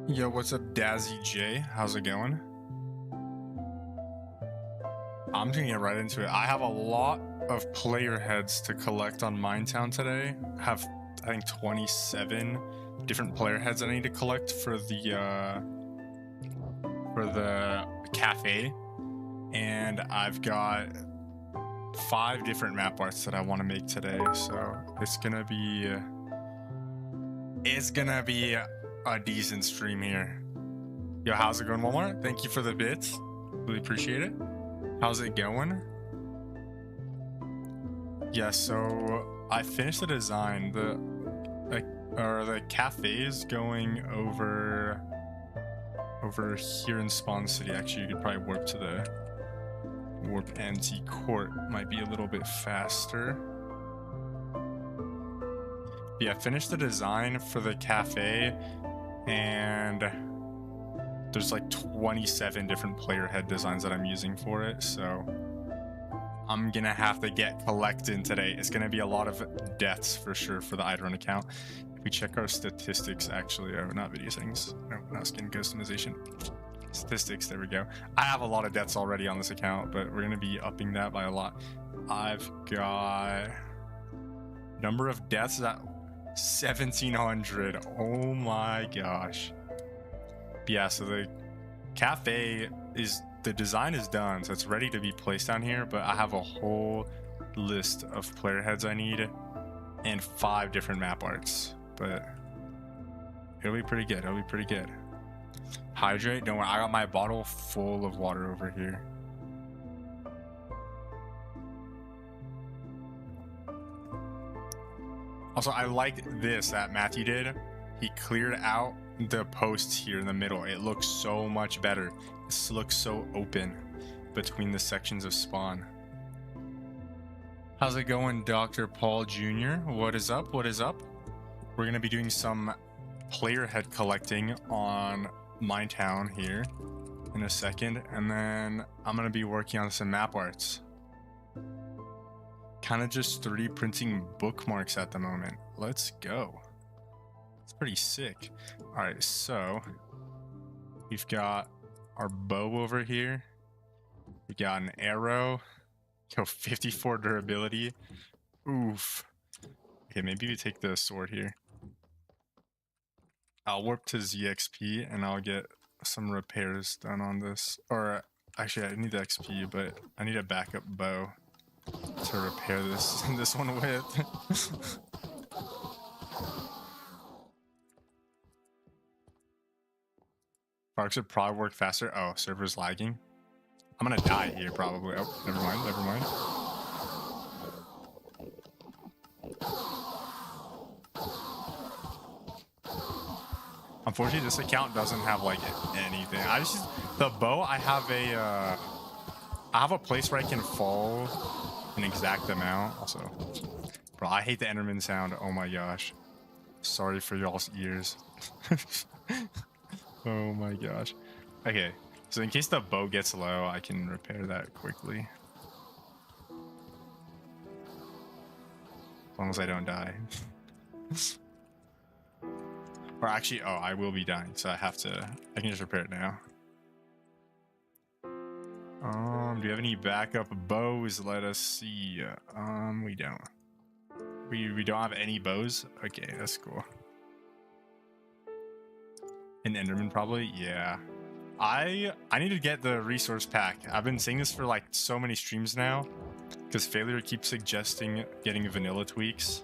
Yo, what's up, Dazzy J? How's it going? I'm gonna get right into it. I have a lot of player heads to collect on Minetown today. I have, I think, 27 different player heads I need to collect for the cafe, and I've got 5 different map arts that I want to make today. So it's gonna be a decent stream here. Yo, how's it going, Walmart? Thank you for the bits. Really appreciate it. How's it going? Yeah, so I finished the design. The cafe is going over here in Spawn City. Actually, you could probably warp to the Antique Court. Might be a little bit faster. Yeah, I finished the design for the cafe, and there's like 27 different player head designs that I'm using for it, so I'm gonna have to get collecting today. It's gonna be a lot of deaths for sure for the iRun account. If we check our statistics, actually, not video settings, no, not skin customization. Statistics, there we go. I have a lot of deaths already on this account, but we're gonna be upping that by a lot. I've got number of deaths at 1700. Oh my gosh. Yeah, so the cafe the design is done, so it's ready to be placed down here, but I have a whole list of player heads I need and 5 different map arts, but it'll be pretty good. It'll be pretty good. Hydrate, don't worry, I got my bottle full of water over here. Also, I like this that Matthew did. He cleared out the posts here in the middle. It looks so much better. This looks so open between the sections of spawn. How's it going, Dr. Paul Jr.? What is up? What is up? We're going to be doing some player head collecting on Minetown here in a second, and then I'm going to be working on some map arts. Kind of just 3D printing bookmarks at the moment. Let's go. It's pretty sick. All right, so we've got our bow over here. We got an arrow. Yo, 54 durability. Oof. Okay, maybe we take the sword here. I'll warp to ZXP and I'll get some repairs done on this. Or actually, I need the XP, but I need a backup bow to repair this one with. Sparks would probably work faster. Oh, server's lagging. I'm gonna die here probably. Oh, never mind, never mind. Unfortunately, this account doesn't have like anything. The bow, I have a place where I can fall an exact amount. Also, bro, I hate the Enderman sound. Oh my gosh. Sorry for y'all's ears. Oh my gosh. Okay, so in case the bow gets low, I can repair that quickly. As long as I don't die. Or actually, oh, I will be dying, so I can just repair it now. Do you have any backup bows? Let us see. We don't. We don't have any bows? Okay, that's cool. An Enderman probably? Yeah. I need to get the resource pack. I've been saying this for like so many streams now, because Failure keeps suggesting getting vanilla tweaks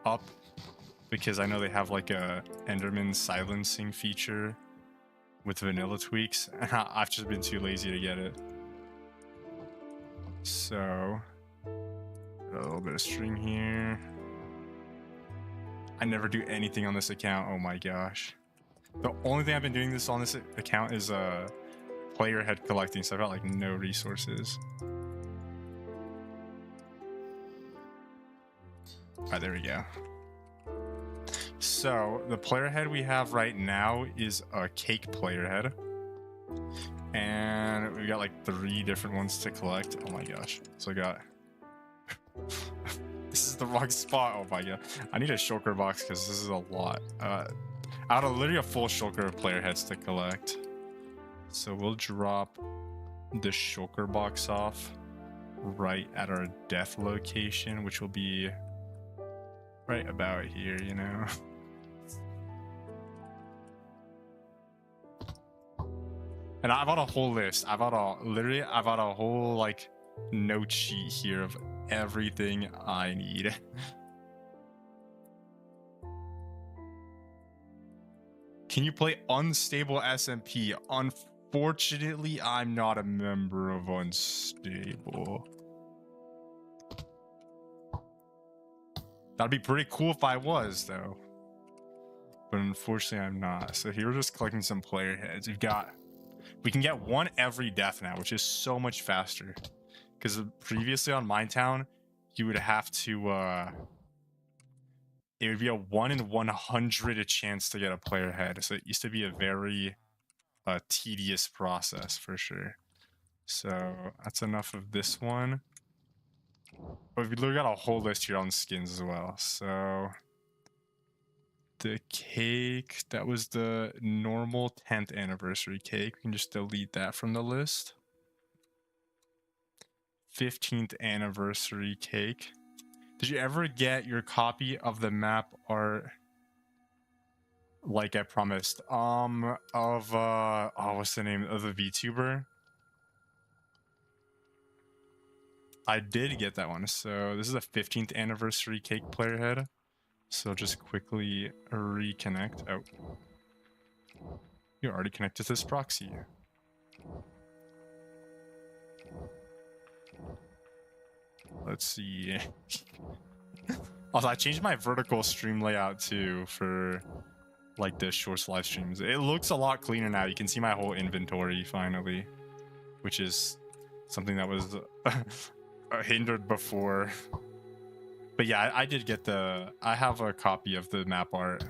up, because I know they have like a Enderman silencing feature with vanilla tweaks, and I've just been too lazy to get it. So, a little bit of string here. I never do anything on this account. Oh my gosh. The only thing I've been doing this on this account is player head collecting, so I've got like no resources. Alright, there we go. So the player head we have right now is a cake player head, and we got like 3 different ones to collect. Oh my gosh. So I got this is the wrong spot. Oh my god. I need a shulker box because this is a lot. Out of literally a full shulker of player heads to collect. So we'll drop the shulker box off right at our death location, which will be right about here, you know. And I've got a whole list. I've got a whole like note sheet here of everything I need. Can you play unstable SMP? Unfortunately, I'm not a member of Unstable. That'd be pretty cool if I was, though. But unfortunately, I'm not. So here we're just collecting some player heads. We can get one every death now, which is so much faster. Because previously on Minetown, you would have to, it would be a 1 in 100 chance to get a player head. So it used to be a very tedious process for sure. So that's enough of this one. But we literally got a whole list here on skins as well. So the cake, that was the normal 10th anniversary cake. We can just delete that from the list. 15th anniversary cake. Did you ever get your copy of the map art like I promised? What's the name of the VTuber? I did get that one. So this is a 15th anniversary cake player head. So just quickly reconnect. Oh, you're already connected to this proxy. Let's see. Also, I changed my vertical stream layout too for like the shorts live streams. It looks a lot cleaner now. You can see my whole inventory finally, which is something that was hindered before. But yeah, I did get I have a copy of the map art.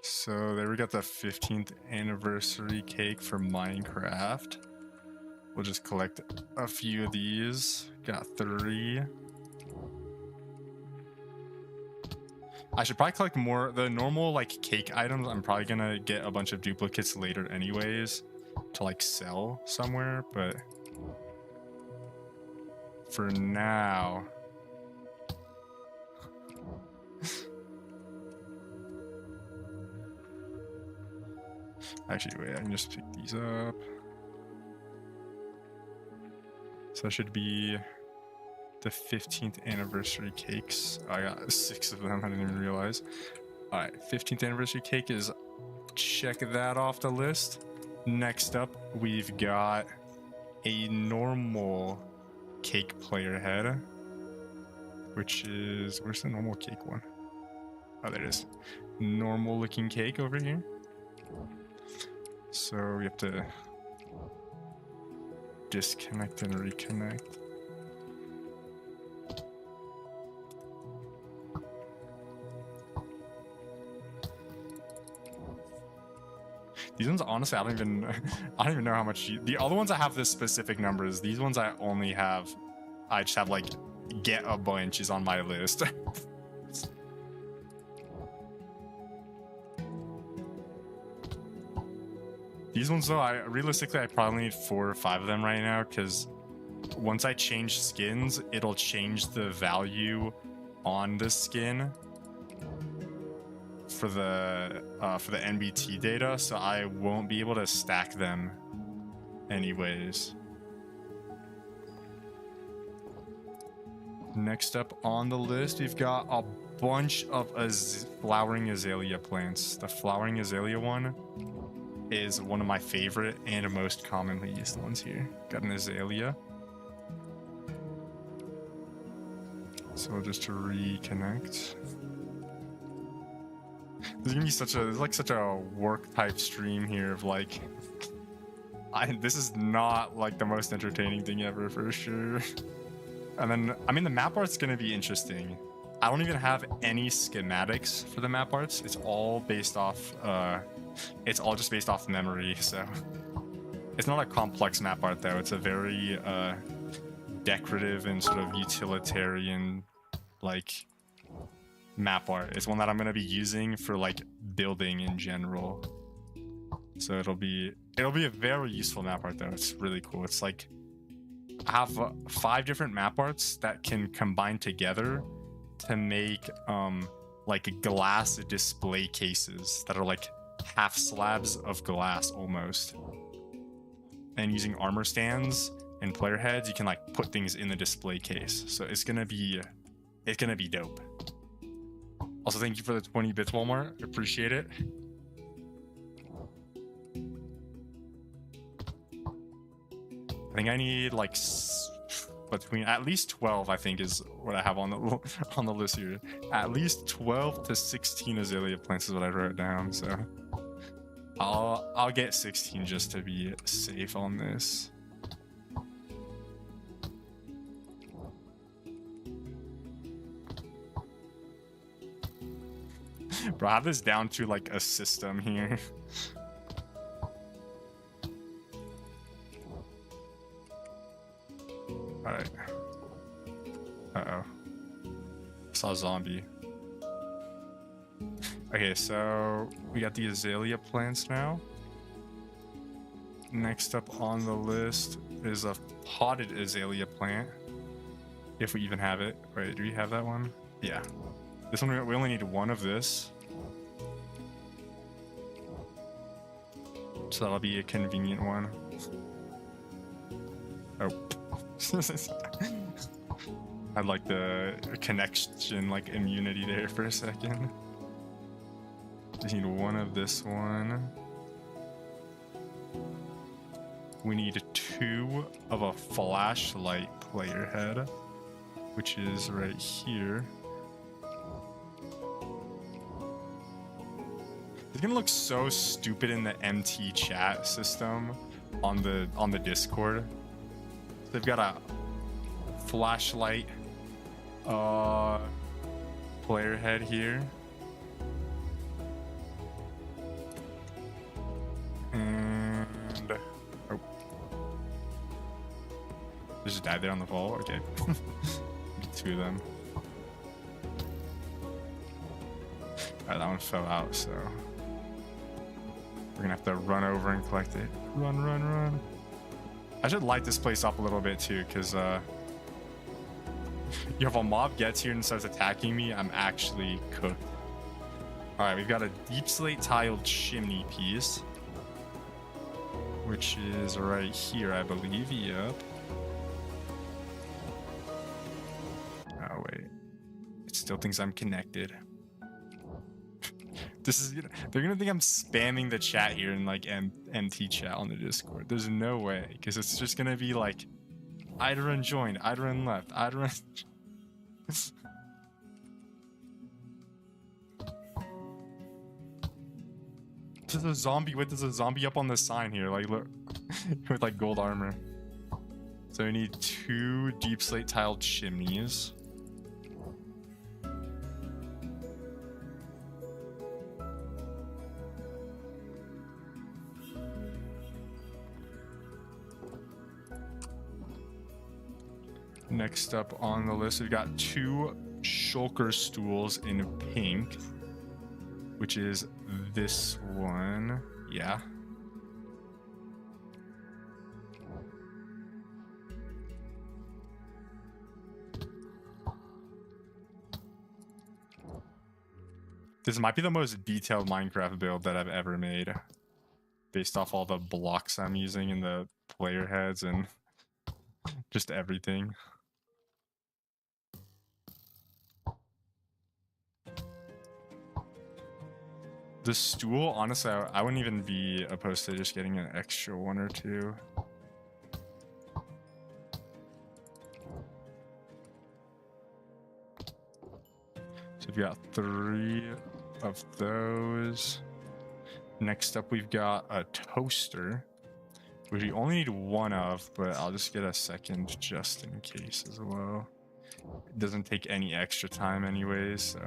So there we got the 15th anniversary cake for Minecraft. We'll just collect a few of these. Got 3. I should probably collect more. The normal like cake items, I'm probably gonna get a bunch of duplicates later anyways to like sell somewhere, but for now, actually wait, I can just pick these up. So that should be the 15th anniversary cakes. I got 6 of them, I didn't even realize. All right, 15th anniversary cake is, check that off the list. Next up, we've got a normal cake player head, which is, where's the normal cake one? Oh, there it is. Normal looking cake over here. So we have to disconnect and reconnect. These ones, honestly, I don't even know how much. The other ones I have the specific numbers. These ones I only have. I just have like get a bunch is on my list. These ones though, realistically I probably need 4 or 5 of them right now, because once I change skins, it'll change the value on the skin for the NBT data, so I won't be able to stack them anyways. Next up on the list, we've got a bunch of flowering azalea plants. The flowering azalea one is one of my favorite and most commonly used ones here. Got an azalea. So just to reconnect. This is gonna be such a work type stream here of like, this is not like the most entertaining thing ever for sure. And then, I mean, the map art's gonna be interesting. I don't even have any schematics for the map arts. It's all based off, it's all just based off memory, so. It's not a complex map art though. It's a very decorative and sort of utilitarian, like, map art. It's one that I'm going to be using for like building in general. So it'll be a very useful map art though. It's really cool. It's like I have 5 different map arts that can combine together to make like glass display cases that are like half slabs of glass almost. And using armor stands and player heads, you can like put things in the display case. So it's gonna be dope. Also, thank you for the 20 bits, Walmart. Appreciate it. I think I need like between at least 12. I think is what I have on the list here. At least 12 to 16 azalea plants is what I wrote down. So I'll get 16 just to be safe on this. Bro, I have this down to like a system here. Alright. Uh-oh. Saw a zombie. Okay, so we got the azalea plants now. Next up on the list is a potted azalea plant. If we even have it. Wait, do we have that one? Yeah. This one, we only need 1 of this. So that'll be a convenient one. Oh. I like the connection, like immunity there for a second. Just need 1 of this one. We need 2 of a flashlight player head, which is right here. It's gonna look so stupid in the MT chat system on the Discord. They've got a flashlight player head here. And oh. They just died there on the fall? Okay. 2 of them. Alright, that one fell out, so we're gonna have to run over and collect it. Run, run, run. I should light this place up a little bit too, because if a mob gets here and starts attacking me, I'm actually cooked. Alright, we've got a deep slate tiled chimney piece, which is right here, I believe. Yep. Oh wait, it still thinks I'm connected. This is they're gonna think I'm spamming the chat here in like MT chat on the Discord. There's no way, because it's just gonna be like Idrun joined, Idrun left, Idrun. There's a zombie. Wait, there's a zombie up on the sign here. Like look, with like gold armor. So we need 2 deep slate tiled chimneys. Next up on the list, we've got 2 shulker stools in pink, which is this one. Yeah. This might be the most detailed Minecraft build that I've ever made, based off all the blocks I'm using and the player heads and just everything. The stool, honestly, I wouldn't even be opposed to just getting an extra 1 or 2. So we've got 3 of those. Next up, we've got a toaster, which we only need 1 of, but I'll just get a second just in case as well. It doesn't take any extra time anyways, so.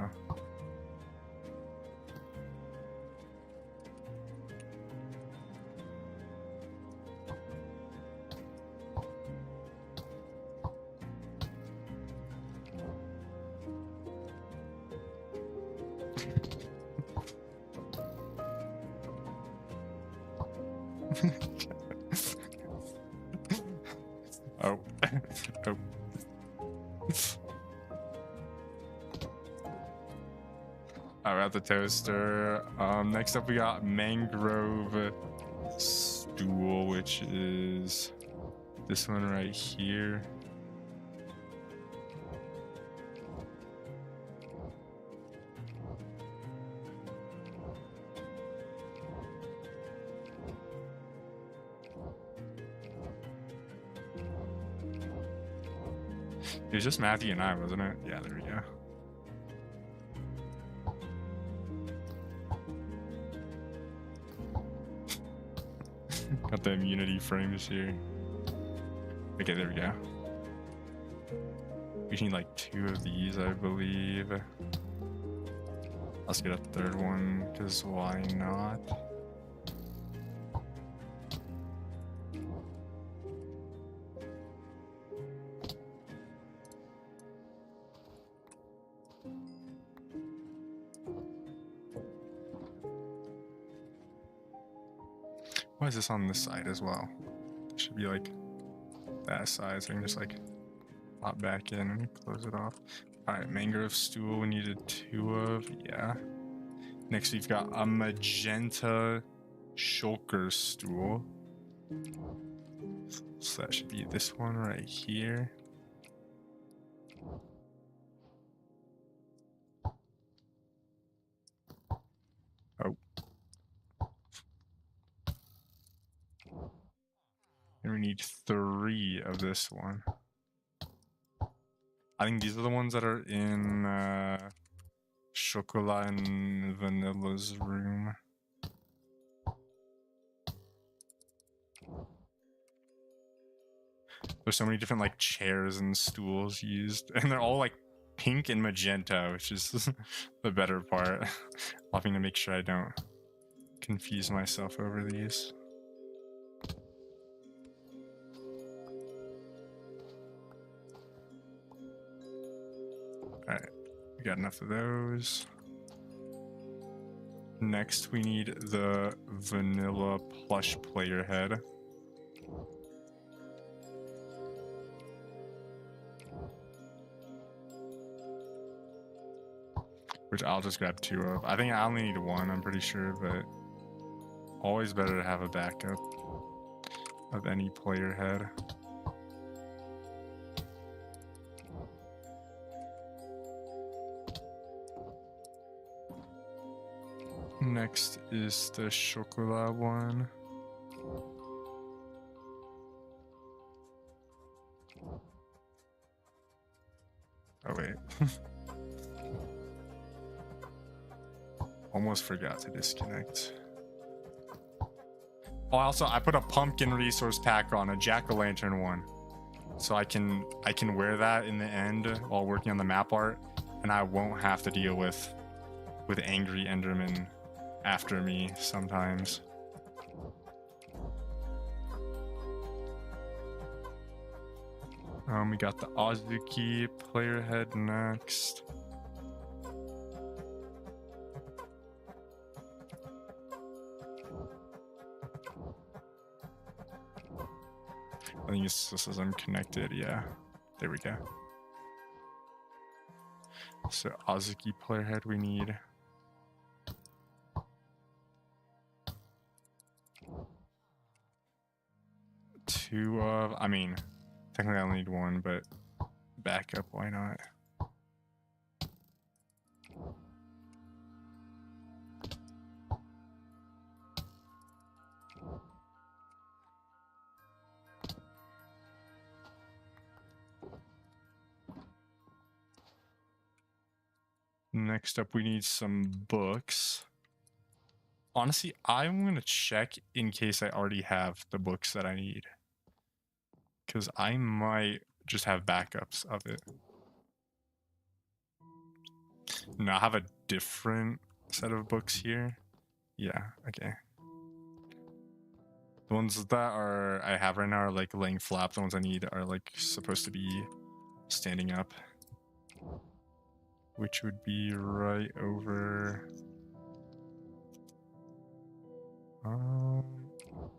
Oh. Oh. We're at the toaster. Next up we got mangrove stool, which is this one right here. It was just Matthew and I, wasn't it? Yeah, there we go. Got the immunity frames here. Okay, there we go. We need like 2 of these, I believe. Let's get a 3rd one, because why not? Why is this on this side as well? It should be like that side, so I can just like pop back in and close it off. Alright, mangrove stool we needed 2 of, yeah. Next we've got a magenta shulker stool. So that should be this one right here. Oh. And we need 3 of this one. I think these are the ones that are in Chocolat and Vanilla's room. There's so many different like chairs and stools used, and they're all like pink and magenta, which is the better part. Having to make sure I don't confuse myself over these. Alright, we got enough of those. Next, we need the vanilla plush player head. Which I'll just grab 2 of. I think I only need 1, I'm pretty sure, but always better to have a backup of any player head. Next is the chocolat one. Oh wait. Almost forgot to disconnect. Oh, also I put a pumpkin resource pack on, a jack-o'-lantern one. So I can wear that in the end while working on the map art, and I won't have to deal with angry Enderman after me sometimes. We got the Azuki player head next. I think it's just as I'm connected, yeah. There we go. So Azuki player head we need. Two of, I mean, technically I only need 1, but backup, why not? Next up, we need some books. Honestly, I'm going to check in case I already have the books that I need, because I might just have backups of it. No, I have a different set of books here. Yeah, okay. The ones that I have right now are like laying flat. The ones I need are like supposed to be standing up, which would be right over.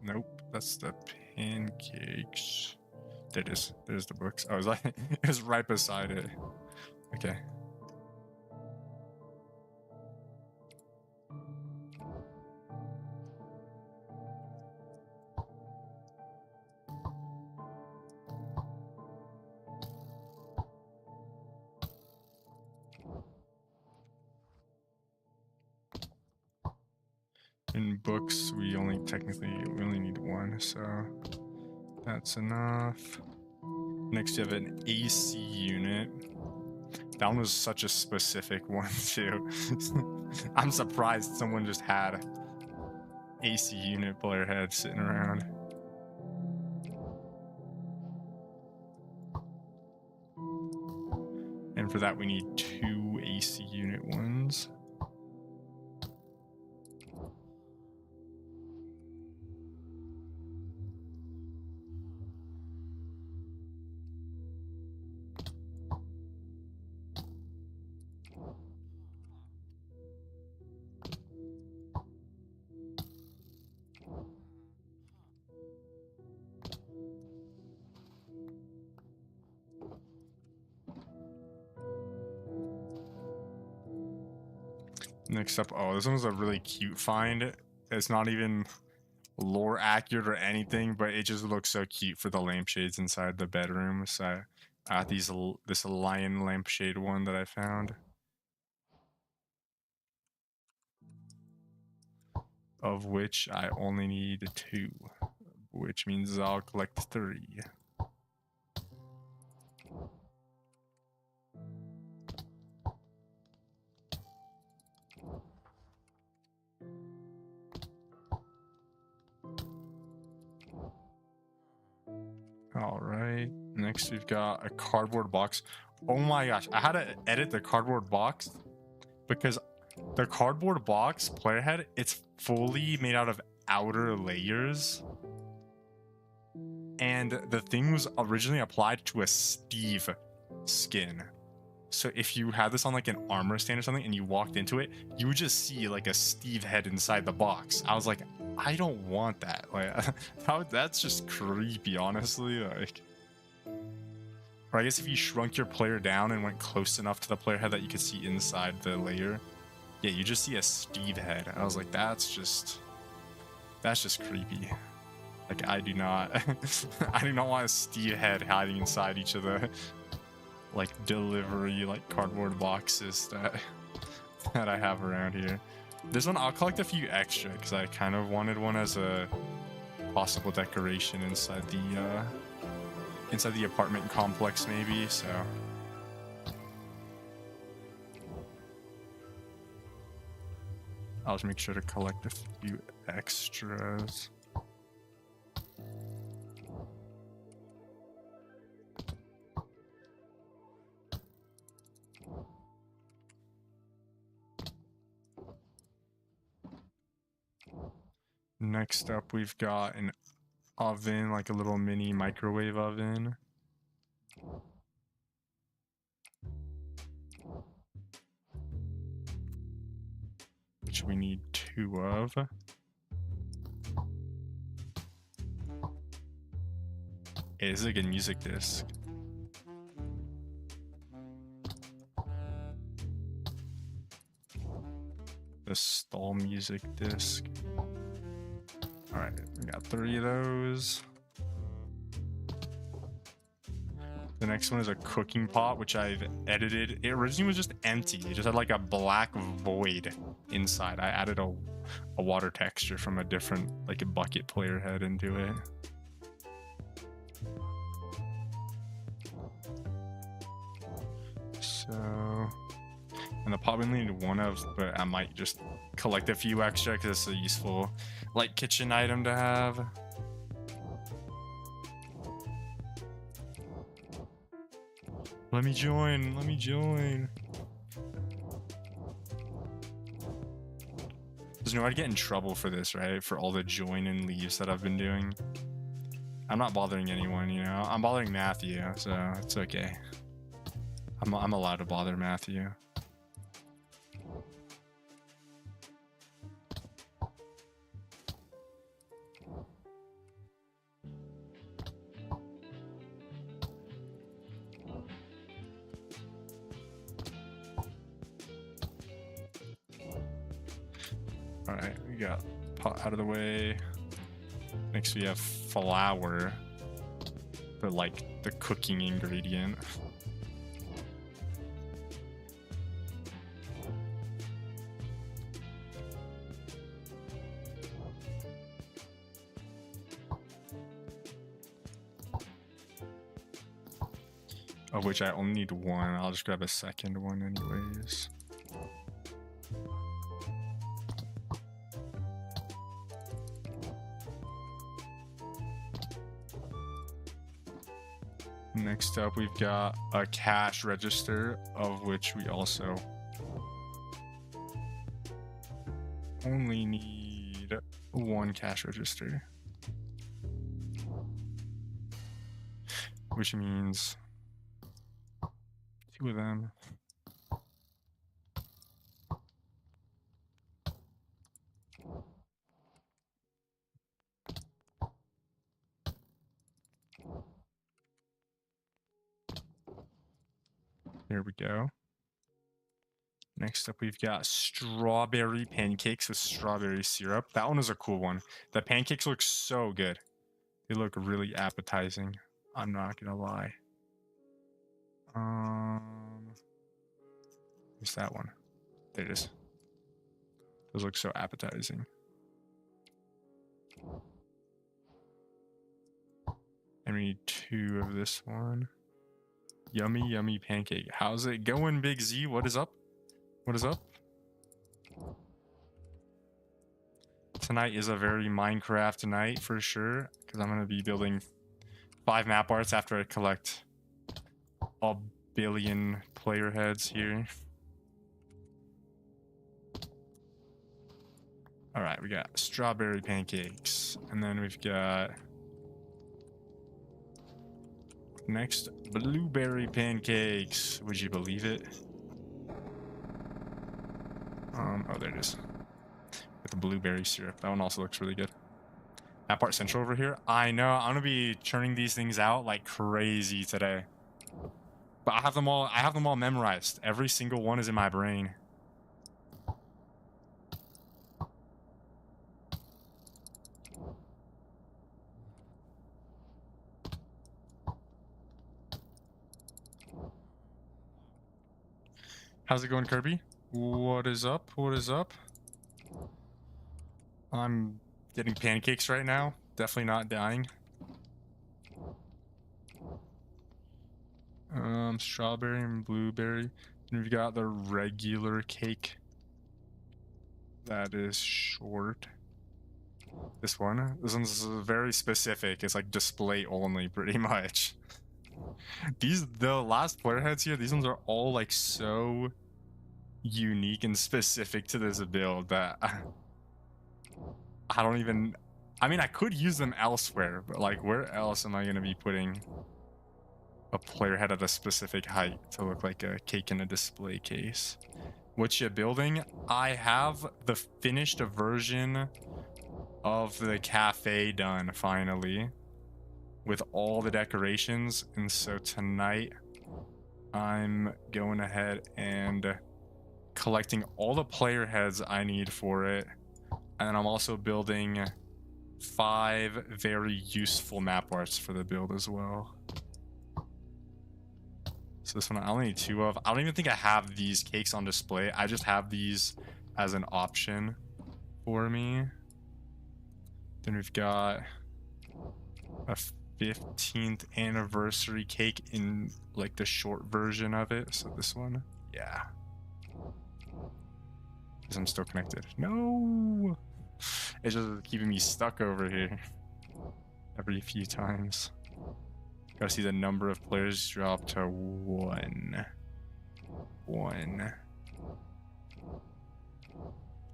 Nope, that's the pancakes. There it is. There's the books. I was like, it was right beside it. Okay. In books, we only need one, so that's enough. Next, you have an AC unit. That one was such a specific one too. I'm surprised someone just had AC unit player head sitting around. And for that, we need 2 AC unit ones. Next up, oh, this one was a really cute find. It's not even lore accurate or anything, but it just looks so cute for the lampshades inside the bedroom. So I got this lion lampshade one that I found, of which I only need 2, which means I'll collect 3. All right, next we've got a cardboard box. Oh my gosh, I had to edit the cardboard box because the cardboard box player head, it's fully made out of outer layers. And the thing was originally applied to a Steve skin. So if you had this on like an armor stand or something and you walked into it, you would just see like a Steve head inside the box. I was like, I don't want that. Like, that's just creepy, honestly. Like, or I guess if you shrunk your player down and went close enough to the player head that you could see inside the layer, yeah, you just see a Steve head. I was like, that's just creepy. Like, I do not want a Steve head hiding inside each of the like delivery like cardboard boxes that I have around here. This one I'll collect a few extra because I kind of wanted one as a possible decoration inside the apartment complex maybe. So I'll just make sure to collect a few extras. Next up, we've got an oven, like a little mini microwave oven. Which we need 2 of. Hey, this is a good music disc. The stall music disc. Alright, we got 3 of those. The next one is a cooking pot, which I've edited. It originally was just empty. It just had like a black void inside. I added a water texture from a different, like a bucket player head into it. So, and the pot we only need 1 of, but I might just collect a few extra because it's a useful like kitchen item to have. Let me join. There's no way I'd get in trouble for this, right? For all the join and leaves that I've been doing. I'm not bothering anyone, you know. I'm bothering Matthew, so it's okay. I'm allowed to bother Matthew. All right, we got pot out of the way. Next we have flour, but like the cooking ingredient. Of which I only need one. I'll just grab a second one anyways. Next up, we've got a cash register, of which we also only need one cash register. Which means 2 of them. There we go. Next up, we've got strawberry pancakes with strawberry syrup. That one is a cool one. The pancakes look so good. They look really appetizing. I'm not gonna lie. Where's that one? There it is. Those look so appetizing. And we need 2 of this one. Yummy, yummy pancake. How's it going, Big Z? What is up? What is up? Tonight is a very Minecraft night for sure, because I'm going to be building 5 map arts after I collect a billion player heads here. All right, we got strawberry pancakes, and then we've got next blueberry pancakes. Would you believe it? Oh, there it is. With the blueberry syrup. That one also looks really good. That part central over here. I know. I'm gonna be churning these things out like crazy today. But I have them all memorized. Every single one is in my brain. How's it going, Kirby? What is up? What is up? I'm getting pancakes right now. Definitely not dying. Strawberry and blueberry. And we've got the regular cake. That is short. This one's very specific. It's like display only, pretty much. The last player heads here, these ones are all like so unique and specific to this build that I don't even, I mean, I could use them elsewhere, but like where else am I going to be putting a player head at a specific height to look like a cake in a display case? What you building? I have the finished version of the cafe done finally with all the decorations, and so tonight I'm going ahead and collecting all the player heads I need for it, and then I'm also building 5 very useful map arts for the build as well. So this one I only need 2 of. I don't even think I have these cakes on display. I just have these as an option for me. Then we've got a 15th anniversary cake in like the short version of it. So this one, yeah. Because I'm still connected. No, it's just keeping me stuck over here every few times. Gotta see the number of players drop to 1.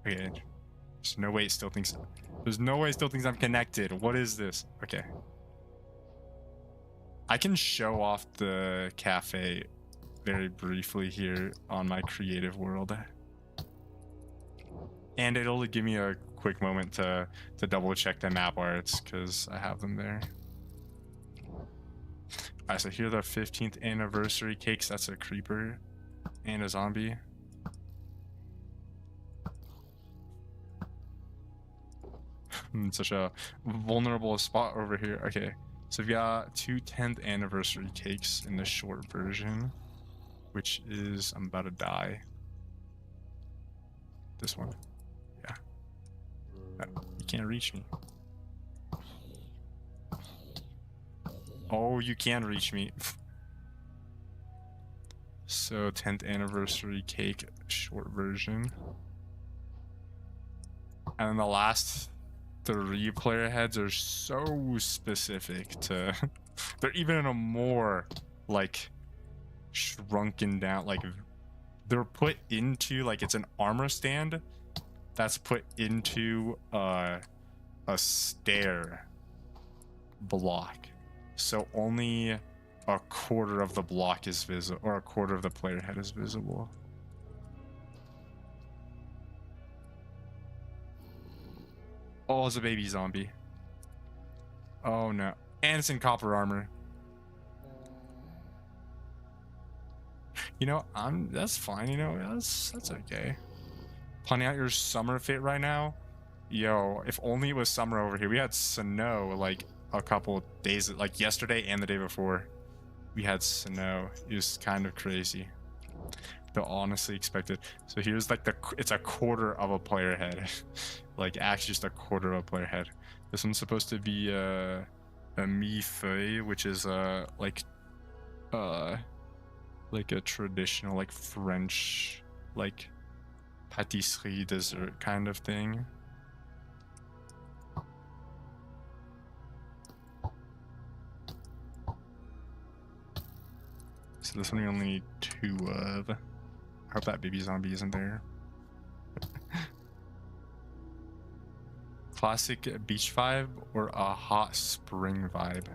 Okay. There's no way it still thinks. There's no way it still thinks I'm connected. What is this? Okay. I can show off the cafe very briefly here on my creative world. And it'll give me a quick moment to double check the map arts because I have them there. Alright, so here are the 15th anniversary cakes. That's a creeper and a zombie. Such a vulnerable spot over here. Okay, so we've got 2 10th anniversary cakes in the short version, which is, I'm about to die. This one. Yeah. Oh, you can't reach me. Oh, you can reach me. So 10th anniversary cake short version. And then the last 3 player heads are so specific to they're even in a more like shrunken down, like they're put into, like, it's an armor stand that's put into a stair block, so only a quarter of the block is visible, or a quarter of the player head is visible. Oh, it's a baby zombie. Oh no. And it's in copper armor. You know, that's fine, you know, that's okay. Planning out your summer fit right now? Yo, if only it was summer over here. We had snow like a couple days, like yesterday and the day before. We had snow. It was kind of crazy. The honestly expected. So here's like it's a quarter of a player head. Like actually just a quarter of a player head. This one's supposed to be a mi-feuille, which is like a traditional like French like patisserie dessert kind of thing. So this one we only need 2 of. I hope that baby zombie isn't there. Classic beach vibe or a hot spring vibe?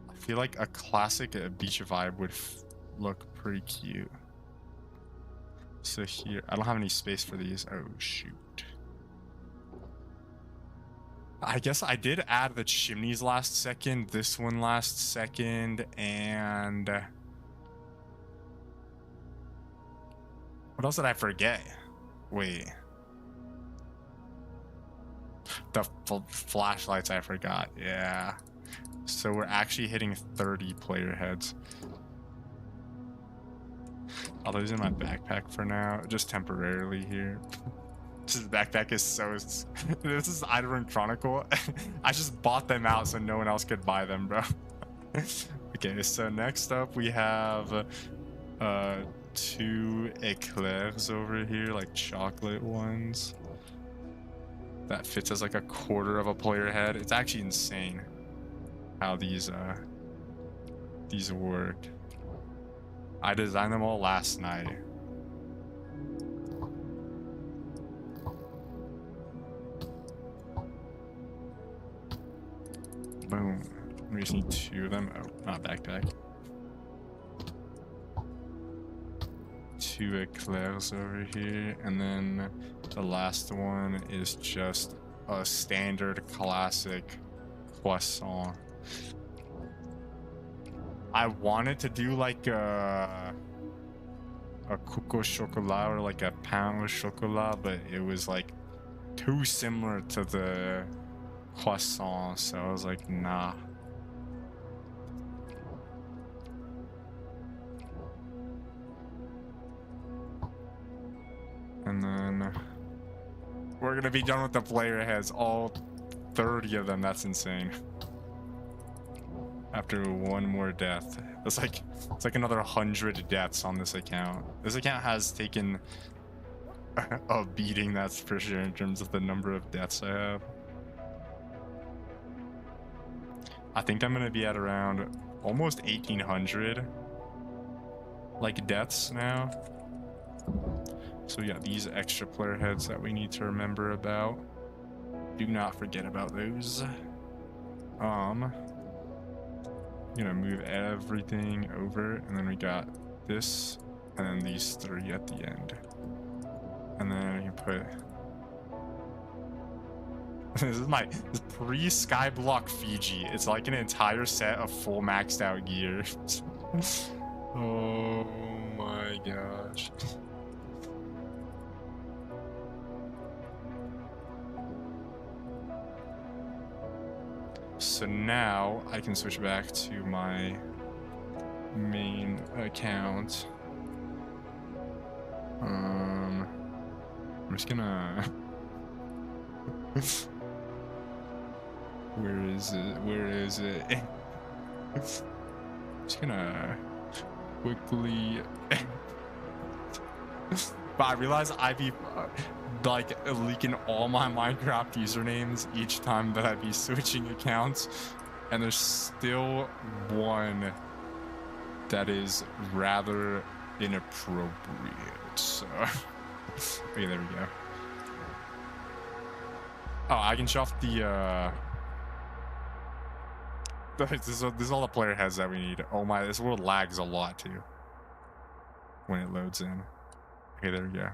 I feel like a classic beach vibe would look pretty cute. So here, I don't have any space for these. Oh shoot. I guess I did add the chimneys last second, this one last second, and what else did I forget? Wait. The flashlights I forgot, yeah. So we're actually hitting 30 player heads. I'll use in my backpack for now, just temporarily here. This backpack is so... This is Eidolon Chronicle. I just bought them out so no one else could buy them, bro. Okay, so next up we have 2 eclairs over here, like chocolate ones. That fits as like a quarter of a player head. It's actually insane how these work. I designed them all last night. Boom. We just need 2 of them. Oh, not backpack. 2 eclairs over here, and then the last one is just a standard classic croissant. I wanted to do like a coco chocolat or like a pain au chocolat, but it was like too similar to the croissant, so I was like, nah. And then we're gonna be done with the player heads, all 30 of them. That's insane. After 1 more death, it's like another 100 deaths on this account. This account has taken a beating, that's for sure, in terms of the number of deaths I have. I think I'm gonna be at around almost 1800 like deaths now. So we got these extra player heads that we need to remember about. Do not forget about those. I'm gonna move everything over, and then we got this, and then these 3 at the end. And then you put... This is this pre-Skyblock Fiji. It's like an entire set of full maxed out gear. Oh my gosh. So now I can switch back to my main account. I'm just gonna where is it? I'm just gonna quickly but I realize I be like leaking all my Minecraft usernames each time that I be switching accounts, and there's still one that is rather inappropriate. So okay, there we go. Oh, I can show off the this is all the player heads that we need. Oh my, this world lags a lot too when it loads in. Okay, there we go.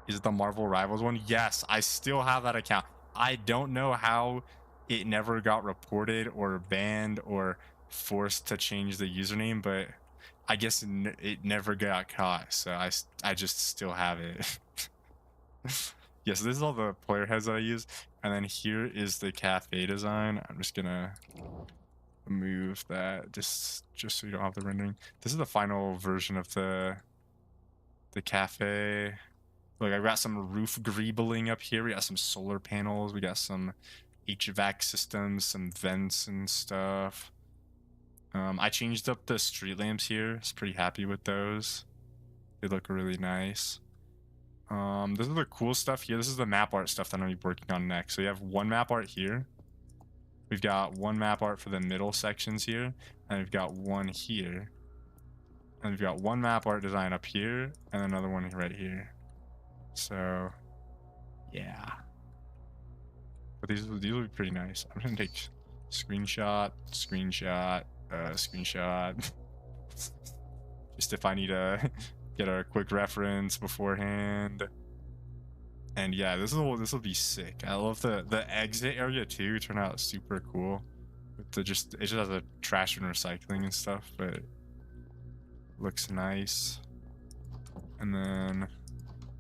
Is it the Marvel Rivals one? Yes, I still have that account. I don't know how it never got reported or banned or forced to change the username, but I guess it never got caught, so I just still have it. Yes, this is all the player heads that I use, and then here is the cafe design. I'm just gonna move that just so you don't have the rendering. This is the final version of the cafe. Look, I've got some roof greebling up here. We got some solar panels. We got some HVAC systems, some vents and stuff. I changed up the street lamps here. I was pretty happy with those. They look really nice. This is the cool stuff here. This is the map art stuff that I'm gonna be working on next. So you have one map art here. We've got one map art for the middle sections here, and we've got one here. And we've got one map art design up here, and another one right here. So, yeah. But these will be pretty nice. I'm gonna take screenshot, screenshot. Just if I need to get a quick reference beforehand. And yeah, this will be sick. I love the exit area too. Turned out super cool. With it just has a trash and recycling and stuff, but it looks nice. And then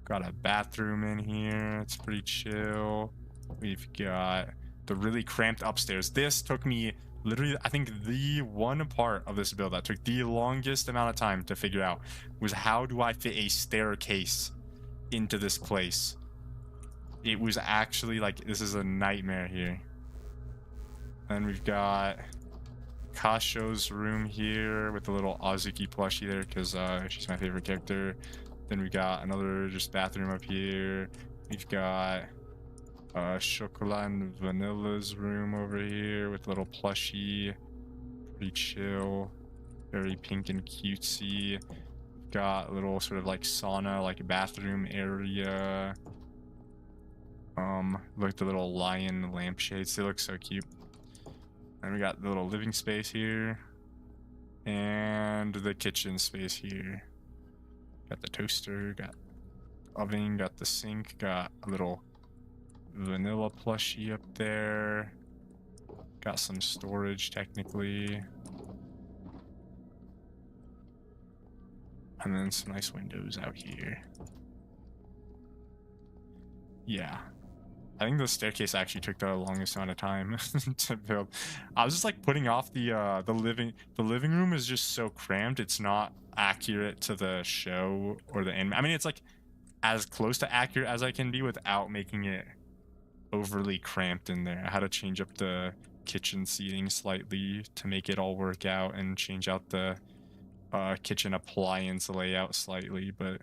got a bathroom in here. It's pretty chill. We've got the really cramped upstairs. This took me literally, I think the one part of this build that took the longest amount of time to figure out was how do I fit a staircase into this place. It was actually like, this is a nightmare here. And we've got Kasho's room here with a little Azuki plushie there because she's my favorite character. Then we got another just bathroom up here. We've got Chocolat and Vanilla's room over here with a little plushie. Pretty chill. Very pink and cutesy. Got a little sort of like sauna, like bathroom area. Look, the little lion lampshades. They look so cute. And we got the little living space here. And the kitchen space here. Got the toaster, got oven, got the sink, got a little vanilla plushie up there. Got some storage technically. And then some nice windows out here. Yeah. I think the staircase actually took the longest amount of time to build. I was just like putting off the living room is just so cramped. It's not accurate to the show or the anime. I mean, it's like as close to accurate as I can be without making it overly cramped in there. I had to change up the kitchen seating slightly to make it all work out and change out the kitchen appliance layout slightly, but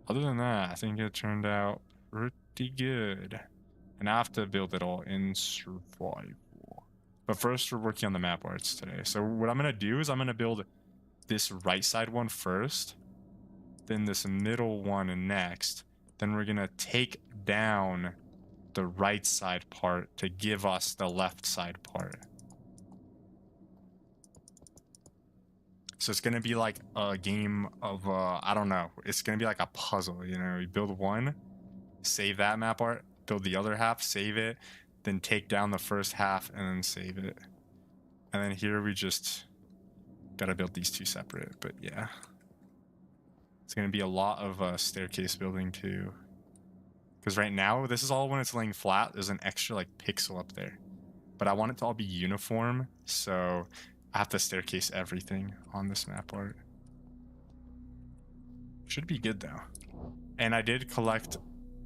other than that, I think it turned out pretty good. And I have to build it all in survival. But first, we're working on the map arts today. So what I'm going to do is I'm going to build this right side one first, then this middle one next. Then we're going to take down the right side part to give us the left side part. So it's going to be like a game of, I don't know. It's going to be like a puzzle, you know. We build one, save that map art, build the other half, save it, then take down the first half and then save it. And then here we just got to build these two separate, but yeah. It's going to be a lot of staircase building too. Because right now, this is all when it's laying flat. There's an extra like pixel up there but I want it to all be uniform, so I have to staircase everything on this map art. Should be good though. And I did collect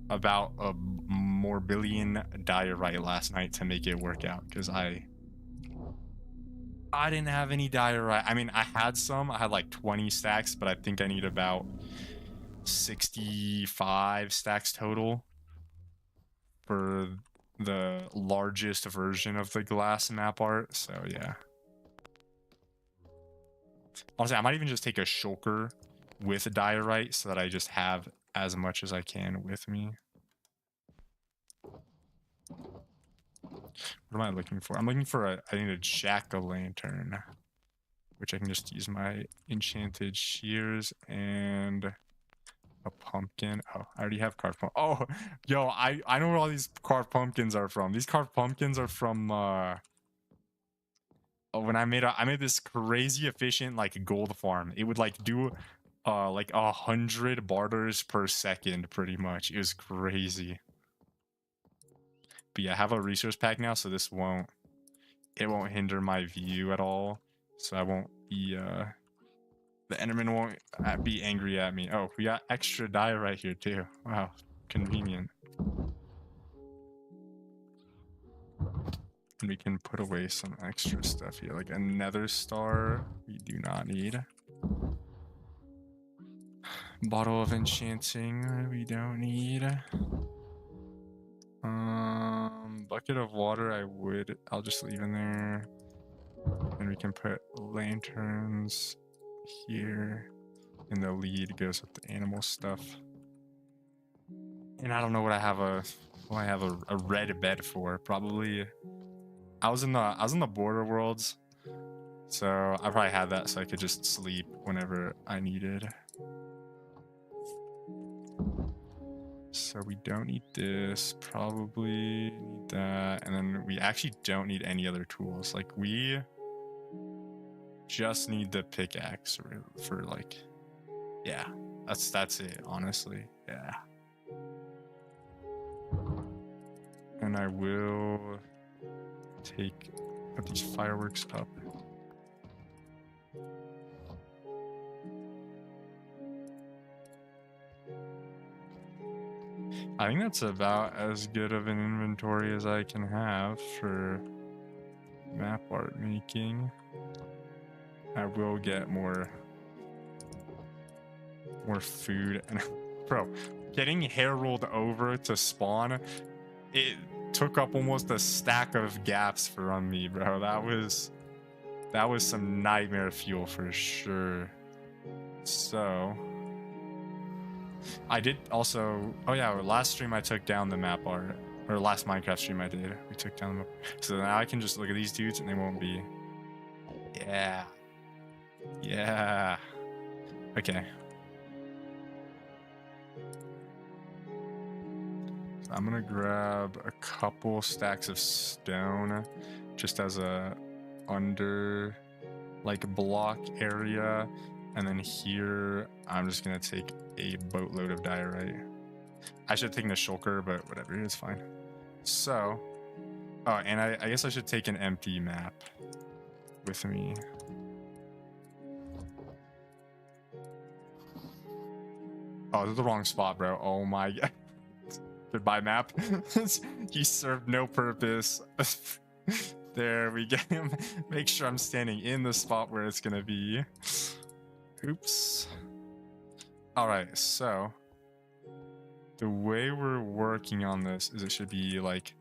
about a more billion diorite last night to make it work out, because I didn't have any diorite. I mean, I had some. I had like 20 stacks, but I think I need about 65 stacks total for the largest version of the glass map art. So yeah. Honestly, I might even just take a shulker with diorite so that I just have as much as I can with me. What am I looking for? I'm looking for I need a jack-o'-lantern, which I can just use my enchanted shears and a pumpkin. Oh, I already have carved pumpkin. Oh, yo, I know where all these carved pumpkins are from. These carved pumpkins are from when I made this crazy efficient like gold farm. It would like do like 100 barters per second pretty much. It was crazy. But yeah, I have a resource pack now, so this won't hinder my view at all. So I won't be the Enderman won't be angry at me. Oh, we got extra dye right here too. Wow, convenient. And we can put away some extra stuff here, like a nether star. We do not need. Bottle of enchanting. We don't need. Bucket of water. I'll just leave in there. And we can put lanterns here. And the lead goes with the animal stuff. And I don't know what I have a red bed for. Probably I was in the border worlds, so I probably had that so I could just sleep whenever I needed. So we don't need this, probably need that, and then we actually don't need any other tools. Like we just need the pickaxe for like, yeah, that's it, honestly. Yeah. And I will put these fireworks up. I think that's about as good of an inventory as I can have for map art making. I will get more food. And bro, getting heralded over to spawn, it took up almost a stack of gaps from me, bro. That was some nightmare fuel for sure. So I did also, oh yeah, last stream I took down the map art, or last Minecraft stream I did, we took down the map. So now I can just look at these dudes and they won't be. Yeah. Okay. So I'm gonna grab a couple stacks of stone just as a under like block area, and then here I'm just gonna take a boatload of diorite. I should have taken a shulker, but whatever, it's fine. So, oh, and I guess I should take an empty map with me. Oh, this is the wrong spot, bro. Oh my god. Goodbye, map. You served no purpose. There we go. Make sure I'm standing in the spot where it's gonna be. Oops. Alright, so the way we're working on this is it should be like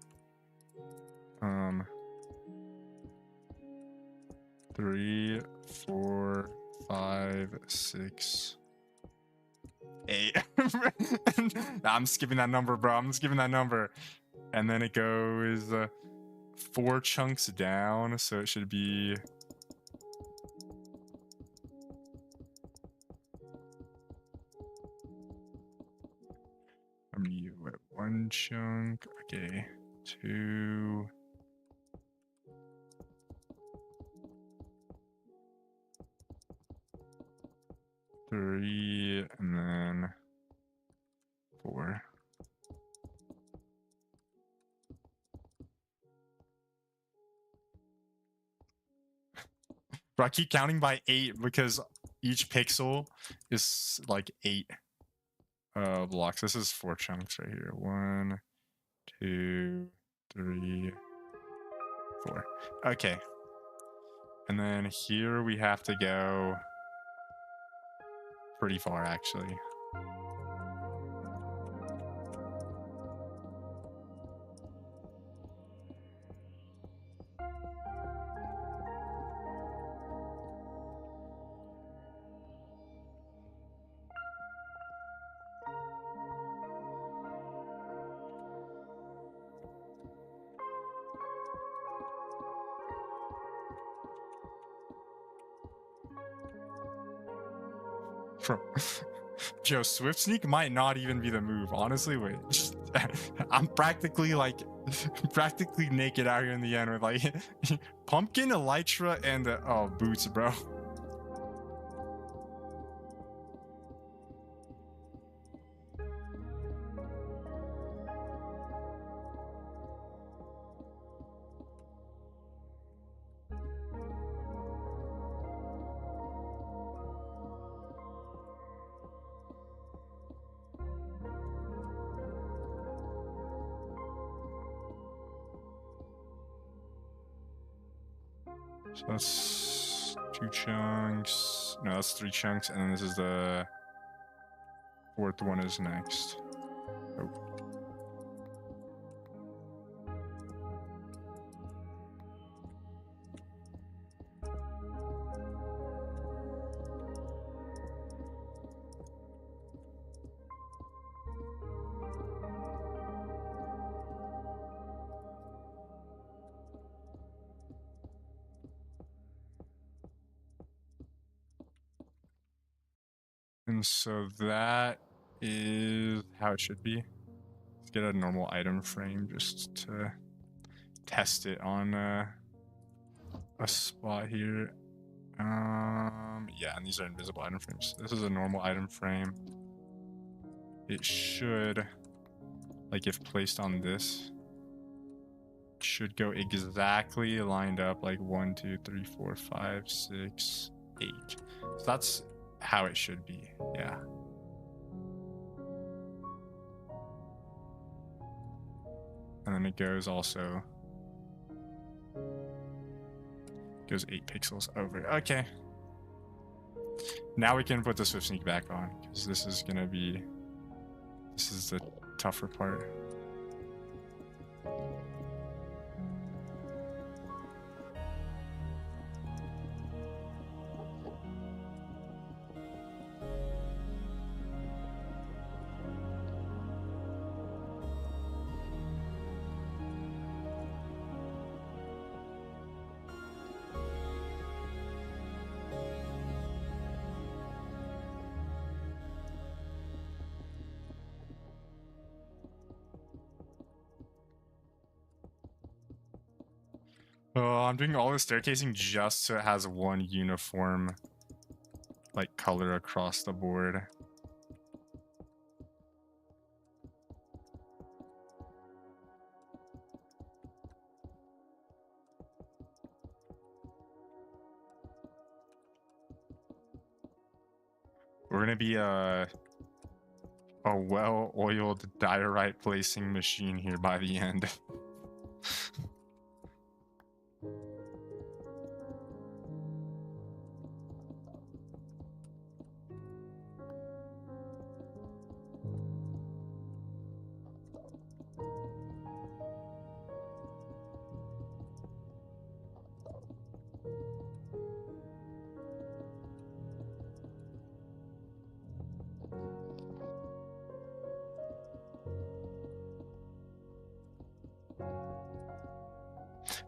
3, 4, 5, 6, 8. I'm skipping that number, bro. I'm skipping that number. And then it goes 4 chunks down, so it should be what, 1 chunk, okay, 2, 3, and then 4. Bro, I keep counting by 8 because each pixel is like 8 blocks. This is 4 chunks right here. 1, 2, 3, 4. Okay. And then here we have to go pretty far, actually. Bro, Joe, Swift Sneak might not even be the move. Honestly, wait. I'm practically like practically naked out here in the end with like pumpkin, elytra, and oh, boots, bro. So that's 2 chunks. No, that's 3 chunks, and then this is the 4th one is next. Oh. And so that is how it should be. Let's get a normal item frame just to test it on a spot here. Yeah, and these are invisible item frames. This is a normal item frame. It should, like if placed on this, should go exactly lined up like 1, 2, 3, 4, 5, 6, 8. So that's how it should be. Yeah. And then it goes also goes 8 pixels over. Okay. Now we can put the Swift Sneak back on because this is gonna be the tougher part. Oh, I'm doing all the staircasing just so it has one uniform like color across the board. We're gonna be a well-oiled diorite placing machine here by the end.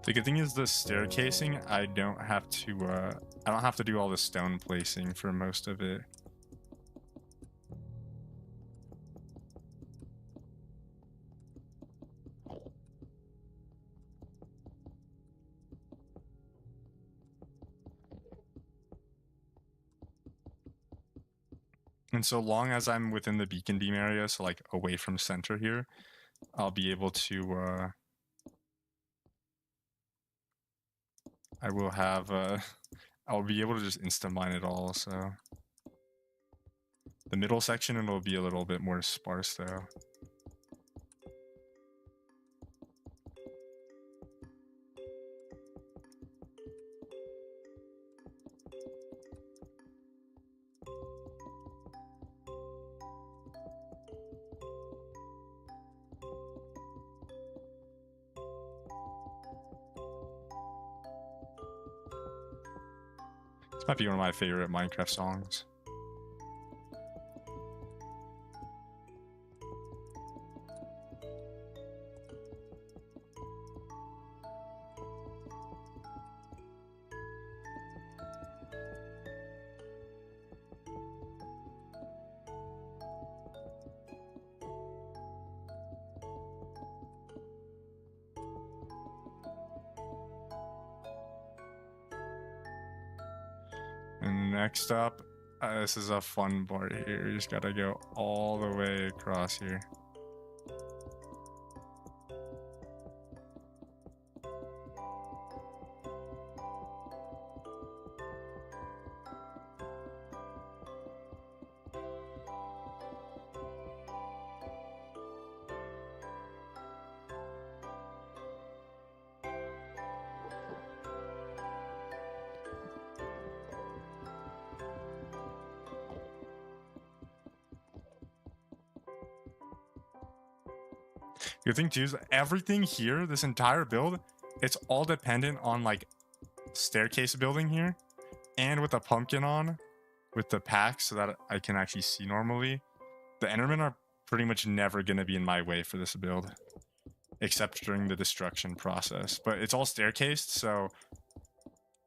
The good thing is the staircasing, I don't have to do all the stone placing for most of it. And so long as I'm within the beacon beam area, so like away from center here, I'll be able to I will have I'll be able to just insta mine it all, so. The middle section, it'll be a little bit more sparse though. This might be one of my favorite Minecraft songs. And next up, this is a fun part here. You just gotta go all the way across here. Good thing too is everything here, this entire build, it's all dependent on like staircase building here, and with the pumpkin on, with the pack, so that I can actually see normally. The Endermen are pretty much never gonna be in my way for this build, except during the destruction process. But it's all staircased, so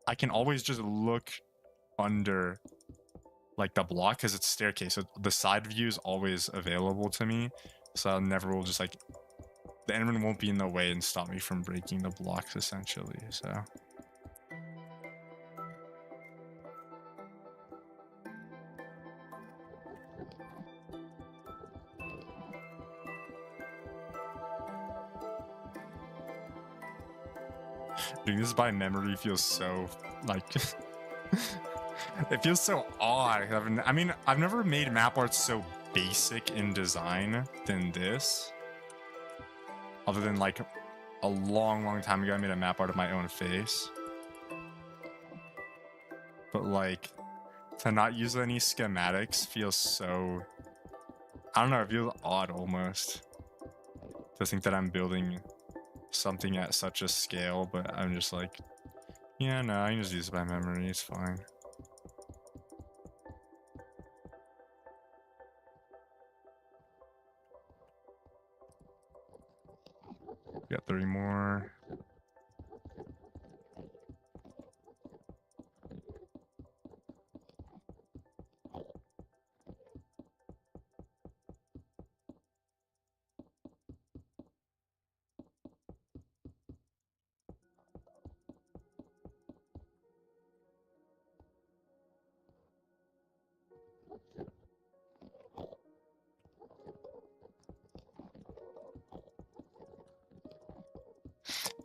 I can always just look under like the block because it's staircase. So the side view is always available to me, so I never will just like. The Enderman won't be in the way and stop me from breaking the blocks, essentially, so. Doing this by memory feels so, like... it feels so odd. I mean, I've never made map art so basic in design than this. Other than like a long time ago, I made a map art of my own face. But like, to not use any schematics feels so... I don't know, it feels odd almost. To think that I'm building something at such a scale, but I'm just like, yeah, no, I can just use it by memory, it's fine. Got 3 more.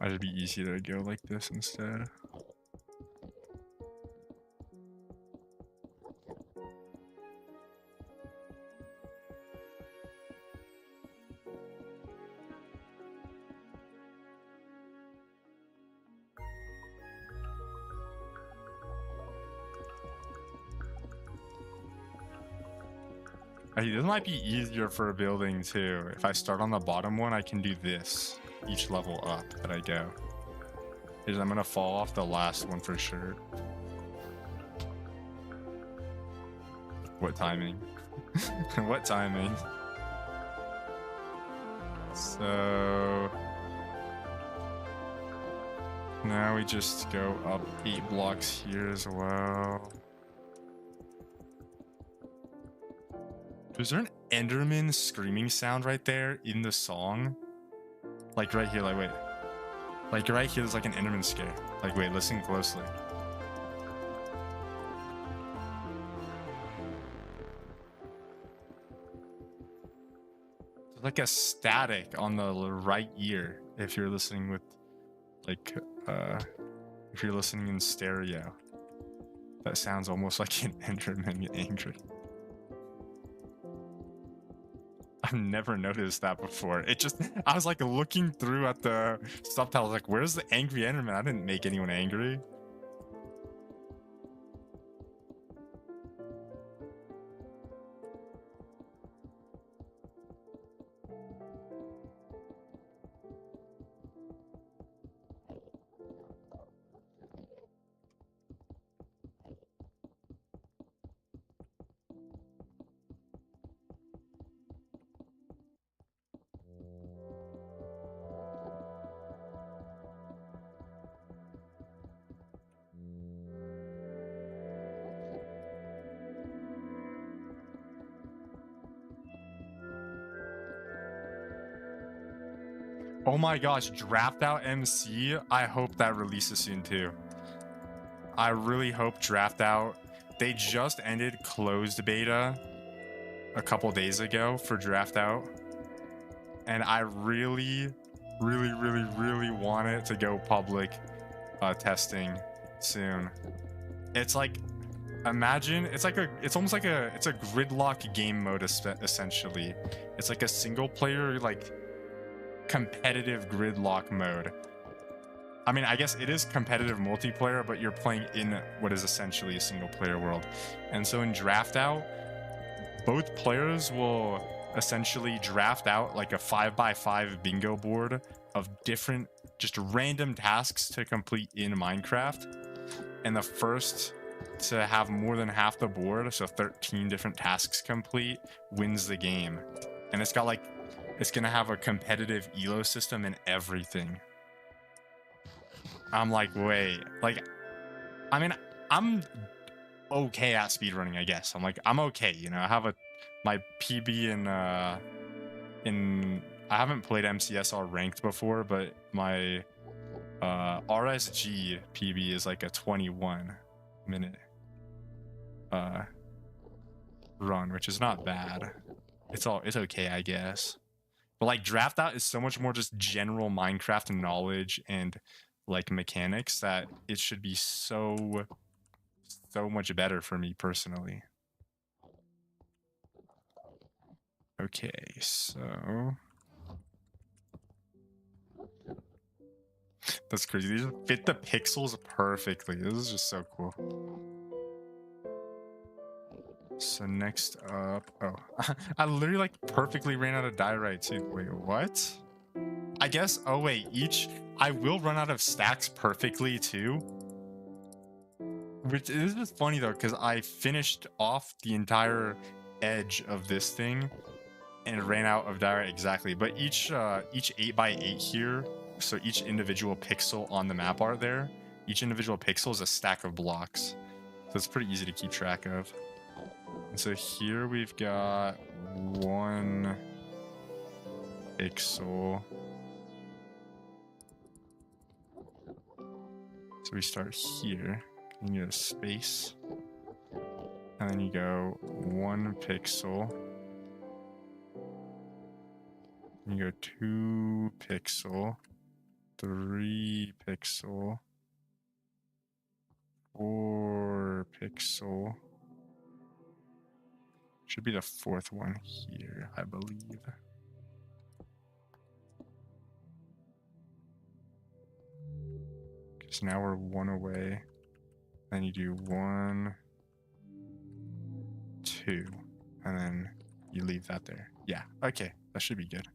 Might just be easier to go like this instead. This might be easier for a building too. If I start on the bottom one, I can do this each level up that I go. Because I'm gonna fall off the last one for sure. What timing? What timing? So now we just go up 8 blocks here as well. Was there an Enderman screaming sound right there in the song? Like right here, like wait. Like right here, there's like an Enderman scare. Like wait, listen closely. There's like a static on the right ear if you're listening with like, if you're listening in stereo. That sounds almost like an Enderman get angry. I've never noticed that before. It just, I was like looking through at the subtitles, like, where's the angry Enderman? I didn't make anyone angry. Oh my gosh, Draft Out MC. I hope that releases soon too. I really hope Draft Out. They just ended closed beta a couple days ago for Draft Out. And I really want it to go public testing soon. It's like, imagine, it's almost like it's a gridlock game mode essentially. It's like a single player, like, competitive gridlock mode. I mean, I guess it is competitive multiplayer, but you're playing in what is essentially a single player world. And so in Draft Out, both players will essentially draft out like a 5x5 bingo board of different, just random tasks to complete in Minecraft. And the first to have more than half the board, so 13 different tasks complete, wins the game. And it's got like, it's gonna have a competitive elo system and everything. I'm like, wait, like, I mean, I'm okay at speedrunning, I guess. I'm okay, you know. I have my PB in I haven't played MCSR ranked before, but my RSG PB is like a 21-minute run, which is not bad. It's okay, I guess. But like Draft Out is so much more just general Minecraft knowledge and like mechanics that it should be so much better for me personally. Okay, so that's crazy. These fit the pixels perfectly. This is just so cool. So next up, oh, I literally like perfectly ran out of diorite too. Wait, what? I guess, oh wait, I will run out of stacks perfectly too. Which is just funny though, because I finished off the entire edge of this thing and ran out of diorite exactly. But each 8x8 here, so each individual pixel on the map art there, each individual pixel is a stack of blocks. So it's pretty easy to keep track of. And so here we've got 1 pixel. So we start here. You get a space. And then you go 1 pixel. You go 2 pixel. 3 pixel. 4 pixel. Should be the 4th one here, I believe. Because now we're 1 away. Then you do 1, 2, and then you leave that there. Yeah, okay, that should be good.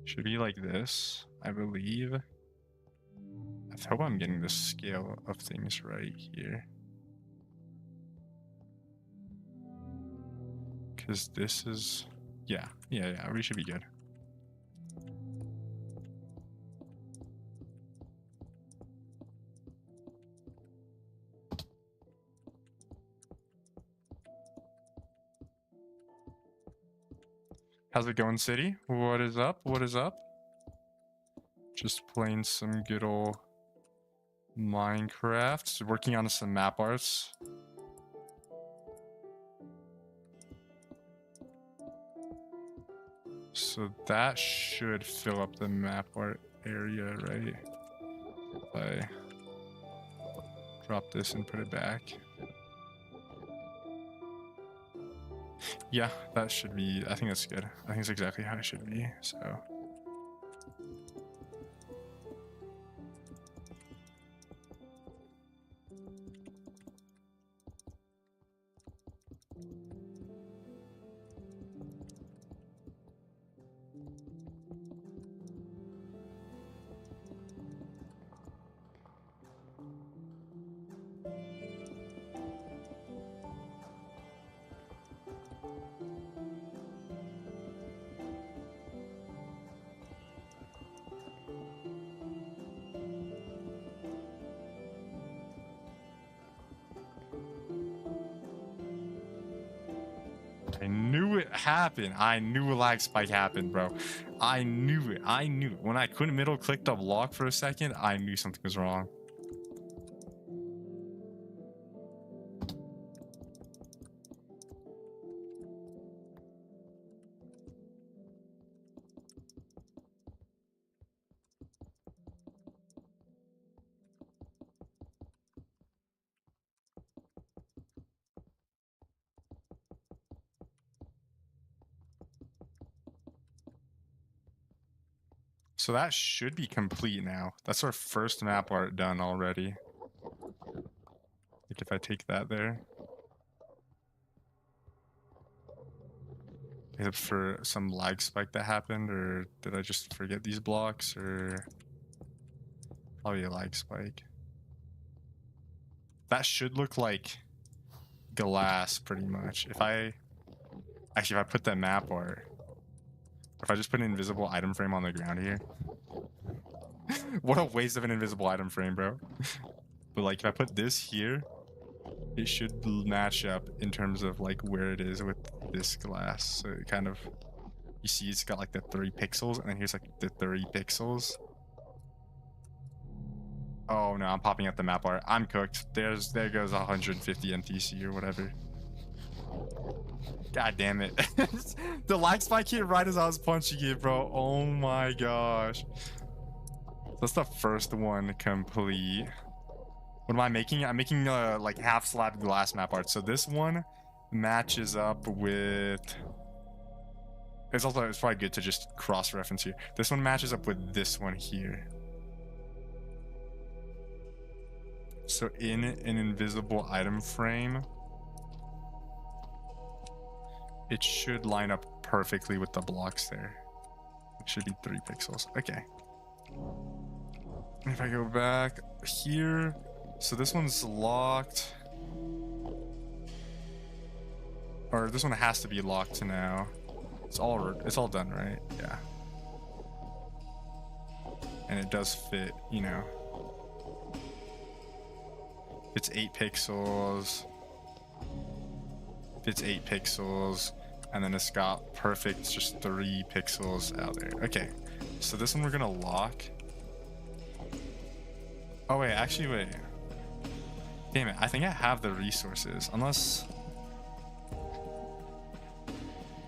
Should be like this, I believe. I hope I'm getting the scale of things right here. Because this is, yeah, we should be good. How's it going, City? What is up? What is up? Just playing some good old Minecraft. Working on some map arts. So that should fill up the map art area, right? If I drop this and put it back. Yeah, that should be, I think that's good. I think it's exactly how it should be, so. I knew it happened. I knew a lag spike happened, bro. I knew it. I knew it. When I couldn't middle click the block for a second, I knew something was wrong. So that should be complete now. That's our first map art done already. Like if I take that there. Except for some lag spike that happened, or did I just forget these blocks, or probably a lag spike. That should look like glass pretty much. If I put that map art, if I just put an invisible item frame on the ground here. What a waste of an invisible item frame, bro. But like if I put this here, it should match up in terms of like where it is with this glass. So it kind of, you see it's got like the 3 pixels, and then here's like the 3 pixels. Oh no, I'm popping up the map art. I'm cooked. There goes 150 MTC or whatever. God damn it. The lag spike hit right as I was punching it, bro. Oh my gosh. That's the first one complete. What am I making? I'm making like half slab glass map art. So this one matches up with, it's probably good to just cross reference here. This one matches up with this one here. So in an invisible item frame, it should line up perfectly with the blocks there. It should be 3 pixels. Okay. If I go back here, so this one's locked. Or this one has to be locked now. It's all done, right? Yeah. And it does fit, you know. It's 8 pixels. It's 8 pixels. And then it's got perfect, just 3 pixels out there. Okay. So this one we're gonna lock. Oh wait, actually wait. Damn it, I think I have the resources. Unless,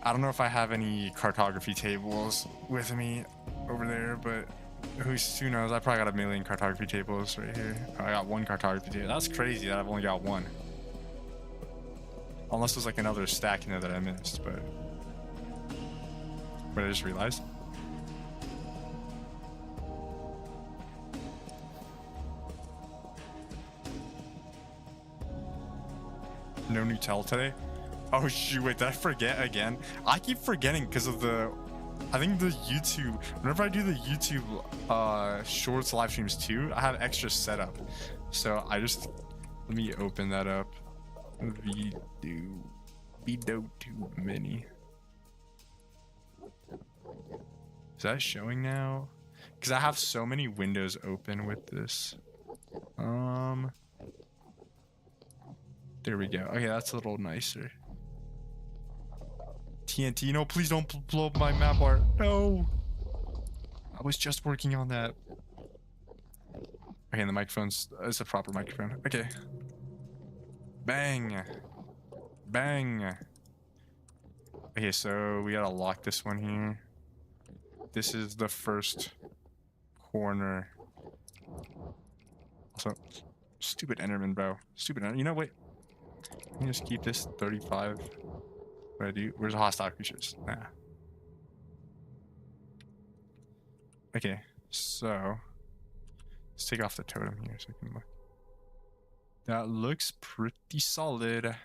I don't know if I have any cartography tables with me over there, but who knows? I probably got a million cartography tables right here. Oh, I got 1 cartography table. That's crazy that I've only got 1. Unless there's like another stack in there that I missed, but I just realized. No new tell today? Oh shoot, wait, did I forget again? I keep forgetting because of I think the YouTube, whenever I do the YouTube shorts live streams too, I have extra setup. So let me open that up. Video too many. Is that showing now? Because I have so many windows open with this. There we go. Okay, that's a little nicer. TNT. No, please don't blow up my map art. No. I was just working on that. Okay, and the microphone's it's a proper microphone. Okay. Bang. Bang. Okay, so we gotta lock this one here. This is the first corner. Also, stupid Enderman, bro. Stupid Enderman. You know, wait. Let me just keep this 35. What do I do? Where's the hostile creatures? Nah. Okay, so let's take off the totem here so I can look. That looks pretty solid.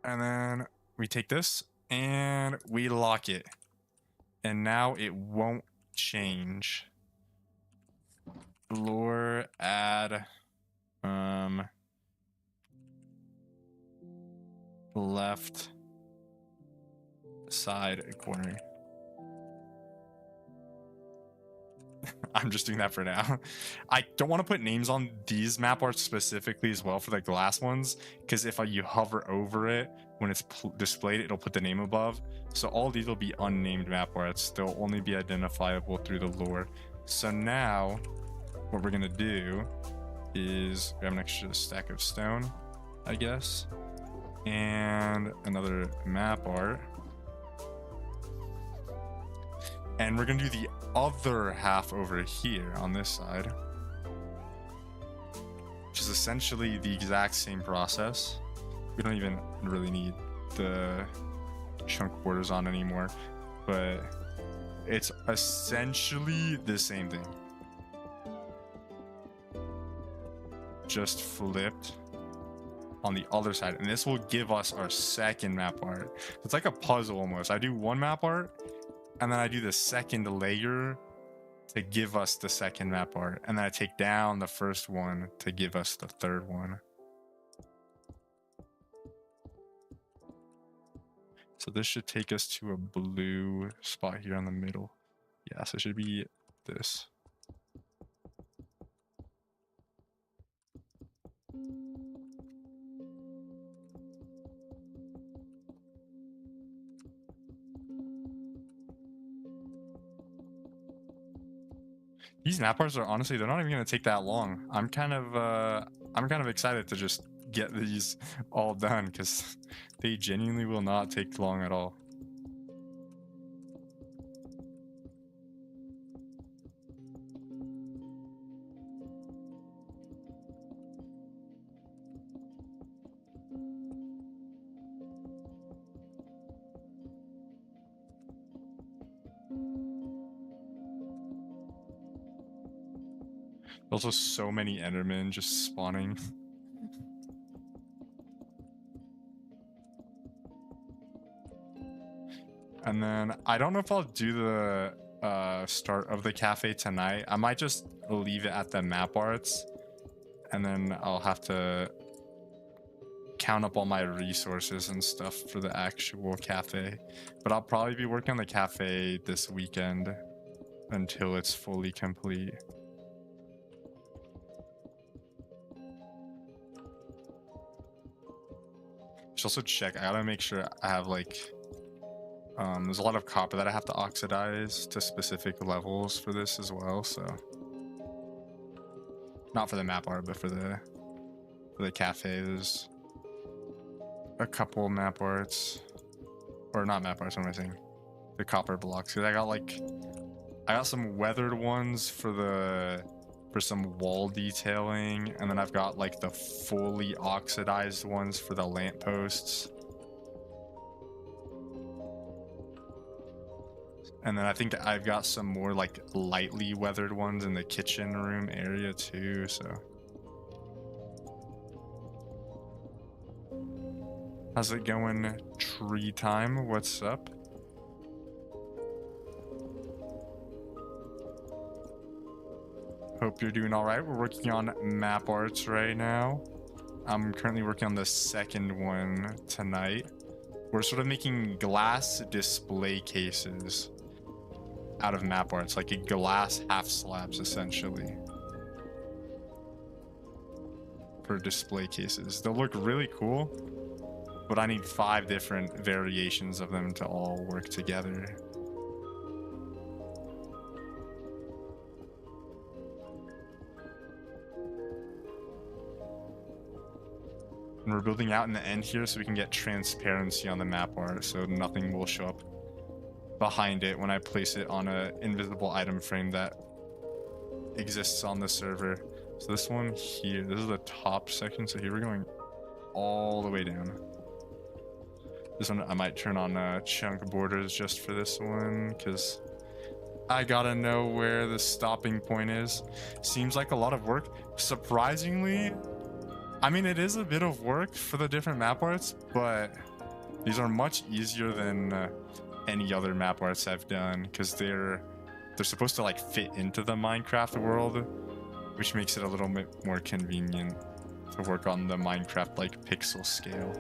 And then we take this and we lock it. And now it won't change. Lure, add, left side corner. I'm just doing that for now. I don't want to put names on these map arts specifically as well for the glass ones, because if you hover over it when it's displayed, it'll put the name above. So all these will be unnamed map arts. They'll only be identifiable through the lure. So now what we're gonna do is grab an extra stack of stone, I guess, and another map art. And we're gonna do the other half over here on this side, which is essentially the exact same process. We don't even really need the chunk borders on anymore, but it's essentially the same thing. Just flipped on the other side, and this will give us our second map art. It's like a puzzle almost. I do one map art, and then I do the second layer to give us the second map art, and then I take down the first one to give us the third one. So this should take us to a blue spot here in the middle. Yeah, so it should be this. These map arts are honestly, they're not even gonna take that long. I'm kind of excited to just get these all done because they genuinely will not take long at all. Also, so many Endermen just spawning. And then I don't know if I'll do the start of the cafe tonight. I might just leave it at the map arts, and then I'll have to count up all my resources and stuff for the actual cafe. But I'll probably be working on the cafe this weekend until it's fully complete. Should also check. I gotta make sure I have like there's a lot of copper that I have to oxidize to specific levels for this as well, so not for the map art, but for the cafe. There's a couple map arts, or not map arts, what am I saying? The copper blocks. Cause I got some weathered ones for some wall detailing, and then I've got like the fully oxidized ones for the lampposts. And then I think I've got some more like lightly weathered ones in the kitchen room area too, so. How's it going, tree time? What's up? Hope you're doing all right. We're working on map arts right now. I'm currently working on the second one tonight. We're sort of making glass display cases out of map arts, like a glass half slabs essentially for display cases. They'll look really cool, but I need 5 different variations of them to all work together. And we're building out in the end here so we can get transparency on the map art, so nothing will show up behind it when I place it on an invisible item frame that exists on the server. So this one here, this is the top section, so here we're going all the way down. This one I might turn on chunk borders just for this one, because I gotta know where the stopping point is. Seems like a lot of work. Surprisingly, I mean, it is a bit of work for the different map arts, but these are much easier than any other map arts I've done, because they're supposed to like fit into the Minecraft world, which makes it a little bit more convenient to work on the Minecraft like pixel scale,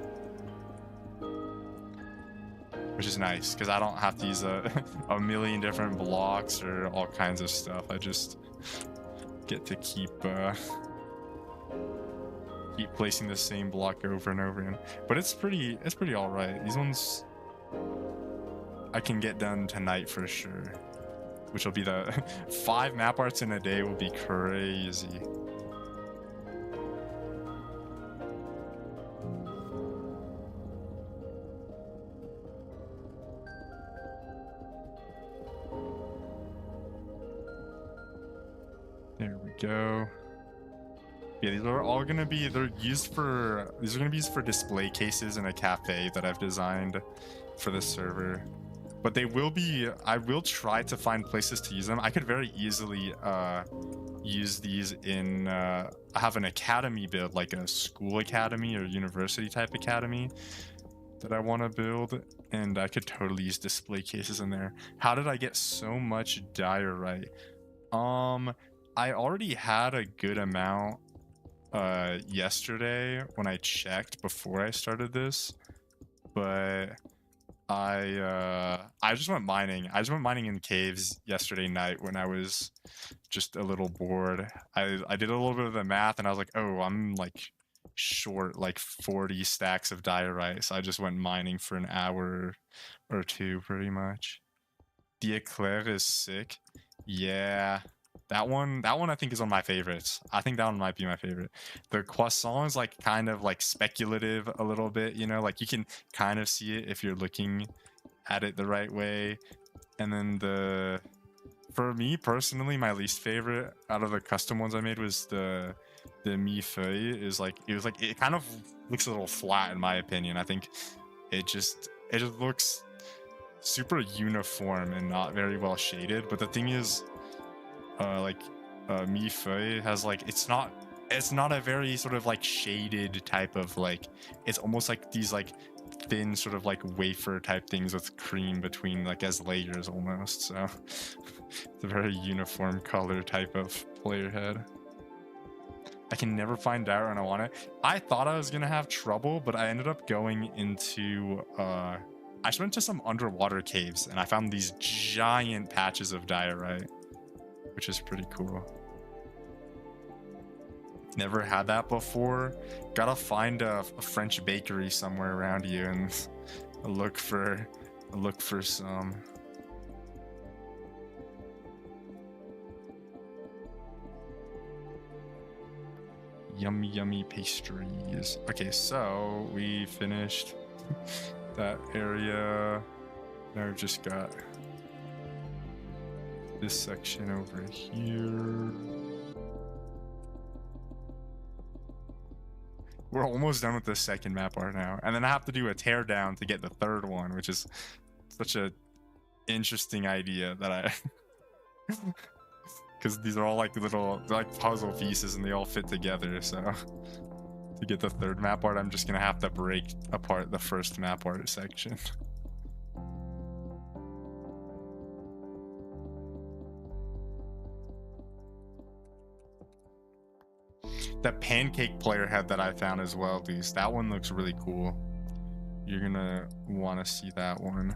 which is nice because I don't have to use a million different blocks or all kinds of stuff. I just get to keep placing the same block over and over again. But it's pretty all right. These ones I can get done tonight for sure, which will be the 5 map arts in a day will be crazy. There we go. Yeah, these are all gonna be, these are gonna be used for display cases in a cafe that I've designed for this server. But they will be, I will try to find places to use them. I could very easily use these in, I have an academy build, like a school academy or university type academy that I want to build, and I could totally use display cases in there. How did I get so much diorite? I already had a good amount yesterday when I checked before I started this, but I just went mining. I just went mining in caves yesterday night when I was just a little bored. I did a little bit of the math and I was like, oh, I'm like short like 40 stacks of diorite, so I just went mining for an hour or 2 pretty much. The eclair is sick. Yeah. That one I think is one of my favorites. I think that one might be my favorite. The croissant is like kind of like speculative a little bit, you know, like you can kind of see it if you're looking at it the right way. And then for me personally, my least favorite out of the custom ones I made was the millefeuille. It kind of looks a little flat in my opinion. I think it just looks super uniform and not very well shaded. But the thing is, millefeuille has like, it's not a very sort of like shaded type of like, it's almost like these like thin sort of like wafer type things with cream between like as layers almost. So it's a very uniform color type of player head. I can never find out and I want it. I thought I was gonna have trouble, but I ended up going into I just went to some underwater caves and I found these giant patches of diorite, which is pretty cool. Never had that before. Gotta find a French bakery somewhere around you and look for some. Yummy, yummy pastries. Okay, so we finished that area. Now we've just got this section over here. We're almost done with the second map art now, and then I have to do a teardown to get the third one, which is such a interesting idea that I because these are all like little puzzle pieces and they all fit together. So to get the third map art, I'm just gonna have to break apart the first map art section. The pancake player head that I found as well, these, that one looks really cool. You're gonna want to see that one.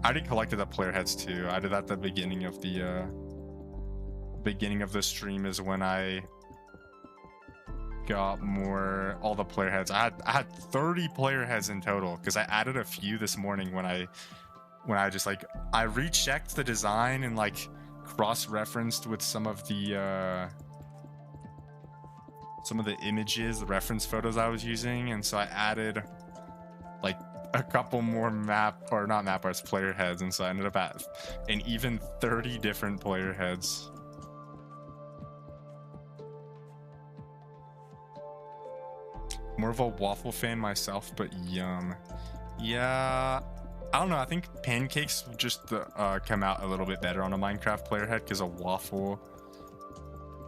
I already collected the player heads too. I did that at the beginning of the stream is when I got all the player heads. I had 30 player heads in total because I added a few this morning when I just like I rechecked the design and like cross-referenced with some of the images, the reference photos I was using, and so I added like a couple more player heads, and so I ended up at an even 30 different player heads. More of a waffle fan myself, but yum. Yeah, I don't know. I think pancakes just come out a little bit better on a Minecraft player head because a waffle,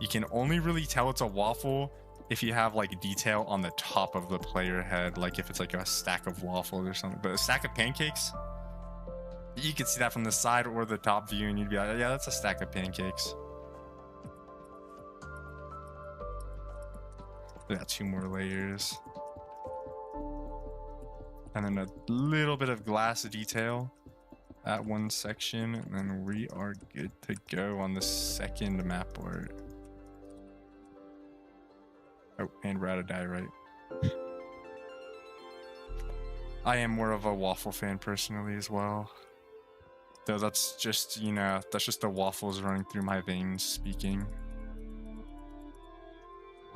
you can only really tell it's a waffle if you have like detail on the top of the player head, like if it's like a stack of waffles or something. But a stack of pancakes, you can see that from the side or the top view, and you'd be like, yeah, that's a stack of pancakes. We got 2 more layers. And then a little bit of glass detail at one section, and then we are good to go on the second map art. Oh, and we're out of dye, right? I am more of a waffle fan personally as well. Though that's just, you know, that's just the waffles running through my veins speaking.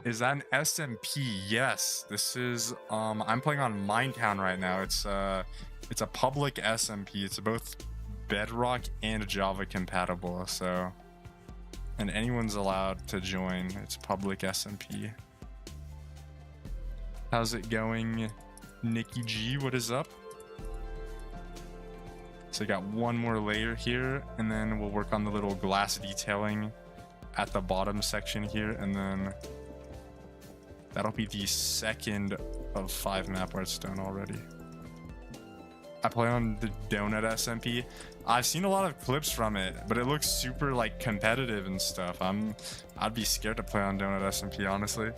Is that an SMP? Yes, this is I'm playing on Minetown right now. It's a public SMP. It's both Bedrock and Java compatible, so, and anyone's allowed to join. It's public SMP. How's it going, Nikki G? What is up? So I got one more layer here, and then we'll work on the little glass detailing at the bottom section here, and then that'll be the second of 5 map arts done already. I play on the Donut SMP. I've seen a lot of clips from it, but it looks super like competitive and stuff. I'd be scared to play on Donut SMP, honestly.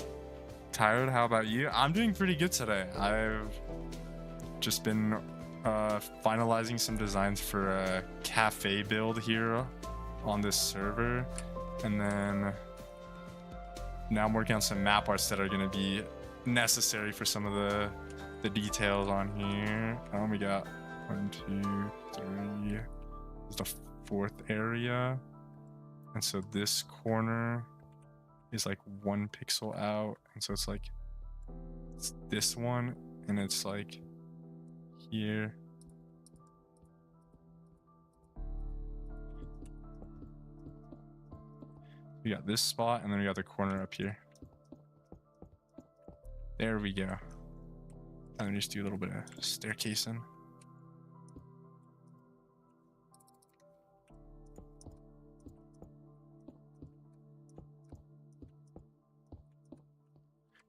Tired? How about you? I'm doing pretty good today. I've just been finalizing some designs for a cafe build here on this server, and then now I'm working on some map arts that are going to be necessary for some of the details on here. We got 1, 2, 3. This is the 4th area, and so this corner is like 1 pixel out, and so it's like it's this one, and it's like here. We got this spot, and then we got the corner up here. There we go. And then just do a little bit of staircasing.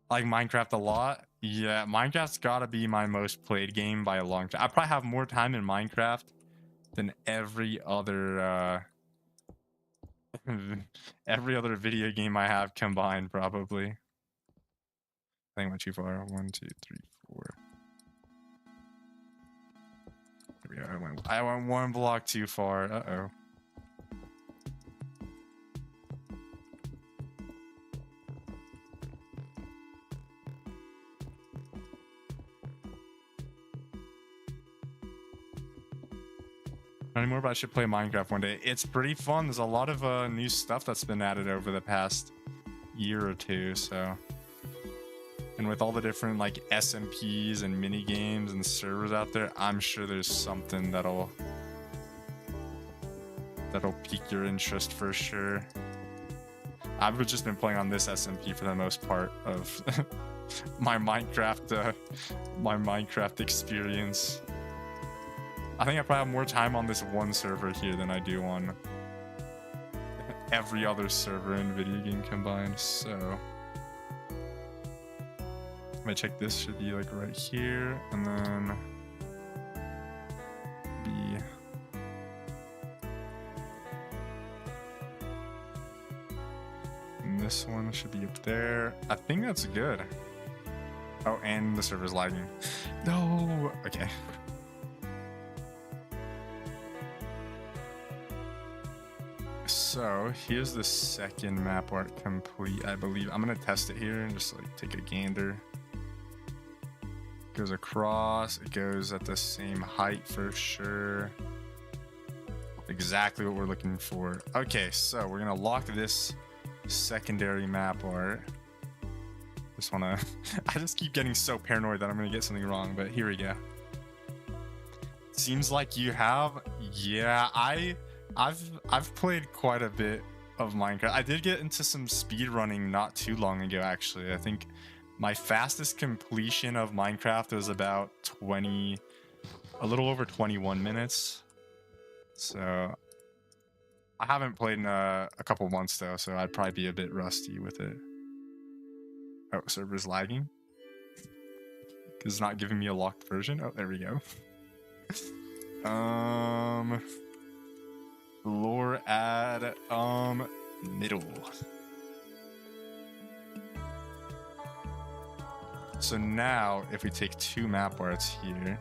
I like Minecraft a lot. Yeah, Minecraft's gotta be my most played game by a long time. I probably have more time in Minecraft than every other video game I have combined, probably. I think I went too far. 1, 2, 3, 4. There we go. I went 1 block too far. Uh-oh. Not anymore, but I should play Minecraft one day. It's pretty fun. There's a lot of new stuff that's been added over the past year or two, so. And with all the different like SMPs and mini games and servers out there, I'm sure there's something that'll pique your interest for sure. I've just been playing on this SMP for the most part of my Minecraft experience. I think I probably have more time on this one server here than I do on every other server in video game combined, so. If I check, this should be like right here, and then be and this one should be up there. I think that's good. Oh, and the server's lagging. No, okay. So here's the second map art complete, I believe. I'm gonna test it here and just like take a gander. Goes across, it goes at the same height for sure. Exactly what we're looking for. Okay, so we're gonna lock this secondary map art. Just wanna I just keep getting so paranoid that I'm gonna get something wrong, but here we go. Seems like you have. Yeah, I've played quite a bit of Minecraft. I did get into some speed running not too long ago, actually. I think my fastest completion of Minecraft was about a little over 21 minutes. So I haven't played in a couple months though, so I'd probably be a bit rusty with it. Oh, server's lagging. It's not giving me a locked version. Oh, there we go. Lore add middle. So now if we take two map arts here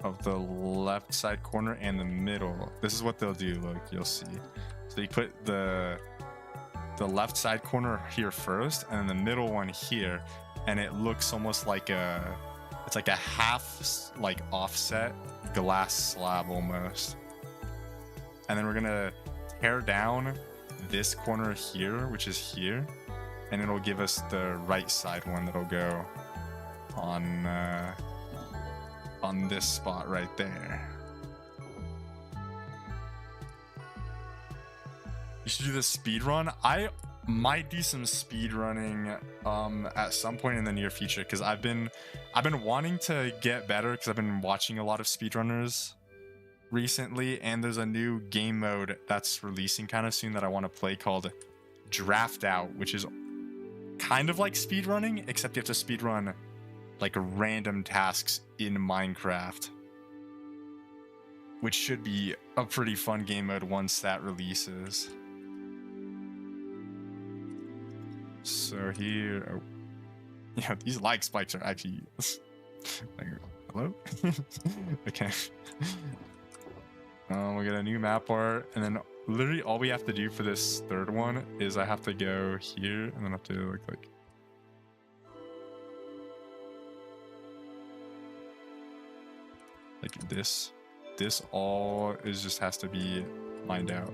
of the left side corner and the middle, this is what they'll do. Look, you'll see. So you put the left side corner here first and then the middle one here, and it looks almost like it's like a half like offset glass slab almost. And then we're gonna tear down this corner here, which is here, and it'll give us the right side one that'll go on this spot right there. You should do the speed run. I might do some speed running at some point in the near future, because I've been wanting to get better because I've been watching a lot of speedrunners recently, and there's a new game mode that's releasing kind of soon that I want to play called Draft Out, which is kind of like speedrunning, except you have to speedrun like random tasks in Minecraft, which should be a pretty fun game mode once that releases. So here, oh, yeah, these lag spikes are actually like, hello. Okay. We get a new map art, and then literally all we have to do for this third one is I have to go here and then I have to look like this. This all is just has to be mined out.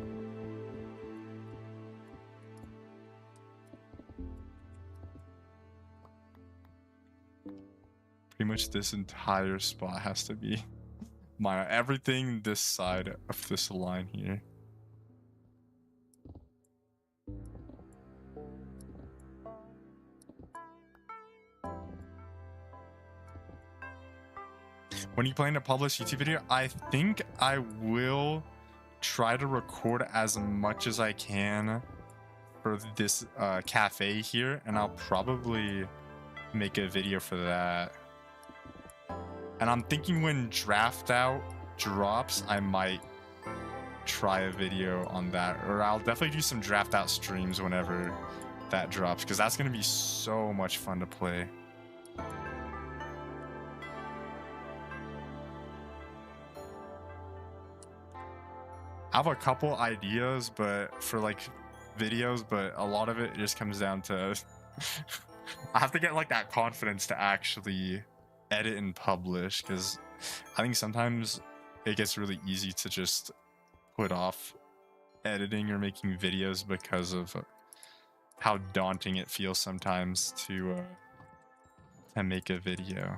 Pretty much this entire spot has to be mined out. Everything this side of this line here. When you plan to publish a YouTube video, I think I will try to record as much as I can for this cafe here, and I'll probably make a video for that. And I'm thinking when Draft Out drops, I might try a video on that, or I'll definitely do some Draft Out streams whenever that drops, because that's going to be so much fun to play. I have a couple ideas, but for like videos, but a lot of it just comes down to I have to get like that confidence to actually edit and publish, because I think sometimes it gets really easy to just put off editing or making videos because of how daunting it feels sometimes to make a video.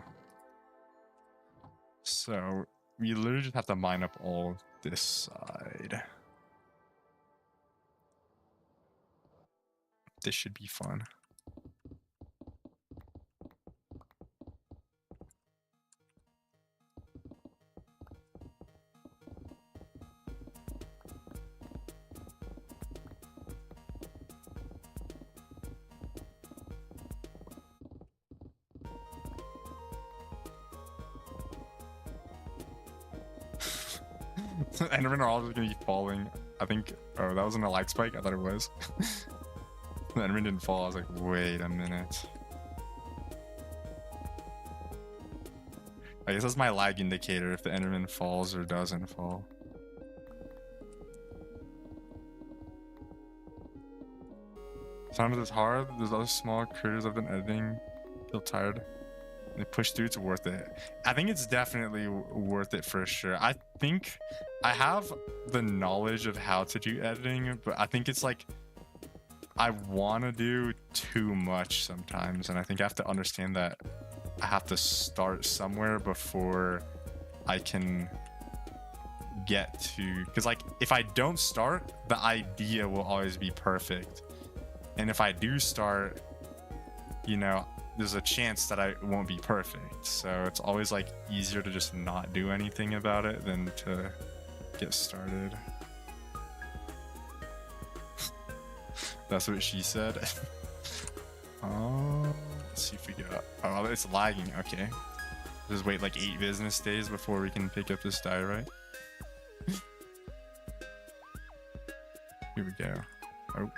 So we literally just have to mine up all this side. This should be fun. Endermen are all just gonna be falling. I think. Oh, that wasn't a lag spike? I thought it was. The Enderman didn't fall. I was like, wait a minute. I guess that's my lag indicator if the Enderman falls or doesn't fall. Sometimes it's hard. There's other small critters I've been editing. Feel tired. They push through. It's worth it. I think it's definitely worth it for sure. I think I have the knowledge of how to do editing, but I think it's like I want to do too much sometimes, and I think I have to understand that I have to start somewhere before I can get to, because like if I don't start, the idea will always be perfect, and if I do start, you know, there's a chance that I won't be perfect. So it's always like easier to just not do anything about it than to get started. That's what she said. Oh, let's see if we got, oh, it's lagging. Okay, just wait like 8 business days before we can pick up this diorite. Here we go. Oh,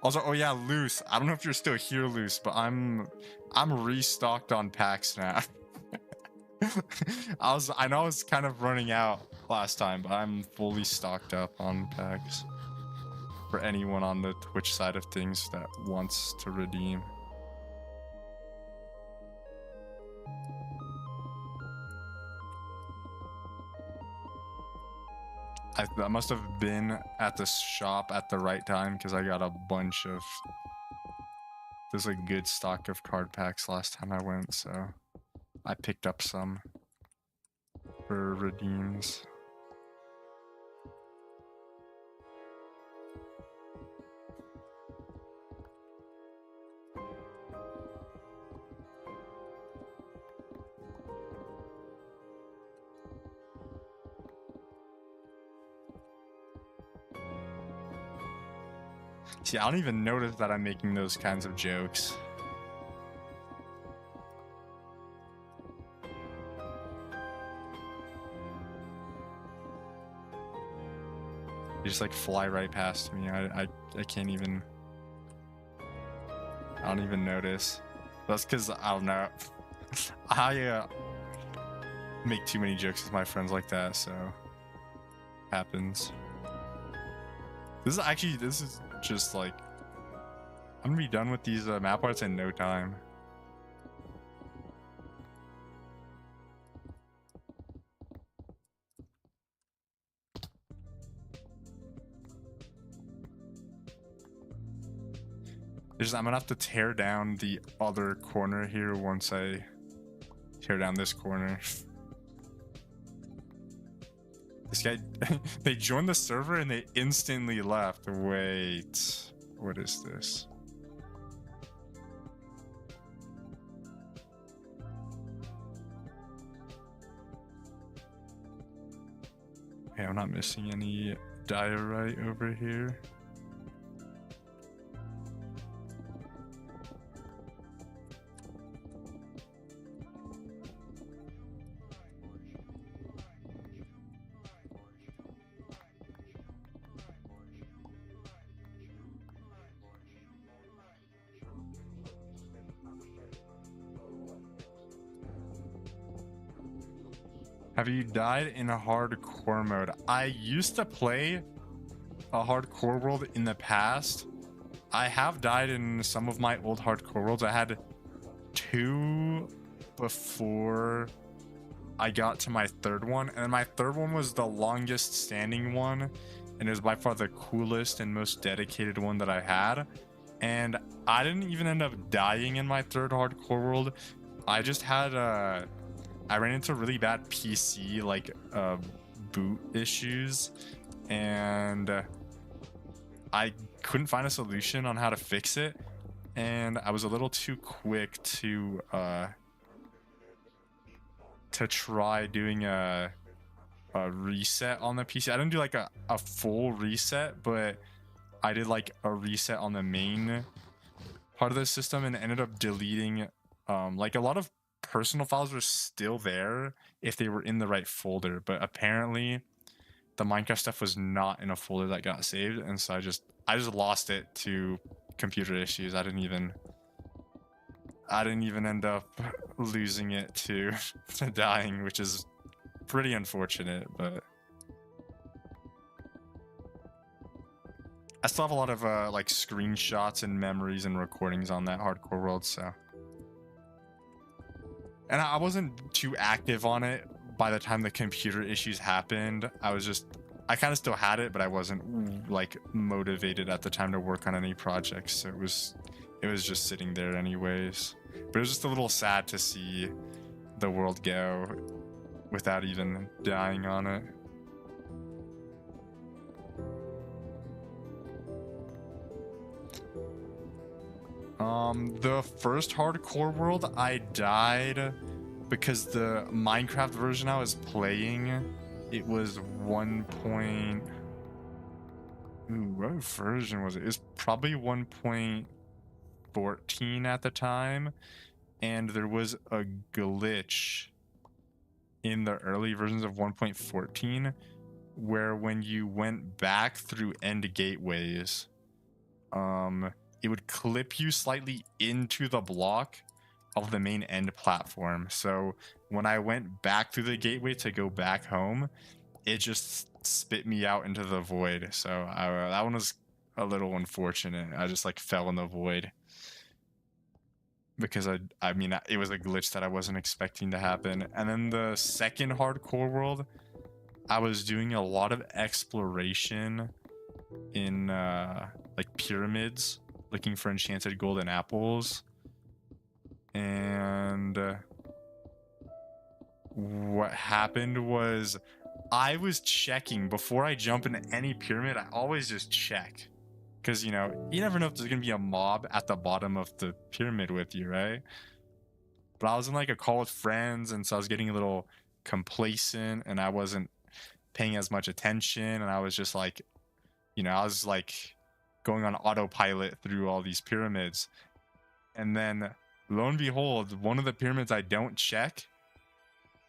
also, oh yeah, Loose, I don't know if you're still here, Loose, but I'm restocked on packs now. I know I was kind of running out last time, but I'm fully stocked up on packs for anyone on the Twitch side of things that wants to redeem. I must have been at the shop at the right time because I got a bunch of, there's a good stock of card packs last time I went, so I picked up some for redeems. See, I don't even notice that I'm making those kinds of jokes. They just like fly right past me. I can't even, I don't even notice. That's because I don't know. I make too many jokes with my friends like that, so happens. This is just like, I'm gonna be done with these map arts in no time. I'm gonna have to tear down the other corner here once I tear down this corner. This guy, they joined the server and they instantly left. Wait, what is this? Okay, I'm not missing any diorite over here. Have you died in a hardcore mode? I used to play a hardcore world in the past. I have died in some of my old hardcore worlds. I had 2 before I got to my 3rd one, and my 3rd one was the longest standing one, and it was by far the coolest and most dedicated one that I had. And I didn't even end up dying in my 3rd hardcore world. I just had I ran into really bad PC like boot issues, and I couldn't find a solution on how to fix it, and I was a little too quick to try doing a reset on the PC. I didn't do like a full reset, but I did like a reset on the main part of the system and ended up deleting like a lot of personal files were still there if they were in the right folder, but apparently the Minecraft stuff was not in a folder that got saved, and so I just lost it to computer issues. I didn't even end up losing it to, to dying, which is pretty unfortunate, but I still have a lot of like screenshots and memories and recordings on that hardcore world, so. And I wasn't too active on it by the time the computer issues happened. I kind of still had it, but I wasn't like motivated at the time to work on any projects. So it was just sitting there anyways. But it was just a little sad to see the world go without even dying on it. The first hardcore world, I died because the Minecraft version I was playing, it was 1. What version was it? It was probably 1.14 at the time, and there was a glitch in the early versions of 1.14 where when you went back through end gateways, it would clip you slightly into the block of the main end platform. So when I went back through the gateway to go back home, it just spit me out into the void. So that one was a little unfortunate. I just like fell in the void because I mean it was a glitch that I wasn't expecting to happen. And then the second hardcore world, I was doing a lot of exploration in like pyramids, looking for enchanted golden apples. And what happened was I was checking before I jump into any pyramid. I always just check because, you know, you never know if there's gonna be a mob at the bottom of the pyramid with you, right? But I was in like a call with friends, and so I was getting a little complacent and I wasn't paying as much attention, and I was just like, you know, I was like going on autopilot through all these pyramids. And then lo and behold, one of the pyramids I don't check,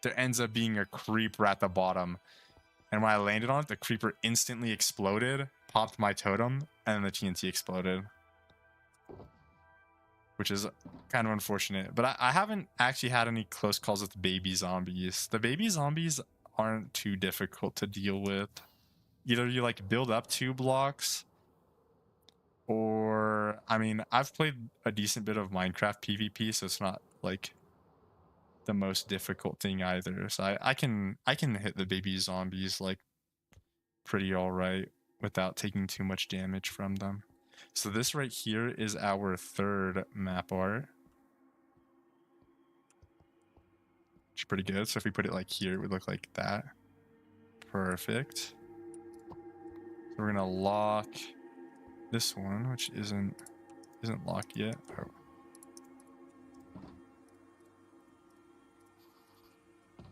there ends up being a creeper at the bottom. And when I landed on it, the creeper instantly exploded, popped my totem, and then the TNT exploded. Which is kind of unfortunate. But I haven't actually had any close calls with baby zombies. The baby zombies aren't too difficult to deal with. Either you like build up 2 blocks, or I mean, I've played a decent bit of Minecraft PvP, so it's not like the most difficult thing either. So I can hit the baby zombies like pretty all right without taking too much damage from them. So this right here is our third map art, which is pretty good. So if we put it like here, it would look like that. Perfect. So we're gonna lock this one, which isn't locked yet. Oh.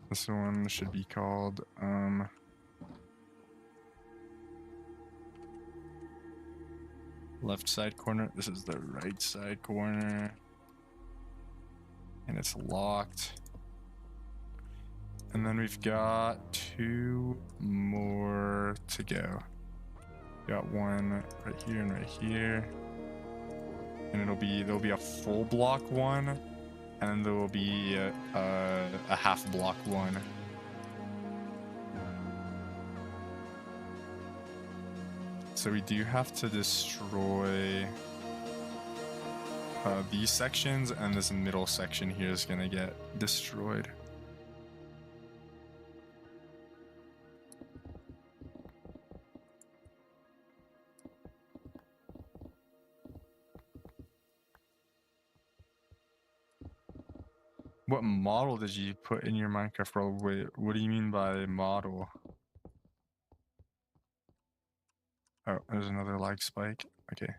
This one should be called left side corner. This is the right side corner, and it's locked. And then we've got 2 more to go. Got one right here and right here, and there'll be a full block one, and then there will be a half block one. So we do have to destroy these sections, and this middle section here is gonna get destroyed. What model did you put in your Minecraft world? Wait, what do you mean by model? Oh, there's another lag spike. Okay.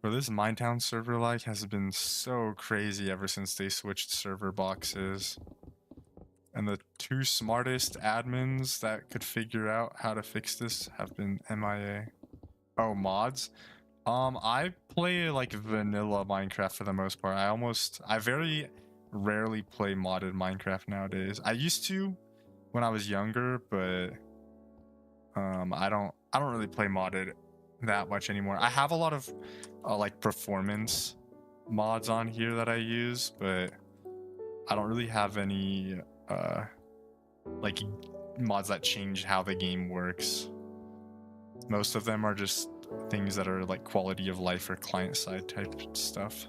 Well, this Minetown server lag has been so crazy ever since they switched server boxes. And the 2 smartest admins that could figure out how to fix this have been MIA. Oh, mods? I play like vanilla Minecraft for the most part. I very rarely play modded Minecraft nowadays. I used to when I was younger, but I don't really play modded that much anymore. I have a lot of like performance mods on here that I use, but I don't really have any like mods that change how the game works. Most of them are just things that are like quality of life or client side type stuff.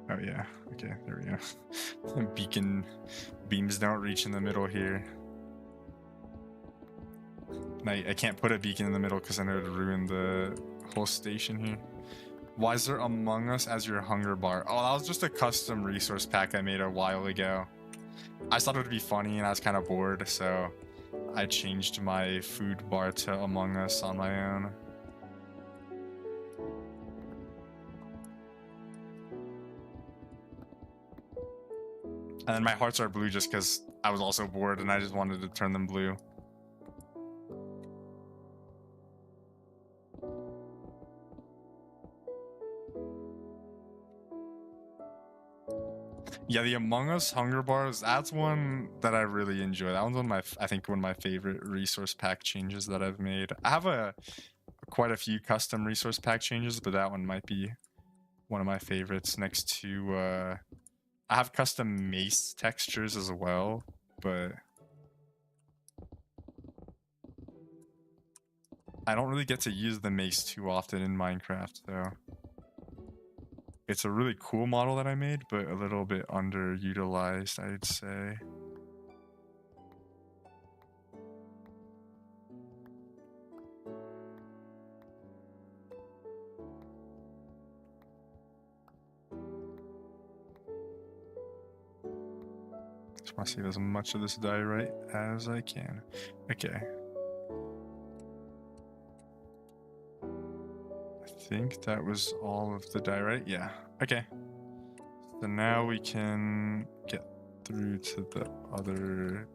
Oh yeah, okay, there we go. Beacon beams don't reach in the middle here. I can't put a beacon in the middle because I know it would ruin the whole station here. Why is there Among Us as your hunger bar? Oh, that was just a custom resource pack I made a while ago. I thought it would be funny and I was kind of bored, so I changed my food bar to Among Us on my own. And then my hearts are blue just because I was also bored and I just wanted to turn them blue. Yeah, the Among Us hunger bars, that's one that I really enjoy. That one's one of my, I think, one of my favorite resource pack changes that I've made. I have quite a few custom resource pack changes, but that one might be one of my favorites next to, I have custom mace textures as well, but I don't really get to use the mace too often in Minecraft, so it's a really cool model that I made, but a little bit underutilized, I'd say. Just want to save as much of this diorite as I can. Okay. I think that was all of the diorite. Yeah. Okay. So now we can get through to the other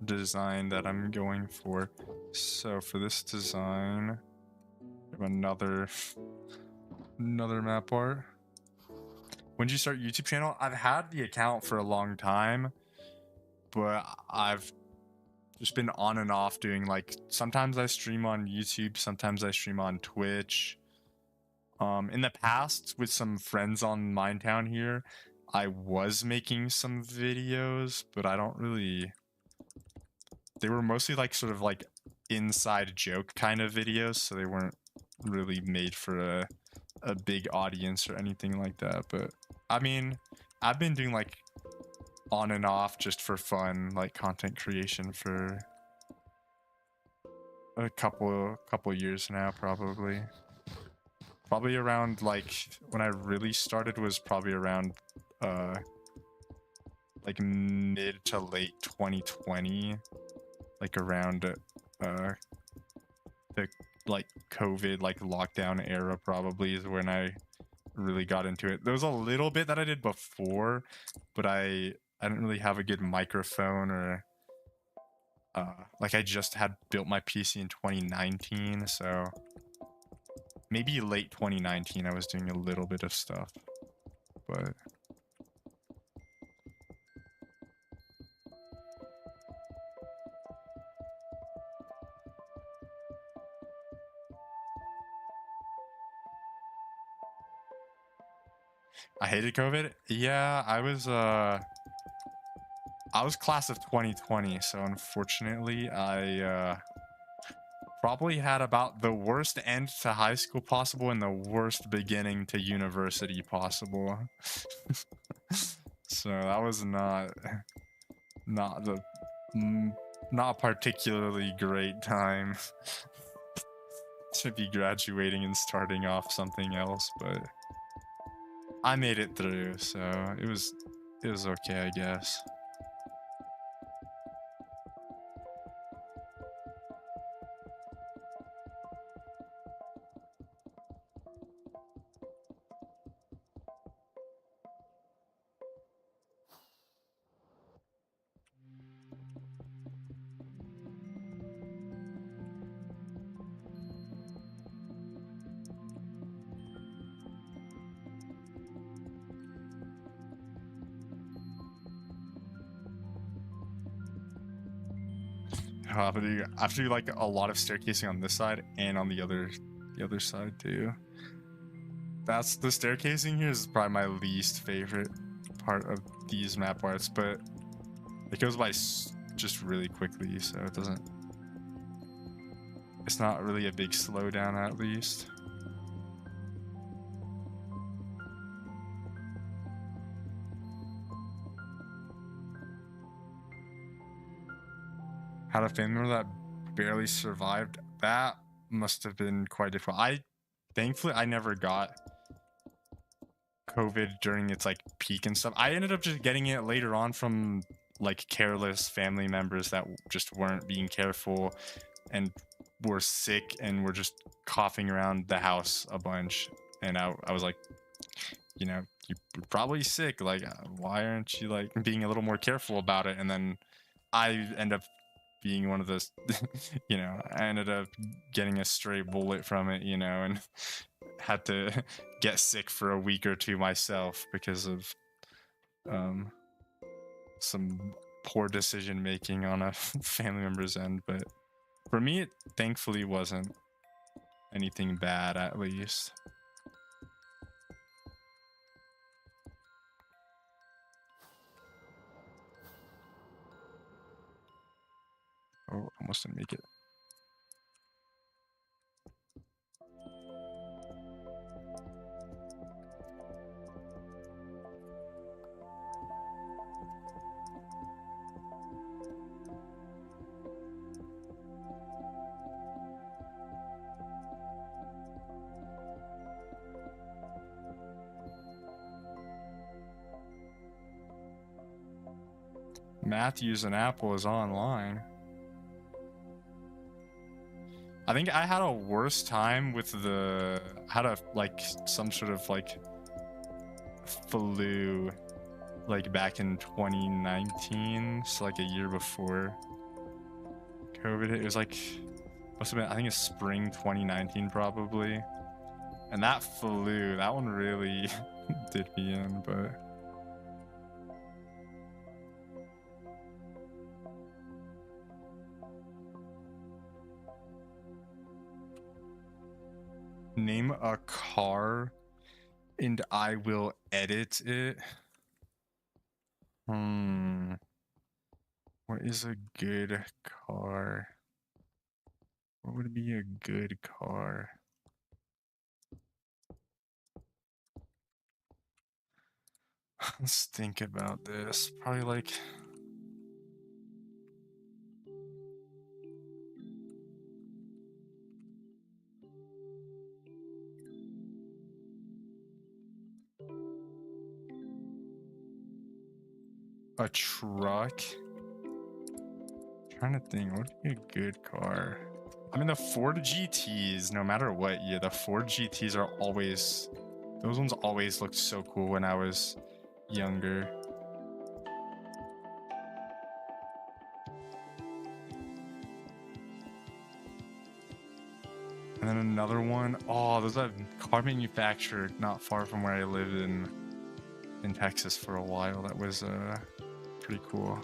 design that I'm going for. So for this design, we have another map art. When did you start YouTube channel? I've had the account for a long time, but I've just been on and off doing, like, sometimes I stream on YouTube, sometimes I stream on Twitch. In the past, with some friends on Minetown here, I was making some videos, but I don't really... They were mostly like sort of like inside joke kind of videos, so they weren't really made for a big audience or anything like that. But I mean, I've been doing like on and off just for fun, like content creation for a couple years now, probably around, like, when I really started was probably around like mid to late 2020, like around the like COVID, like lockdown era, probably is when I really got into it. There was a little bit that I did before, but I didn't really have a good microphone, or like I just had built my PC in 2019, so maybe late 2019 I was doing a little bit of stuff, but I hated COVID. Yeah, I was class of 2020, so unfortunately I probably had about the worst end to high school possible and the worst beginning to university possible. So that was not the not particularly great time to be graduating and starting off something else, but I made it through, so it was okay, I guess. I have to do like a lot of staircasing on this side and on the other side too. That's the staircasing here is probably my least favorite part of these map parts, but it goes by just really quickly, so it doesn't. It's not really a big slowdown, at least. Had a family member that barely survived. That must have been quite difficult. Thankfully I never got COVID during its like peak and stuff. I ended up just getting it later on from like careless family members that just weren't being careful and were sick and were just coughing around the house a bunch. And I was like, you know, you're probably sick. Like, why aren't you like being a little more careful about it? And then I end up being one of those, you know, I ended up getting a stray bullet from it, you know, and had to get sick for a week or two myself because of some poor decision making on a family member's end. But for me, it thankfully wasn't anything bad, at least. Oh, almost didn't make it. Matthews and Apple is online. I think I had a worse time with like some sort of like flu like back in 2019, so like a year before COVID hit. It was like, must have been, I think it's spring 2019 probably. And that flu, that one really did me in, but name a car and I will edit it. What is a good car? What would be a good car? Let's think about this. Probably like a truck. Trying to think, what would be a good car? I mean, the Ford GTs, no matter what year, the Ford GTs are always, those ones always looked so cool when I was younger. And then another one, oh, there's a car manufacturer not far from where I lived in Texas for a while. That was pretty cool.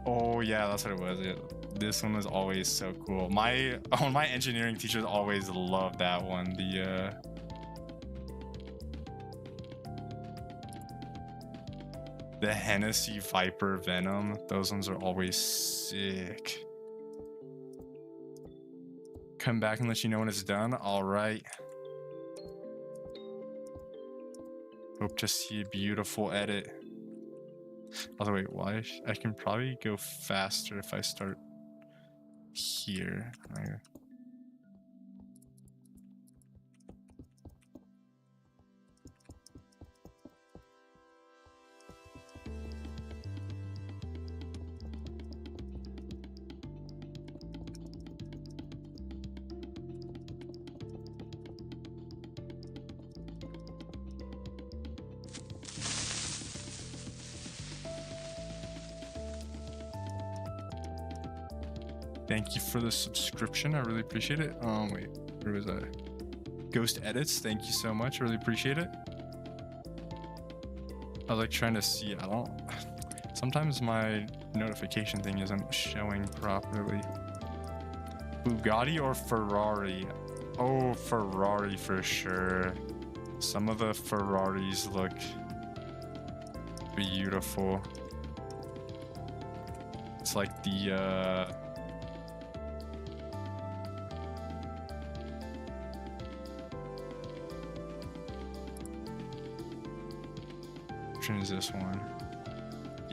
Oh yeah, that's what it was. This one was always so cool. My engineering teachers always loved that one. The Hennessy Viper Venom. Those ones are always sick. Come back and let you know when it's done. All right. Hope to see a beautiful edit. Although wait, why? I can probably go faster if I start here. thank you for the subscription. I really appreciate it. Wait, where was that? Ghost Edits, thank you so much. I really appreciate it. I was like trying to see. I don't. Sometimes my notification thing isn't showing properly. Bugatti or Ferrari? Oh, Ferrari for sure. Some of the Ferraris look beautiful. It's like the which one is this one?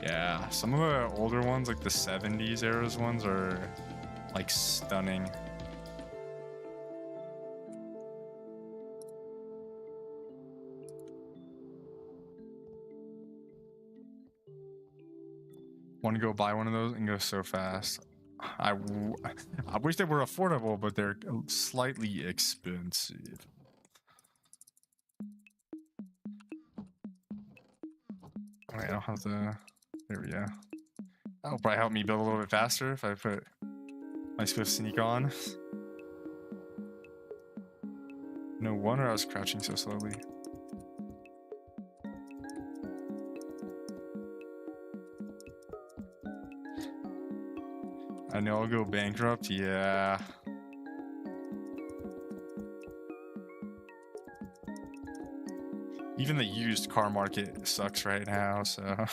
Yeah, some of the older ones, like the 70s eras ones, are like stunning. Want to go buy one of those and go so fast. I wish they were affordable, but they're slightly expensive. Wait, I don't have the... There we go. That'll probably help me build a little bit faster if I put my Swift Sneak on. No wonder I was crouching so slowly. I know I'll go bankrupt, yeah. Even the used car market sucks right now, so...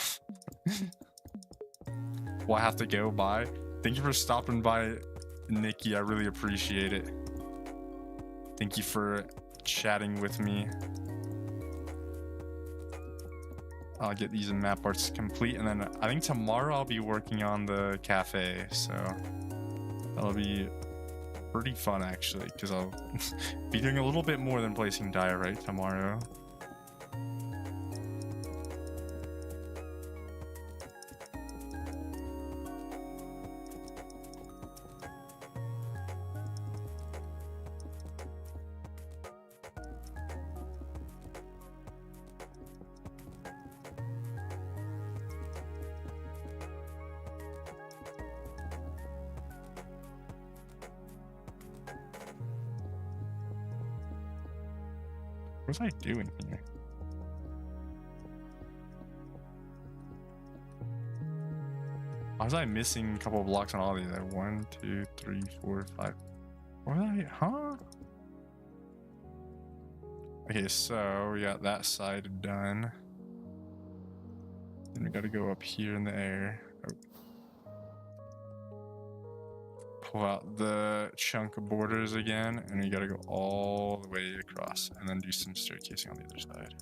Well, I have to go. Bye. Thank you for stopping by, Nikki. I really appreciate it. Thank you for chatting with me. I'll get these map arts complete, and then I think tomorrow I'll be working on the cafe, so that'll be pretty fun actually, because I'll be doing a little bit more than placing diorite tomorrow. What was I doing here? Why was I missing a couple of blocks on all these? Like 1, 2, 3, 4, 5. What was I? Huh? Okay, so we got that side done. Then we gotta go up here in the air. Oh. Pull out the chunk of borders again, and we gotta go all the way across, and then do some staircasing on the other side.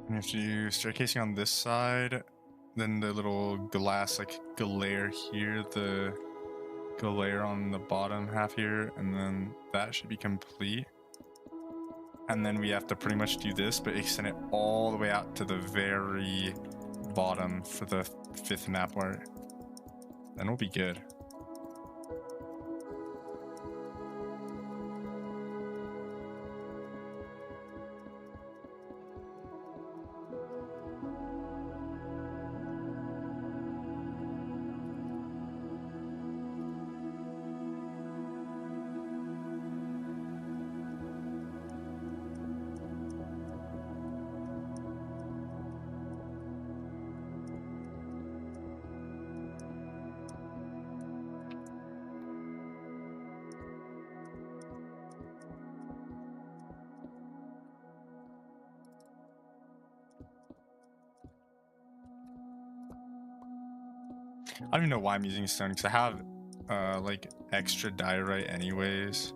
You have to do staircasing on this side, then the little glass like galère here, the galère on the bottom half here, and then that should be complete. And then we have to pretty much do this, but extend it all the way out to the very bottom for the 5th map art. Then we'll be good. I don't even know why I'm using stone, because I have like extra diorite anyways.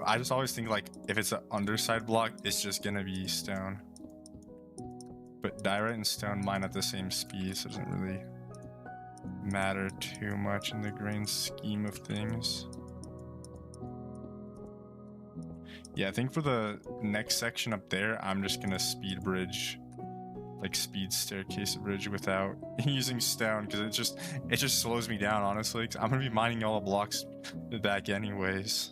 I just always think like if it's an underside block, it's just gonna be stone. But diorite and stone mine at the same speed, so it doesn't really matter too much in the grand scheme of things. Yeah, I think for the next section up there, I'm just gonna speed bridge, like speed staircase bridge without using stone, because it just slows me down, honestly, because I'm gonna be mining all the blocks back anyways.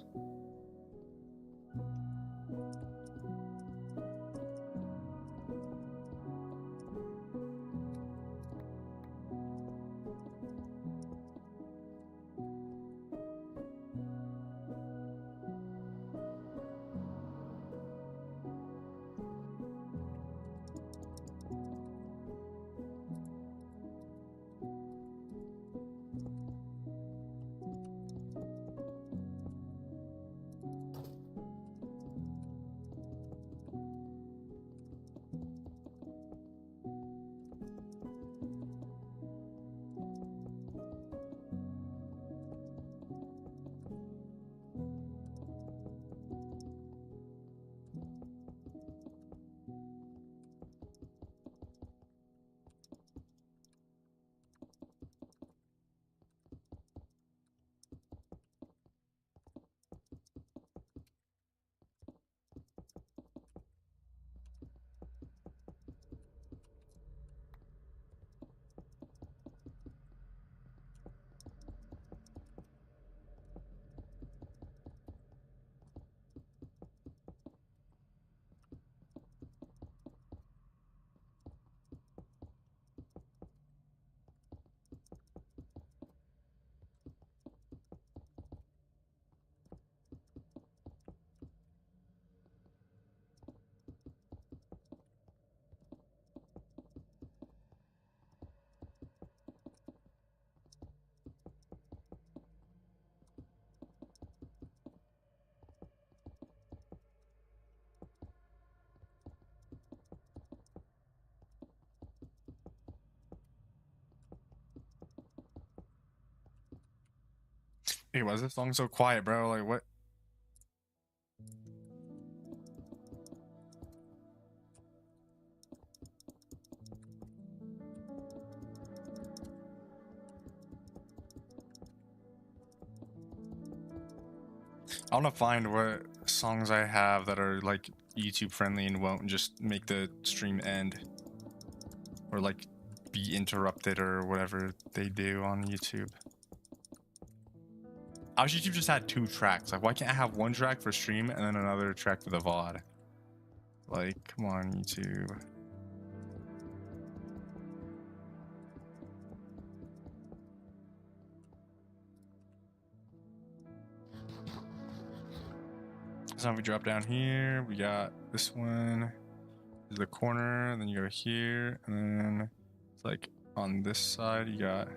Hey, why is this song so quiet, bro? Like, what? I want to find what songs I have that are like YouTube friendly and won't just make the stream end or like be interrupted or whatever they do on YouTube. I wish YouTube just had 2 tracks. Like, why can't I have 1 track for stream and then another track for the VOD? Like, come on, YouTube. So now we drop down here, we got this one, this is the corner, then you go here, and then it's like on this side you got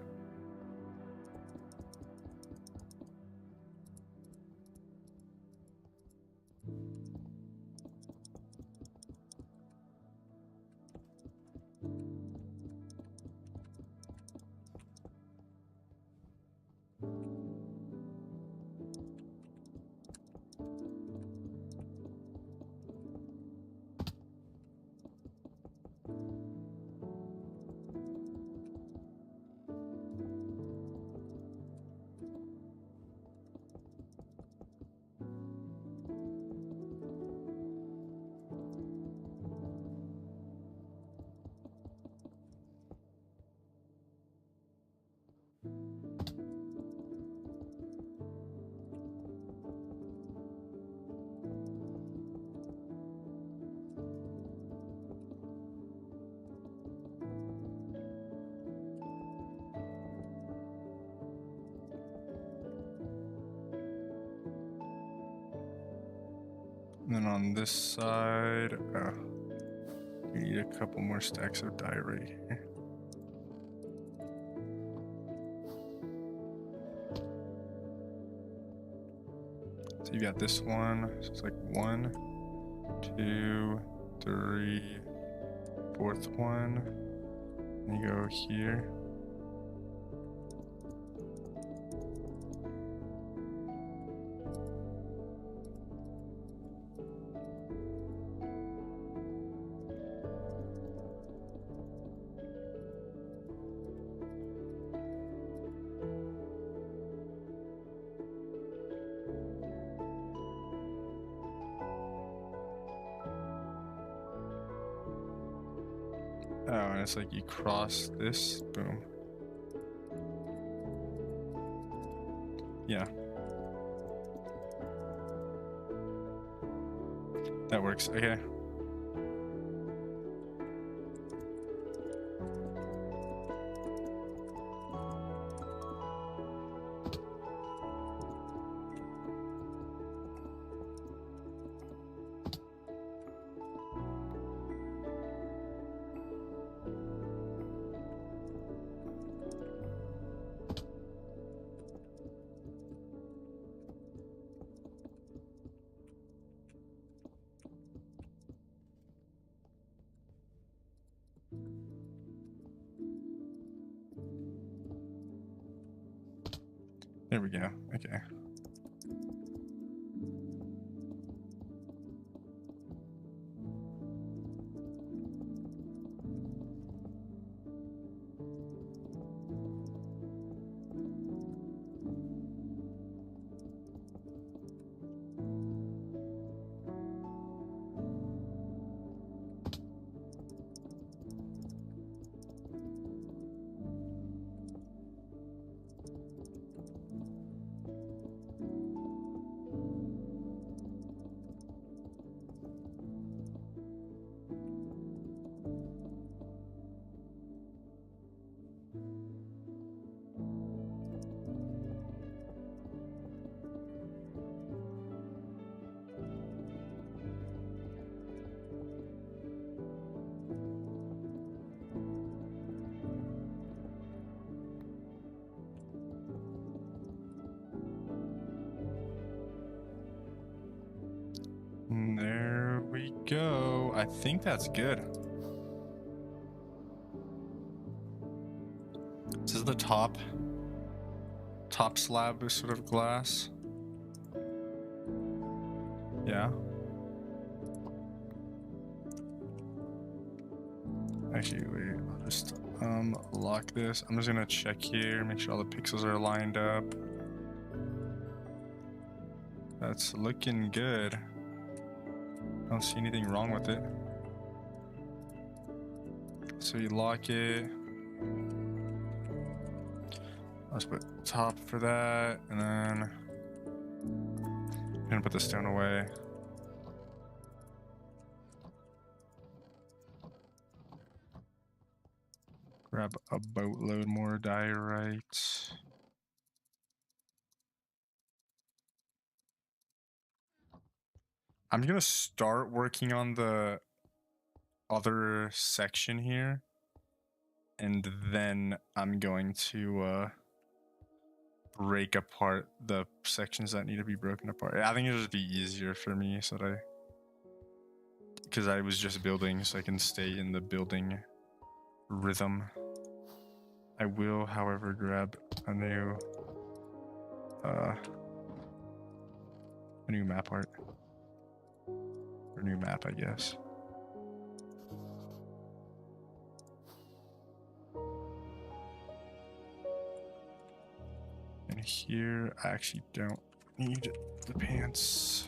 And then on this side, you need a couple more stacks of dye right here. So you got this one, so it's like 1, 2, 3, fourth one, and you go here. Oh, and it's like you cross this, boom. Yeah. That works, okay. There we go, okay. And there we go. I think that's good. This is the top slab is sort of glass. Yeah. Actually, wait, I'll just lock this. I'm just gonna check here, make sure all the pixels are lined up. That's looking good. I don't see anything wrong with it. So you lock it. Let's put top for that, and then I'm gonna put the stone away. Grab a boatload more diorite. I'm gonna start working on the other section here, and then I'm going to break apart the sections that need to be broken apart. I think it'll just be easier for me so that because I was just building, so I can stay in the building rhythm. I will, however, grab a new map art, or new map, I guess. And here, I actually don't need the pants.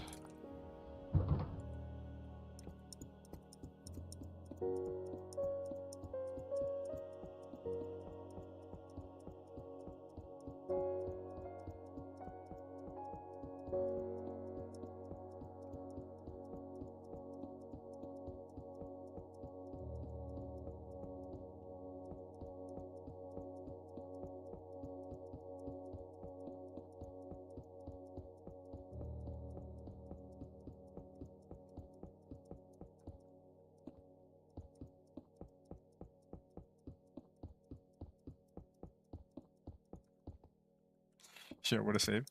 Shit, what a save.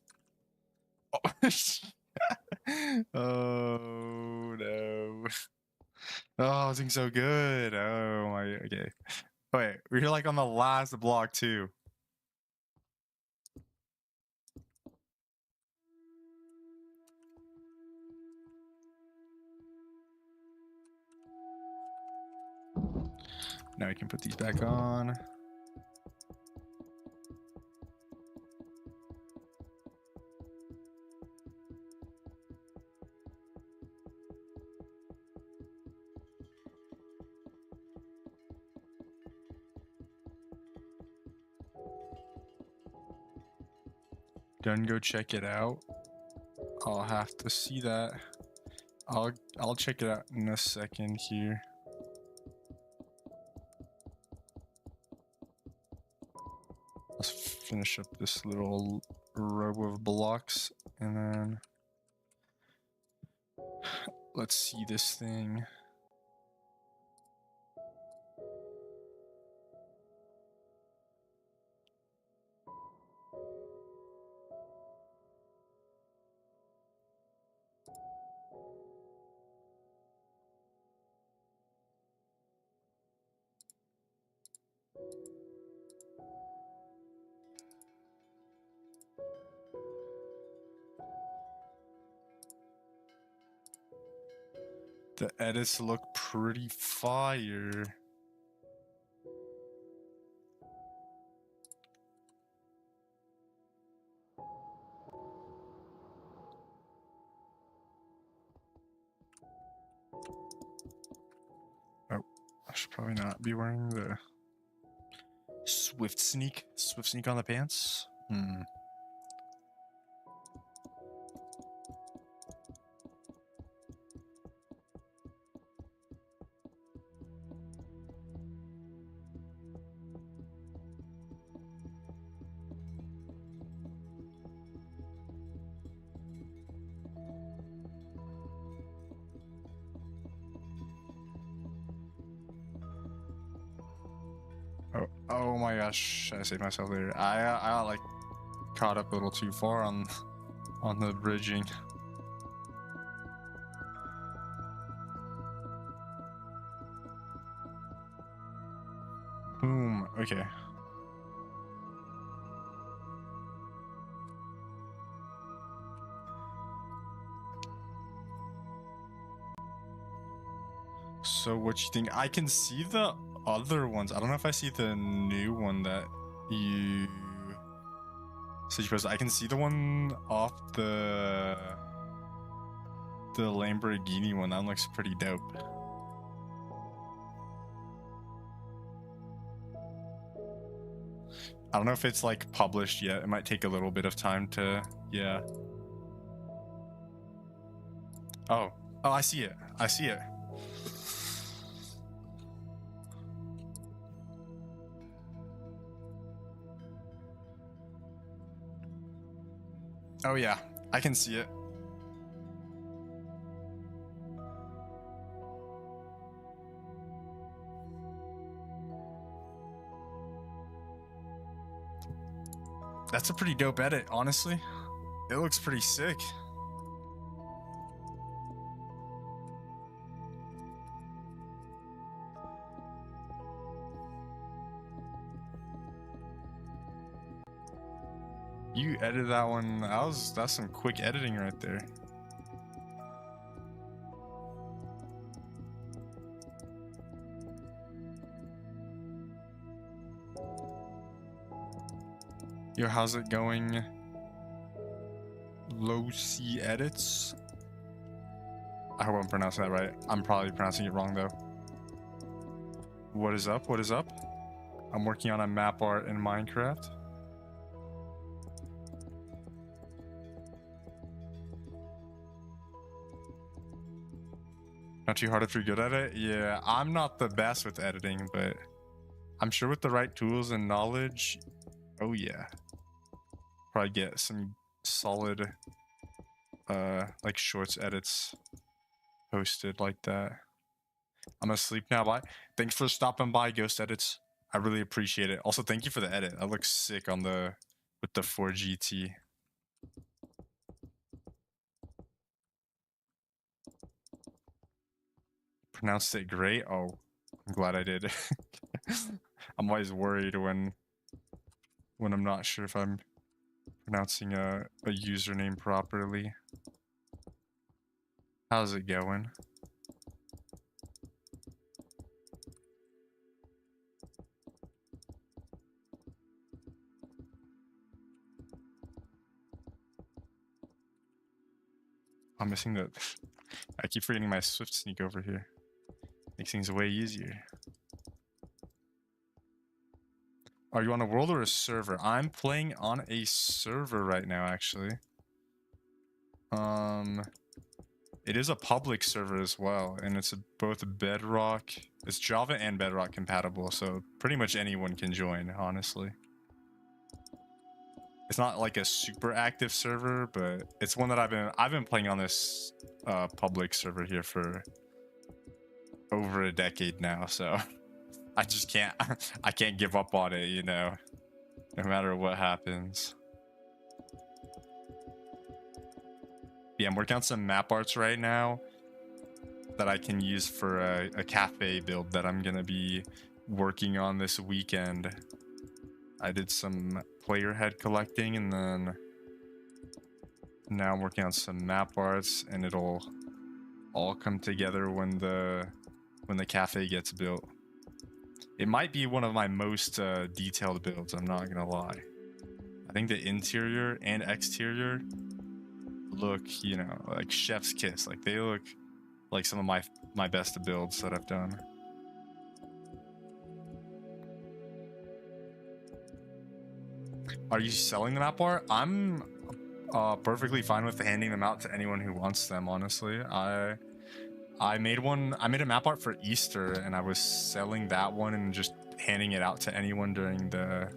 Oh, oh no. Oh, I was doing so good. Oh my, okay. Wait, we're like on the last block too. Now we can put these back on. Done, go check it out. I'll have to see that. I'll check it out in a second here. Let's finish up this little row of blocks and then let's see this thing. The edits look pretty fire. Oh, I should probably not be wearing the swift sneak on the pants. Oh my gosh, I saved myself there. I like caught up a little too far on the bridging. Boom. Okay. So what you think? I can see the other ones. I don't know if I see the new one that you said you posted. I can see the one off the Lamborghini one. That looks pretty dope. I don't know if it's like published yet. It might take a little bit of time to, yeah. Oh, I see it. I see it. Oh yeah, I can see it. That's a pretty dope edit, honestly. It looks pretty sick. You edited that one. That's some quick editing right there. Yo, how's it going? Low C edits. I hope I'm pronouncing that right. I'm probably pronouncing it wrong though. What is up? What is up? I'm working on a map art in Minecraft. Not too hard if you're good at it? Yeah, I'm not the best with editing, but I'm sure with the right tools and knowledge, oh yeah. Probably get some solid, like shorts edits posted like that. I'm gonna sleep now, bye. Thanks for stopping by, Ghost Edits. I really appreciate it. Also, thank you for the edit. That looks sick on with the 4GT. pronounced it great. Oh, I'm glad I did. I'm always worried when I'm not sure if I'm pronouncing a username properly. How's it going? I'm missing the... I keep forgetting my Swift sneak over here. Makes things way easier. Are you on a world or a server? I'm playing on a server right now, actually. It is a public server as well, and it's both Bedrock... It's Java and Bedrock compatible, so pretty much anyone can join, honestly. It's not like a super active server, but it's one that I've been playing on this public server here for over a decade now, so I just can't I can't give up on it, you know, no matter what happens. Yeah, I'm working on some map arts right now that I can use for a cafe build that I'm gonna be working on this weekend. I did some player head collecting, and then now I'm working on some map arts, and it'll all come together when the cafe gets built. It might be one of my most detailed builds, I'm not gonna lie. I think the interior and exterior look, you know, like chef's kiss. Like they look like some of my best builds that I've done. Are you selling the map art? I'm perfectly fine with handing them out to anyone who wants them, honestly. I made a map art for Easter, and I was selling that one and just handing it out to anyone during the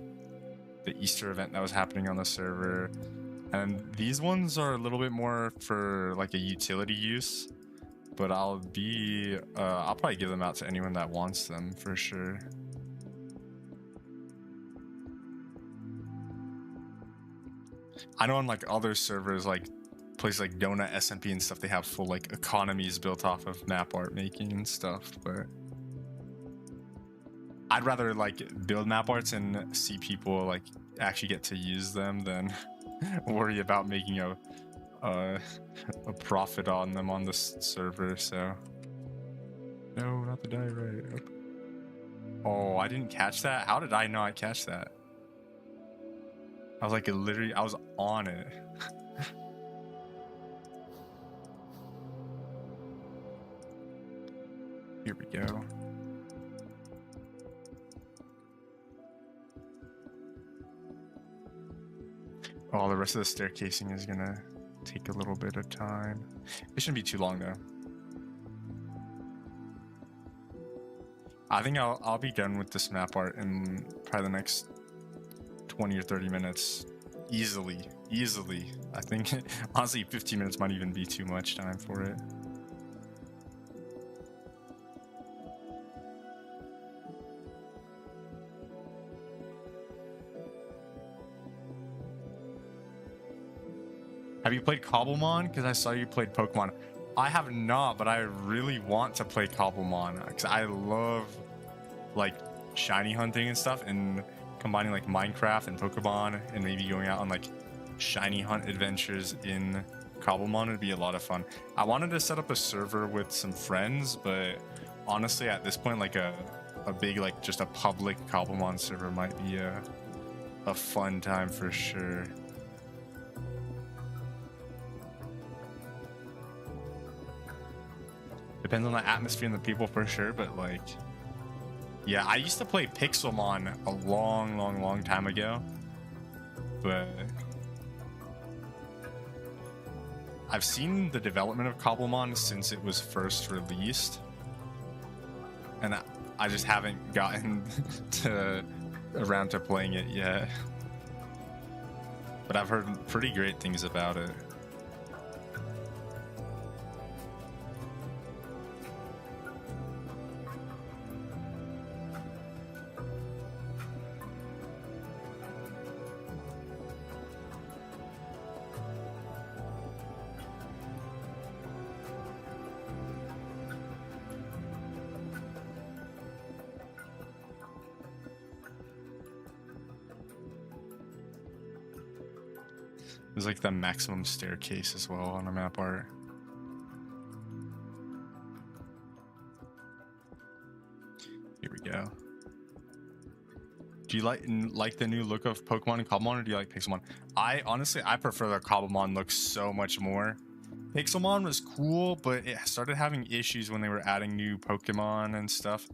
Easter event that was happening on the server. And these ones are a little bit more for like a utility use, but I'll probably give them out to anyone that wants them for sure. I know on like other servers, like places like Donut, SMP and stuff, they have full like economies built off of map art making and stuff, but I'd rather like build map arts and see people like actually get to use them than worry about making a profit on them on this server. So no, not the diorite. Oh, I didn't catch that. How did I not catch that? I was like, I was on it. Here we go. Oh, the rest of the staircasing is gonna take a little bit of time. It shouldn't be too long though. I think I'll be done with this map art in probably the next 20 or 30 minutes. Easily. I think honestly 15 minutes might even be too much time for it. Have you played Cobblemon? Because I saw you played Pokemon. I have not, but I really want to play Cobblemon because I love like shiny hunting and stuff, and combining like Minecraft and Pokemon and maybe going out on like shiny hunt adventures in Cobblemon would be a lot of fun. I wanted to set up a server with some friends, but honestly at this point like a big like just a public Cobblemon server might be a fun time for sure. Depends on the atmosphere and the people for sure, but like, yeah, I used to play Pixelmon a long time ago, but I've seen the development of Cobblemon since it was first released, and I just haven't gotten around to playing it yet, but I've heard pretty great things about it. There's like the maximum staircase as well on the map art. Here we go. Do you like the new look of Pokemon and Cobblemon, or do you like Pixelmon? I honestly prefer the Cobblemon look so much more. Pixelmon was cool, but it started having issues when they were adding new Pokemon and stuff,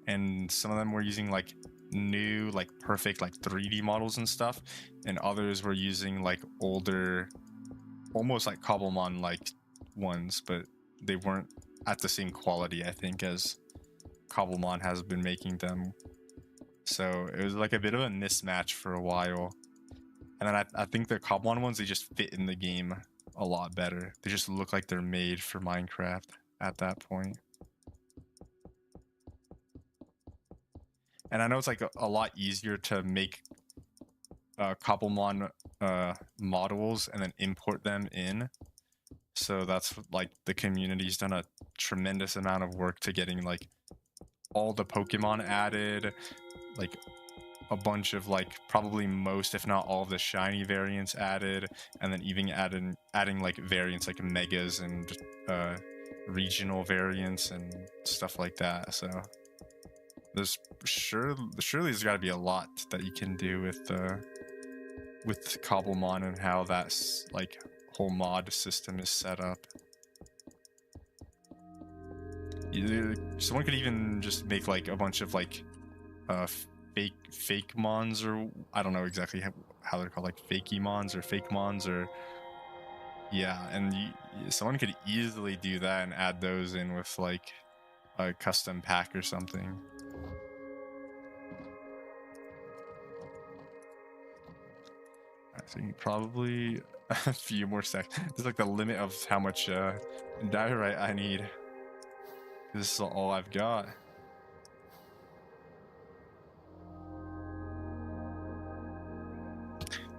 and some of them were using like new like perfect like 3D models and stuff, and others were using like older, almost like Cobblemon like ones, but they weren't at the same quality, I think, as Cobblemon has been making them. So it was like a bit of a mismatch for a while, and then I think the Cobblemon ones, they just fit in the game a lot better. They just look like they're made for Minecraft at that point. And I know it's like a lot easier to make Cobblemon models and then import them in. So that's like the community's done a tremendous amount of work to getting like all the Pokemon added, like a bunch of like probably most if not all of the shiny variants added, and then even adding like variants like megas and regional variants and stuff like that. So there's surely there's got to be a lot that you can do with Cobblemon and how that's like whole mod system is set up. Someone could even just make like a bunch of like fake mons, or I don't know exactly how they're called, like fakey mons or fake mons, or yeah, and someone could easily do that and add those in with like a custom pack or something. I think probably a few more seconds. There's like the limit of how much diorite I need. This is all I've got.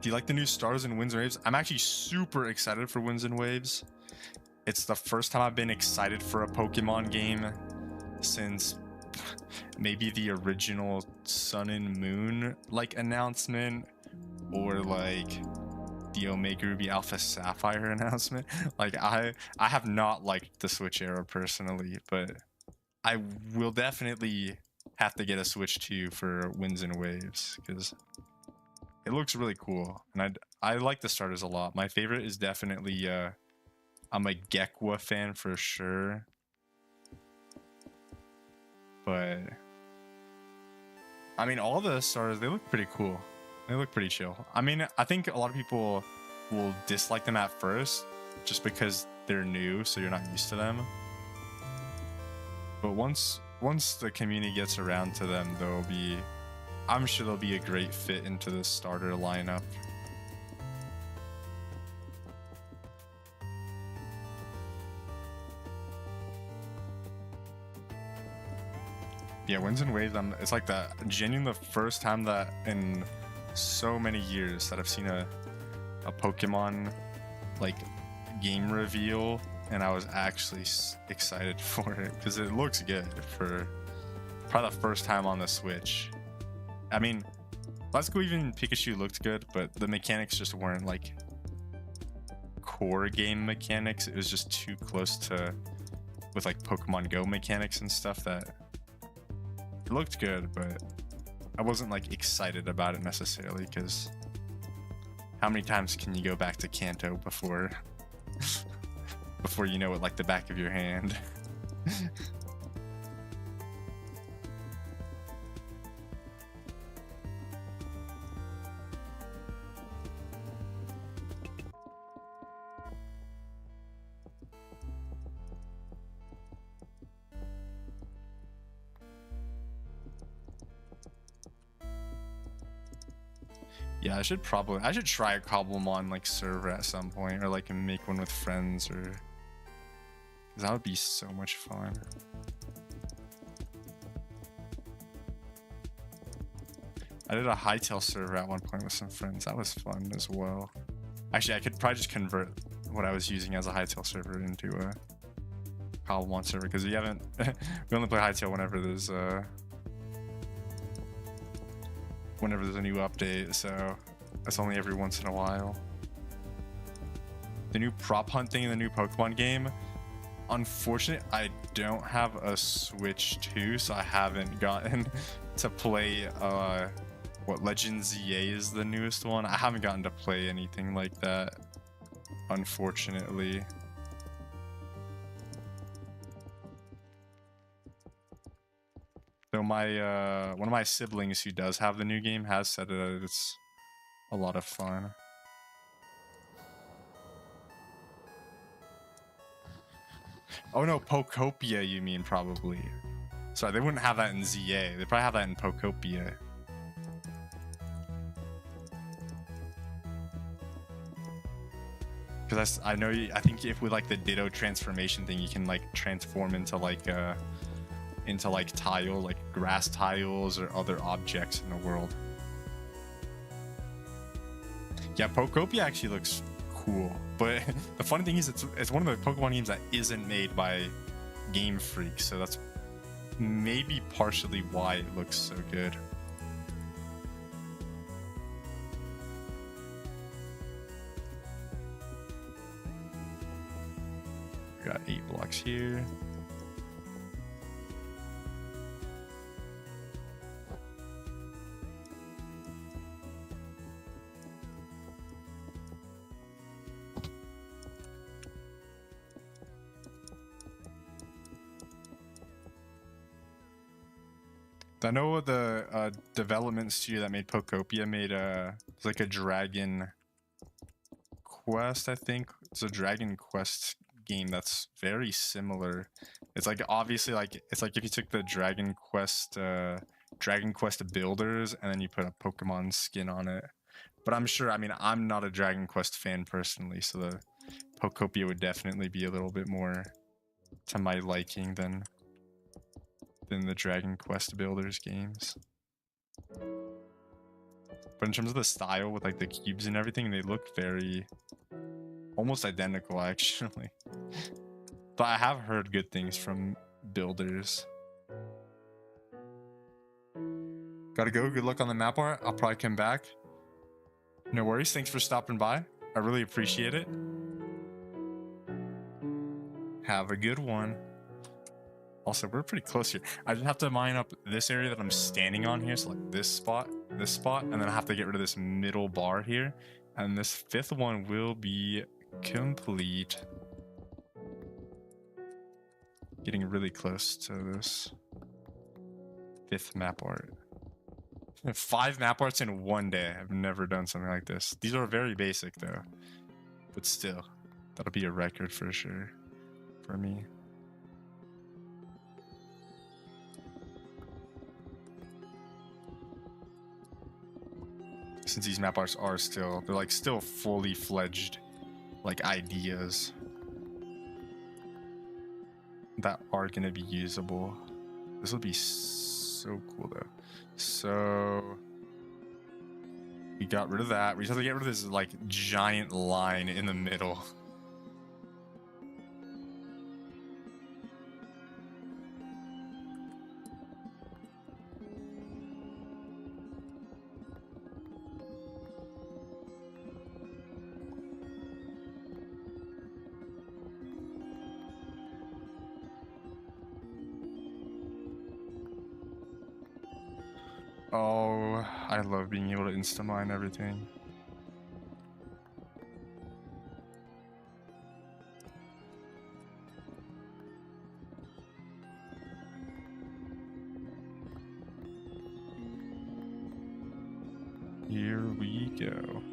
Do you like the new Stars and Winds and Waves? I'm actually super excited for Winds and Waves. It's the first time I've been excited for a Pokemon game since maybe the original Sun and Moon like announcement, or like the Omega Ruby Alpha Sapphire announcement. Like I have not liked the Switch era personally, but I will definitely have to get a Switch 2 for Winds and Waves because it looks really cool, and I like the starters a lot. My favorite is definitely I'm a Gekwa fan for sure, but I mean all the starters, they look pretty cool. They look pretty chill. I mean, I think a lot of people will dislike them at first just because they're new, so you're not used to them. But once the community gets around to them, I'm sure they'll be a great fit into the starter lineup. Yeah, Winds and Waves, it's like genuinely the first time that in so many years that I've seen a Pokemon like game reveal, and I was actually excited for it because it looks good for probably the first time on the Switch. I mean, Let's Go even Pikachu looked good, but the mechanics just weren't like core game mechanics. It was just too close to with like Pokemon Go mechanics and stuff that it looked good, but I wasn't like excited about it necessarily because how many times can you go back to Kanto before you know it like the back of your hand? Yeah, I should try a Cobblemon like server at some point, or like make one with friends, or that would be so much fun. I did a Hytale server at one point with some friends. That was fun as well. Actually, I could probably just convert what I was using as a Hytale server into a Cobblemon server, because we only play Hytale whenever there's a new update, so that's only every once in a while. the new prop hunt thing in the new Pokemon game. Unfortunately, I don't have a Switch 2, so I haven't gotten to play what Legend ZA is the newest one. I haven't gotten to play anything like that, unfortunately. So my one of my siblings who does have the new game has said that it's a lot of fun. Oh no, Pokopia you mean probably. Sorry, they wouldn't have that in ZA. They probably have that in Pokopia. Because I know I think if with like the Ditto transformation thing, you can like transform into like tile, like grass tiles or other objects in the world. Yeah, Pokopia actually looks cool, but the funny thing is it's one of the Pokemon games that isn't made by Game Freak, so that's maybe partially why it looks so good. We got 8 blocks here. I know the development studio that made Pokopia made it's like a Dragon Quest, I think. It's a Dragon Quest game that's very similar. It's like obviously like it's like if you took the Dragon Quest builders and then you put a Pokemon skin on it. But I'm sure, I mean, I'm not a Dragon Quest fan personally, so the Pokopia would definitely be a little bit more to my liking than the Dragon Quest builders games. But in terms of the style with like the cubes and everything, they look very almost identical actually. But I have heard good things from builders. Gotta go. Good luck on the map art. I'll probably come back. No worries. Thanks for stopping by. I really appreciate it. Have a good one. Also, we're pretty close here. I just have to mine up this area that I'm standing on here. So like this spot, and then I have to get rid of this middle bar here. And this 5th one will be complete. Getting really close to this 5th map art. 5 map arts in one day. I've never done something like this. These are very basic though, but still, that'll be a record for sure for me. Since these map arts are they're like still fully fledged like ideas that are gonna be usable. This will be so cool though. So we got rid of that. We just have to get rid of this like giant line in the middle. Oh, I love being able to insta-mine everything. Here we go.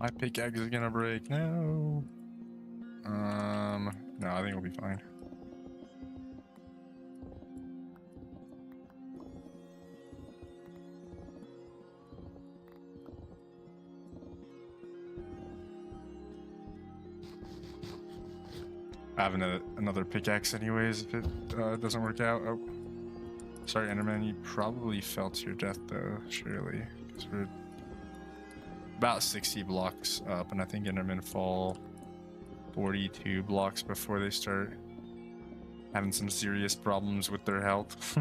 My pickaxe is gonna break. No. No, I think we'll be fine. I have another pickaxe anyways if it doesn't work out. Oh, sorry, Enderman. You probably fell to your death though, surely, because we're about 60 blocks up, and I think Endermen fall 42 blocks before they start having some serious problems with their health.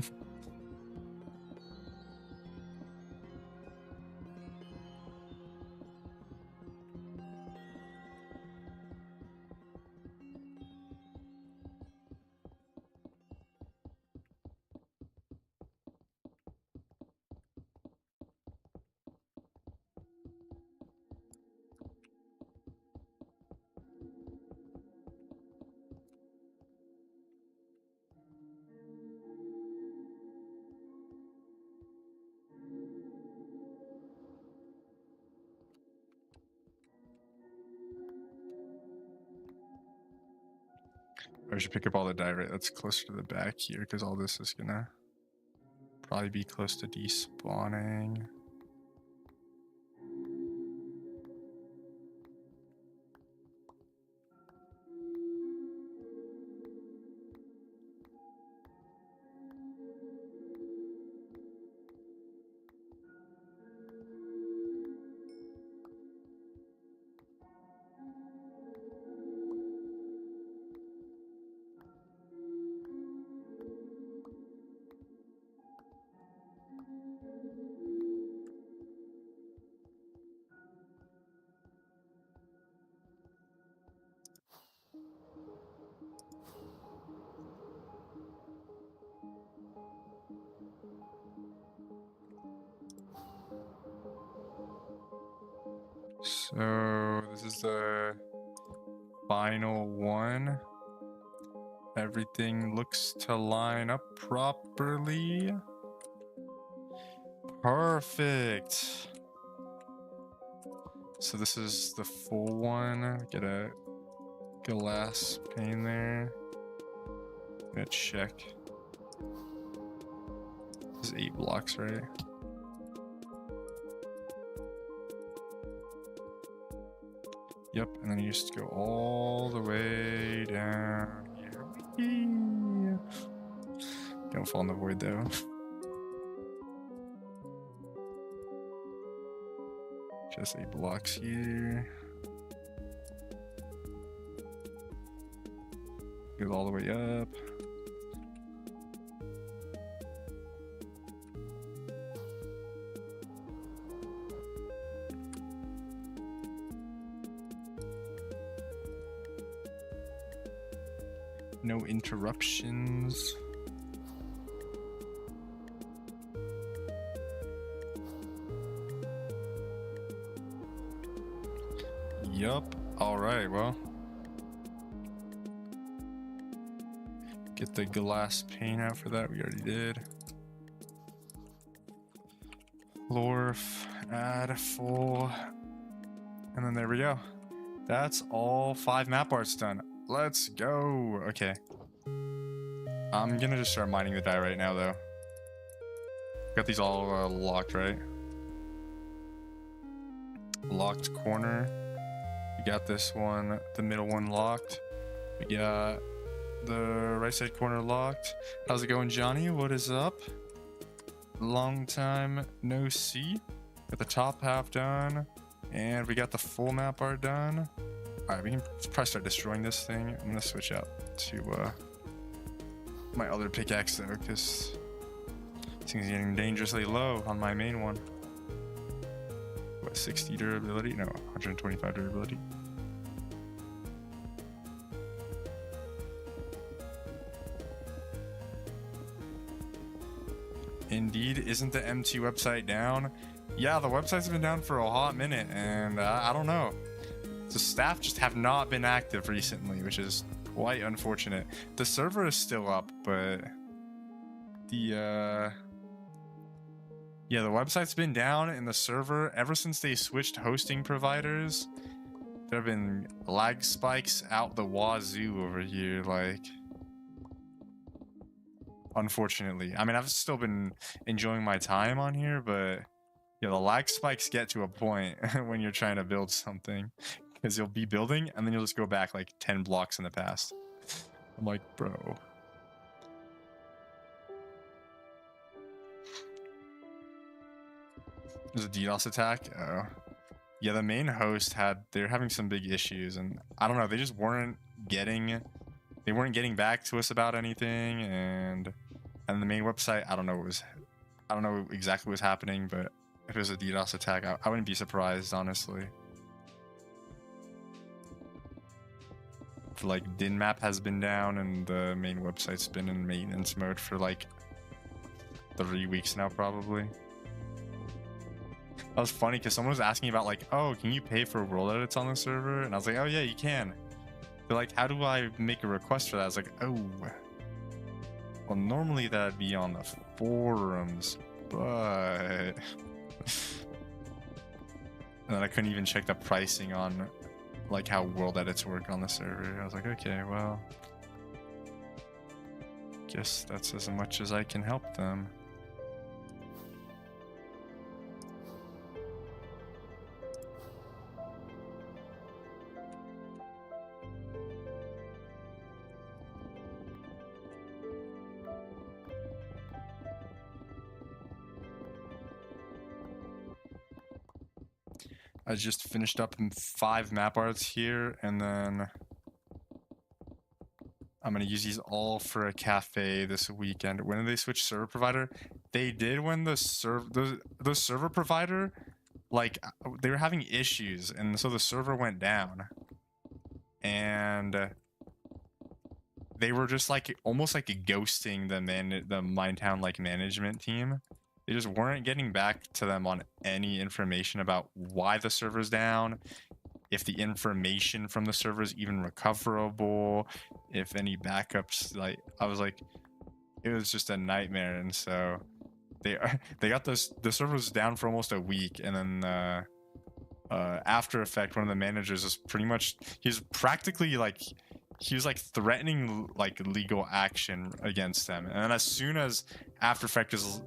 I should pick up all the diorite that's closer to the back here, because all this is gonna probably be close to despawning. So this is the final one. Everything looks to line up properly. Perfect. So this is the full one. Get a glass pane there. Gonna check. This is 8 blocks, right? Yep, and then you just go all the way down here. Don't fall in the void though. Just 8 blocks here. Goes all the way up. No interruptions. Yup. Alright, well. Get the glass pane out for that. We already did. Lorf, add full. And then there we go. That's all 5 map arts done. Let's go. Okay. I'm gonna just start mining the diorite now, though. Got these all locked, right? Locked corner. We got this one, the middle one locked. We got the right side corner locked. How's it going, Johnny? What is up? Long time no see. Got the top half done. And we got the full map art done. Alright, we can probably start destroying this thing. I'm gonna switch out to my other pickaxe though, because this thing's getting dangerously low on my main one. What, 60 durability? No, 125 durability. Indeed, isn't the MT website down? Yeah, the website's been down for a hot minute, and I don't know. The staff just have not been active recently, which is quite unfortunate. The server is still up, but the Yeah, the website's been down and the server ever since they switched hosting providers. There have been lag spikes out the wazoo over here, like, unfortunately. I mean, I've still been enjoying my time on here, but yeah, the lag spikes get to a point when you're trying to build something, because you'll be building and then you'll just go back like 10 blocks in the past. I'm like, bro. There's a DDoS attack. Oh. Yeah, the main host they're having some big issues, and I don't know, they just weren't getting back to us about anything, and the main website, I don't know exactly what's happening, but if it was a DDoS attack, I wouldn't be surprised, honestly. Like, DinMap has been down, and the main website's been in maintenance mode for like 3 weeks now, probably. That was funny because someone was asking about like, oh, can you pay for world edits on the server? And I was like, oh yeah, you can. They're like, how do I make a request for that? I was like, oh, well, normally that'd be on the forums, but and then I couldn't even check the pricing on like how world edits work on the server. I was like, okay, well, guess that's as much as I can help them. I just finished up 5 map arts here, and then I'm gonna use these all for a cafe this weekend. When did they switch server provider? They did when the server provider, like, they were having issues, and so the server went down, and they were just like almost like ghosting the Minetown like management team. They just weren't getting back to them on any information about why the server's down, if the information from the server is even recoverable, if any backups. Like, I was like, it was just a nightmare. And so they got the server was down for almost a week, and then After Effect, one of the managers, was pretty much, he was threatening like legal action against them. And then as soon as After Effect was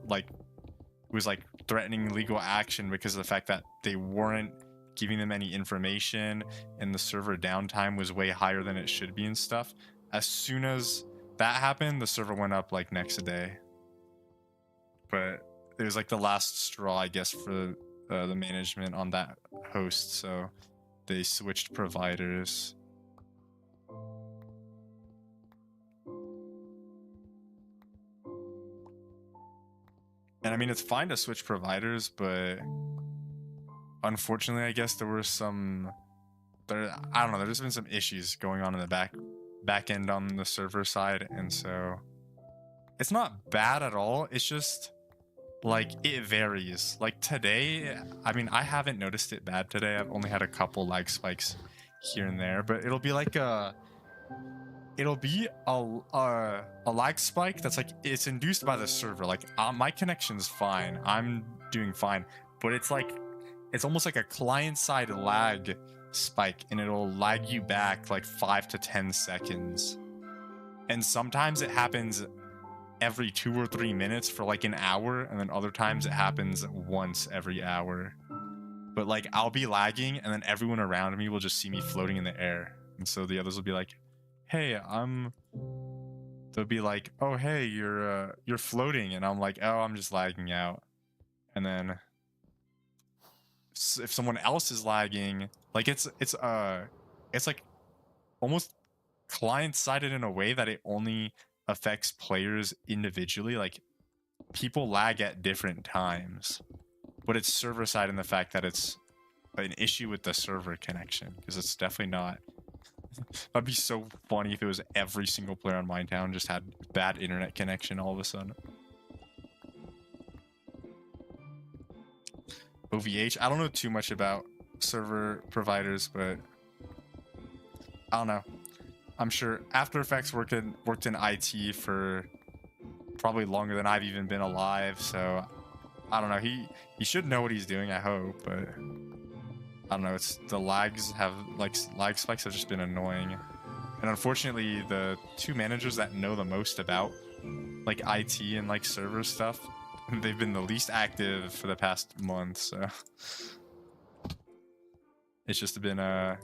threatening legal action because of the fact that they weren't giving them any information and the server downtime was way higher than it should be and stuff, as soon as that happened, the server went up like next day. But it was like the last straw, I guess, for the management on that host, so they switched providers. And I mean, it's fine to switch providers, but unfortunately, I guess there were I don't know, there's been some issues going on in the back end on the server side, and so it's not bad at all. It's just like it varies. Like today, I mean, I haven't noticed it bad today. I've only had a couple lag spikes here and there, but it'll be like a lag spike that's like, it's induced by the server. Like my connection's fine, I'm doing fine, but it's almost like a client side lag spike, and it'll lag you back like 5 to 10 seconds. And sometimes it happens every 2 or 3 minutes for like an hour, and then other times it happens once every hour. But like, I'll be lagging, and then everyone around me will just see me floating in the air, and so the others will be like, hey, they'll be like, oh hey, you're floating, and I'm like, oh, I'm just lagging out. And then if someone else is lagging, like it's like almost client-sided in a way that it only affects players individually. Like, people lag at different times, but it's server-side in the fact that it's an issue with the server connection, because it's definitely not. That'd be so funny if it was every single player on Minetown just had bad internet connection all of a sudden. OVH, I don't know too much about server providers, but I don't know. I'm sure After Effects worked in IT for probably longer than I've even been alive, so I don't know. He should know what he's doing, I hope, but I don't know. It's the lags have like lag spikes have just been annoying, and unfortunately, the two managers that know the most about like IT and like server stuff, they've been the least active for the past month. So it's just been an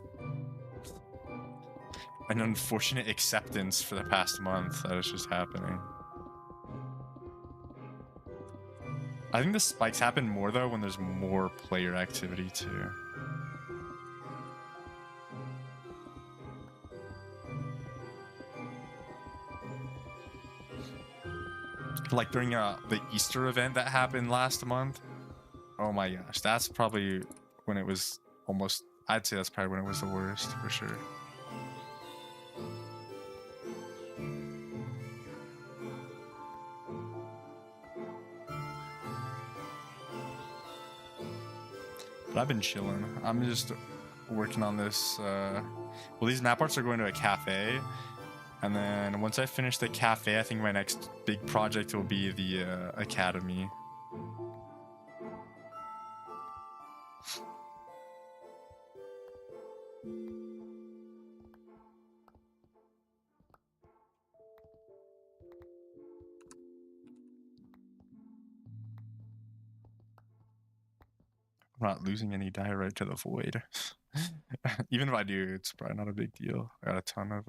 unfortunate acceptance for the past month that is just happening. I think the spikes happen more though when there's more player activity too. Like during the Easter event that happened last month. Oh my gosh, that's probably when it was almost, I'd say that's probably when it was the worst for sure. But I've been chilling. I'm just working on this. Well, these map arts are going to a cafe. And then once I finish the cafe, I think my next big project will be the academy. I'm not losing any diorite to the void. Even if I do, it's probably not a big deal. I got a ton of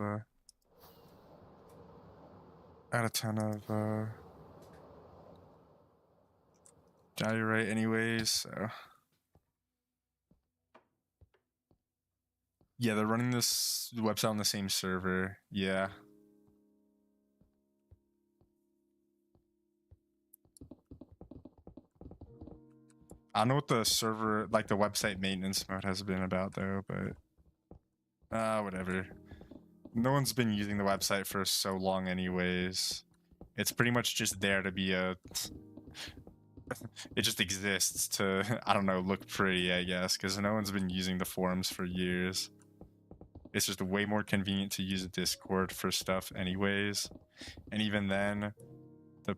diorite anyways, so yeah, they're running this website on the same server. Yeah. I don't know what the server, like the website maintenance mode has been about though, but whatever. No one's been using the website for so long anyways. It's pretty much just there to be a it just exists to, I don't know, look pretty, I guess, because no one's been using the forums for years. It's just way more convenient to use Discord for stuff anyways. And even then, the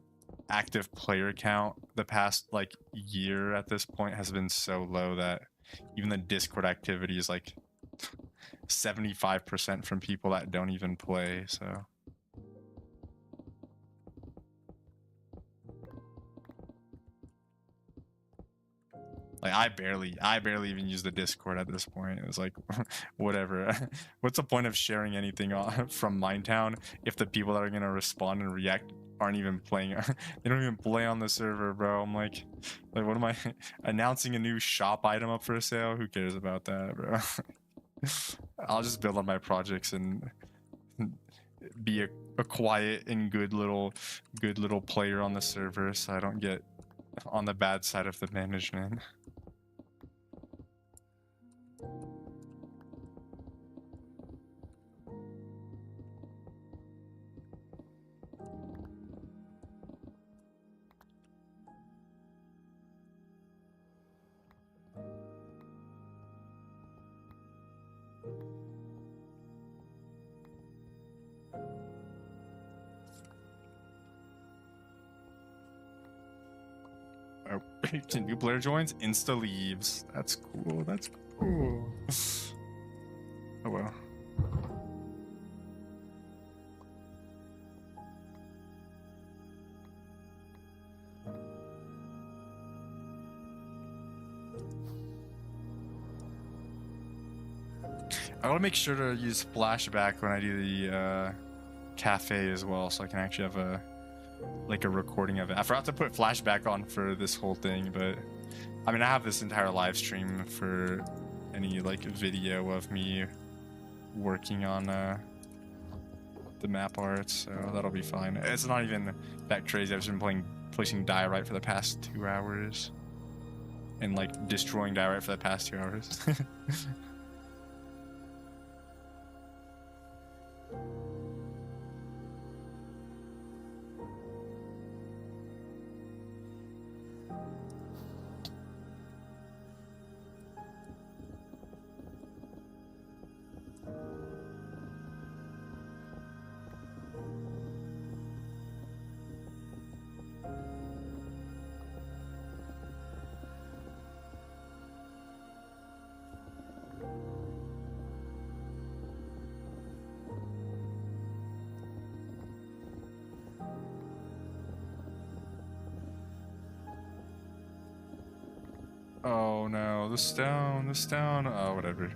active player count the past like year at this point has been so low that even the Discord activity is like 75% from people that don't even play, so like I barely even use the Discord at this point. It's like whatever. What's the point of sharing anything from Mindtown if the people that are gonna respond and react aren't even playing? They don't even play on the server, bro. I'm like what am I announcing a new shop item up for sale? Who cares about that, bro? I'll just build on my projects and be a quiet and good little player on the server so I don't get on the bad side of the management. Oh, new player joins, insta leaves. That's cool. That's cool. Oh well. I want to make sure to use flashback when I do the cafe as well, so I can actually have a recording of it. I forgot to put flashback on for this whole thing, but I mean I have this entire live stream for any like video of me working on the map art, so that'll be fine. It's not even that crazy. I've just been placing diorite for the past 2 hours and like destroying diorite for the past 2 hours. Oh no, the stone. Oh, whatever.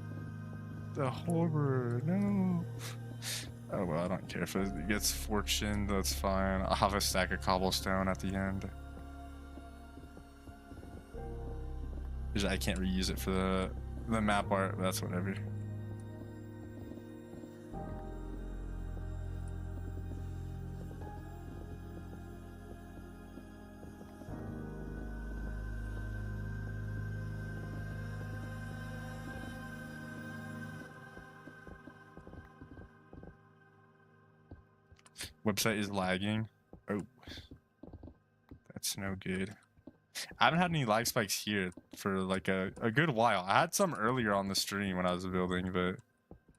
The horror, no. Oh well, I don't care if it gets fortune, that's fine. I'll have a stack of cobblestone at the end. I can't reuse it for the map art, but that's whatever. Website is lagging. Oh, that's no good. I haven't had any lag spikes here for like a good while. I had some earlier on the stream when I was building, but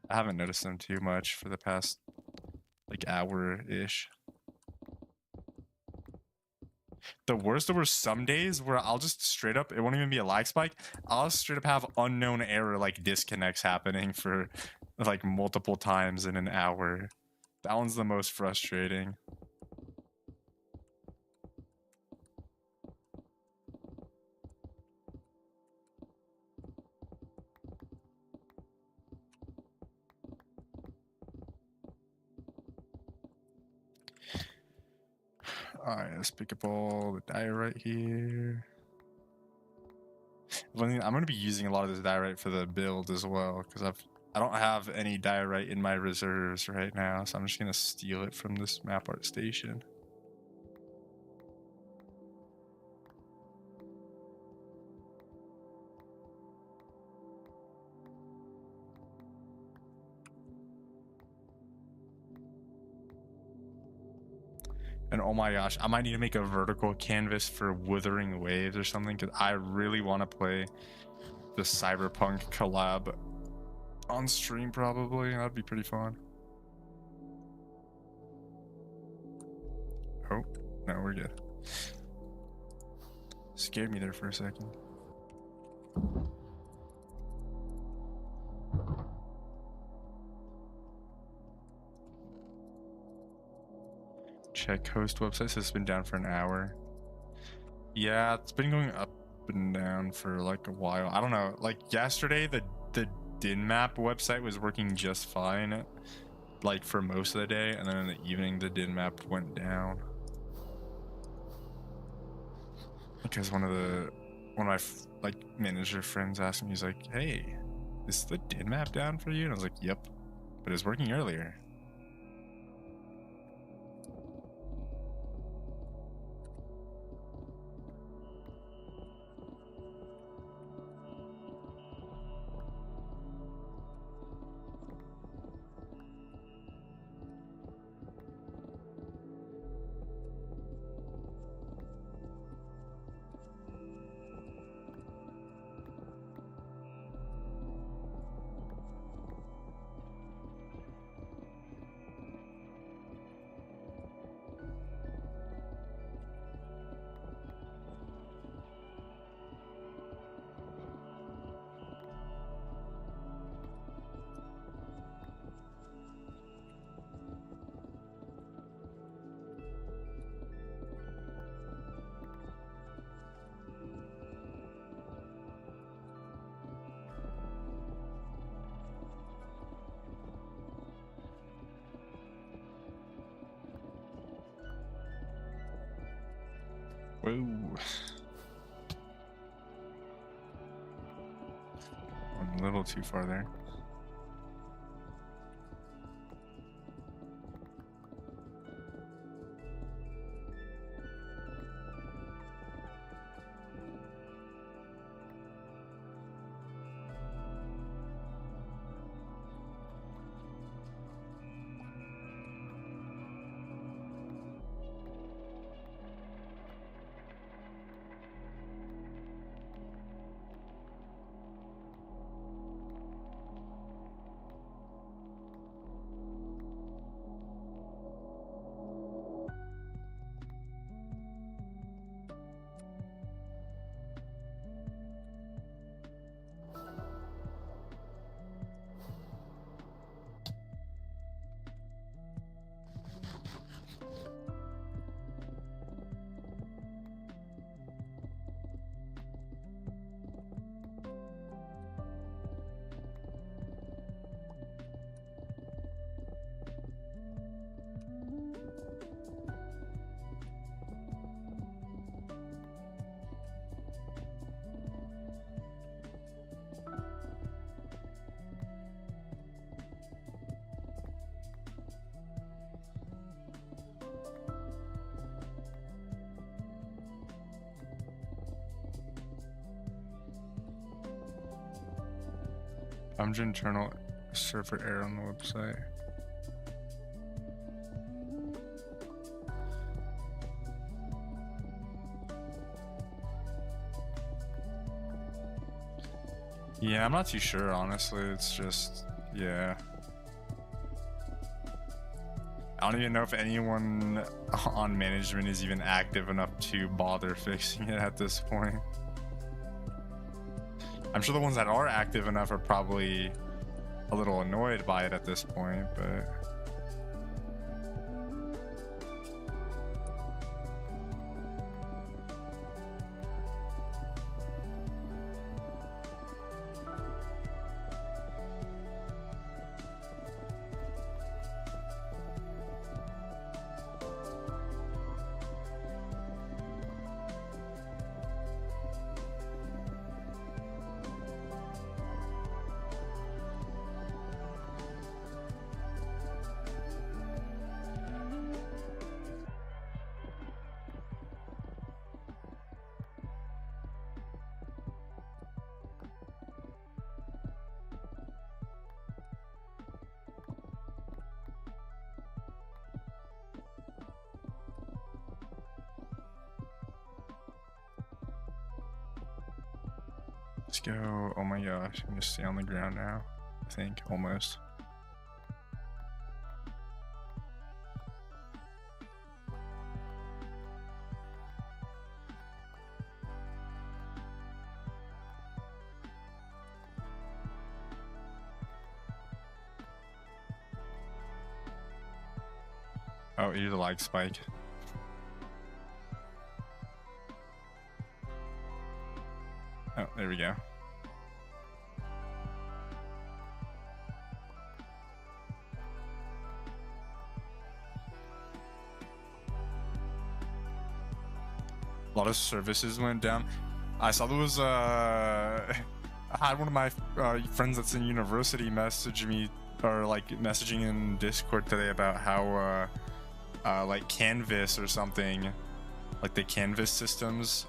I haven't noticed them too much for the past like hour-ish. The worst, there were some days where I'll just straight up, it won't even be a lag spike. I'll straight up have unknown error like disconnects happening for like multiple times in an hour. That one's the most frustrating. Alright, let's pick up all the diorite here. I'm going to be using a lot of this diorite for the build as well, because I don't have any diorite in my reserves right now, so I'm just going to steal it from this map art station. And oh my gosh, I might need to make a vertical canvas for Wuthering Waves or something, because I really want to play the Cyberpunk collab on stream probably. That'd be pretty fun. Oh, no, we're good. Scared me there for a second. Check host website says it's been down for an hour. Yeah, it's been going up and down for like a while. I don't know. Like yesterday, the DinMap website was working just fine, like for most of the day, and then in the evening, the DinMap went down because one of my like manager friends asked me, he's like, "Hey, is the DinMap down for you?" And I was like, "Yep, but it's working earlier." Whoa. I'm a little too far there. internal server error on the website. Yeah, I'm not too sure, honestly. It's just, yeah. I don't even know if anyone on management is even active enough to bother fixing it at this point. I'm sure the ones that are active enough are probably a little annoyed by it at this point, but... Let's go. Oh my gosh, I'm gonna stay on the ground now. I think, almost. Oh, here's a lag spike. Oh, there we go. A lot of services went down. I saw there was I had one of my friends that's in university message me, or like messaging in Discord today about how like Canvas or something, like the Canvas systems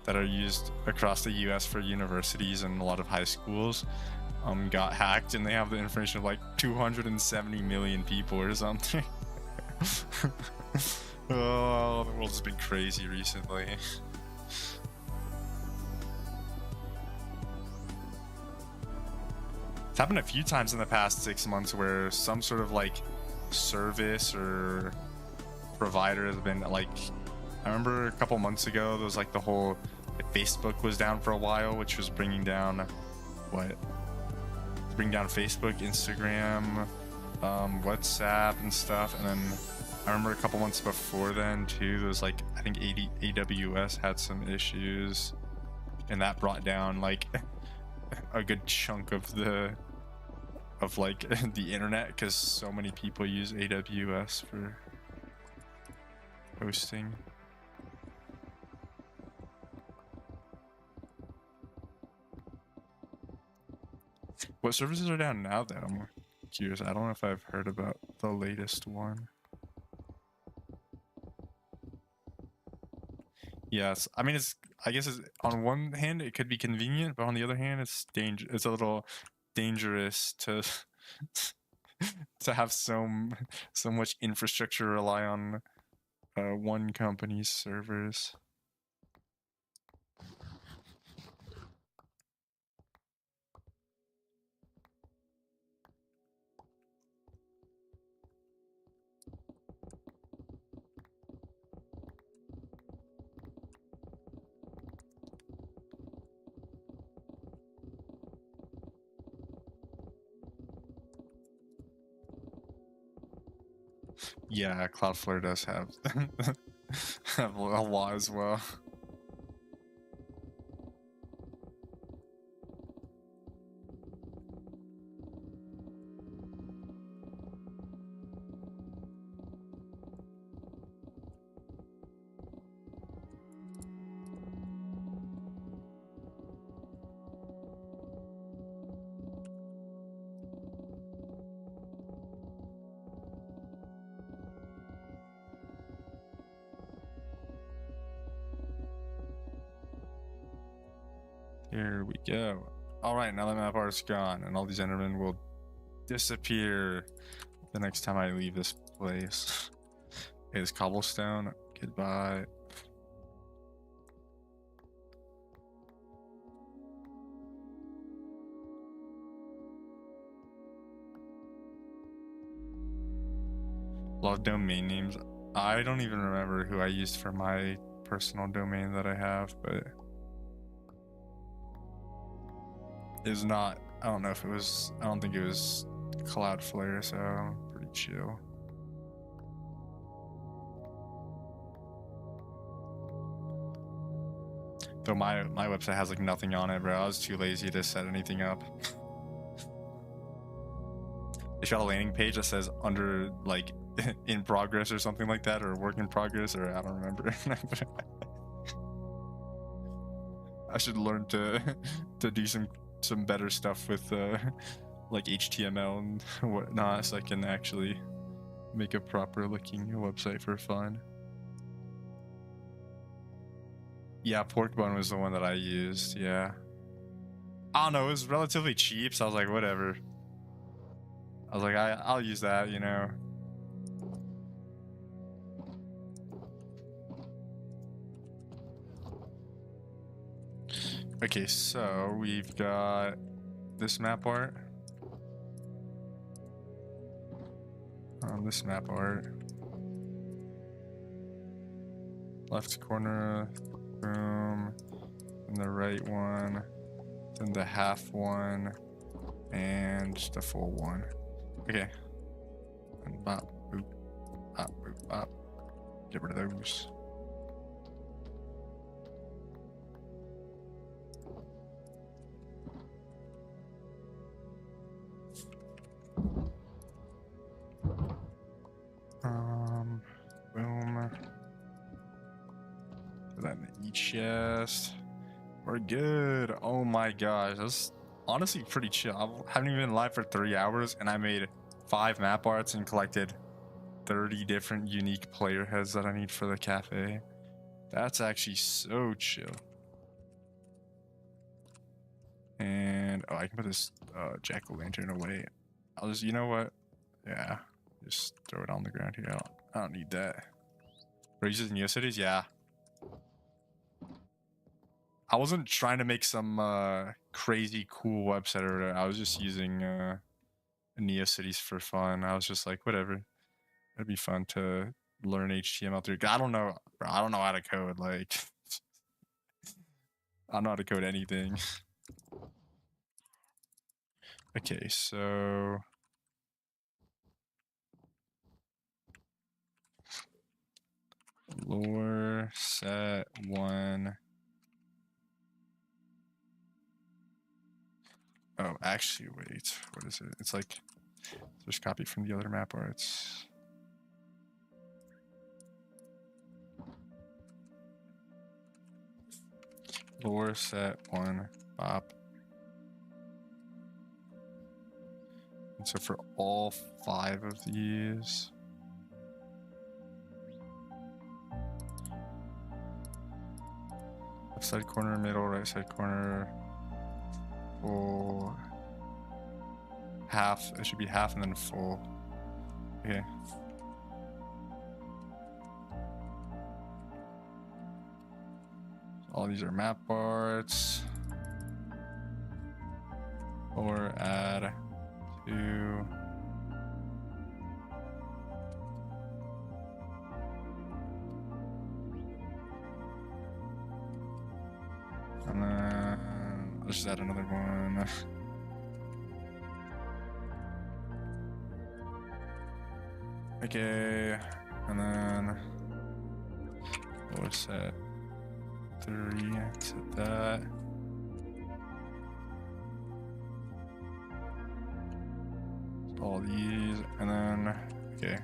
that are used across the US for universities and a lot of high schools got hacked, and they have the information of like 270 million people or something. Oh, the world has been crazy recently. It's happened a few times in the past 6 months where some sort of like service or provider has been like, I remember a couple months ago there was like the whole Facebook was down for a while, which was bringing down Facebook, Instagram, WhatsApp and stuff. And then I remember a couple months before then too, there was like, I think AWS had some issues, and that brought down like a good chunk of the internet, because so many people use AWS for hosting. What services are down now then? I'm curious. I don't know if I've heard about the latest one. Yes, I mean, I guess it's, on one hand it could be convenient, but on the other hand it's a little dangerous to to have so much infrastructure rely on one company's servers. Yeah, Cloudflare does have have a lot as well. Here we go. All right, now that map art's gone, and all these Endermen will disappear the next time I leave this place. Okay, this cobblestone. Goodbye. A lot of domain names. I don't even remember who I used for my personal domain that I have, but it's not. I don't know if it was. I don't think it was Cloudflare, so I'm pretty chill. Though my website has like nothing on it, bro. I was too lazy to set anything up. They got a landing page that says under like in progress or something like that, or work in progress, or I don't remember. I should learn to do some better stuff with like HTML and whatnot, so I can actually make a proper looking website for fun. Yeah, pork bun was the one that I used. Yeah, I don't know, it was relatively cheap, so I was like, whatever. I was like, I'll use that, you know. Okay, so we've got this map art. This map art. Left corner, boom. And the right one. Then the half one. And the full one. Okay. And bop, boop, boop, bop. Get rid of those. Boom. Put that in the chest. We're good. Oh my gosh, that's honestly pretty chill. I haven't even been live for 3 hours, and I made 5 map arts and collected 30 different unique player heads that I need for the cafe. That's actually so chill. And oh, I can put this jack-o'-lantern away. I'll just, you know what? Yeah, just throw it on the ground here. I don't need that. Are you using Neocities? Yeah. I wasn't trying to make some crazy cool website or whatever. I was just using Neocities for fun. I was just like, whatever. It'd be fun to learn HTML3. I don't know, bro. I don't know how to code. Like, I don't know how to code anything. Okay, so lore set 1. Oh, actually, wait. What is it? It's like just copied from the other map arts. Lore set 1 bop. And so for all 5 of these, left side corner, middle, right side corner, full, half. It should be half and then full. Okay. All these are map arts. Or add 2. And then let's just add another one. Okay, and then we'll set 3 to that. All these, and then okay,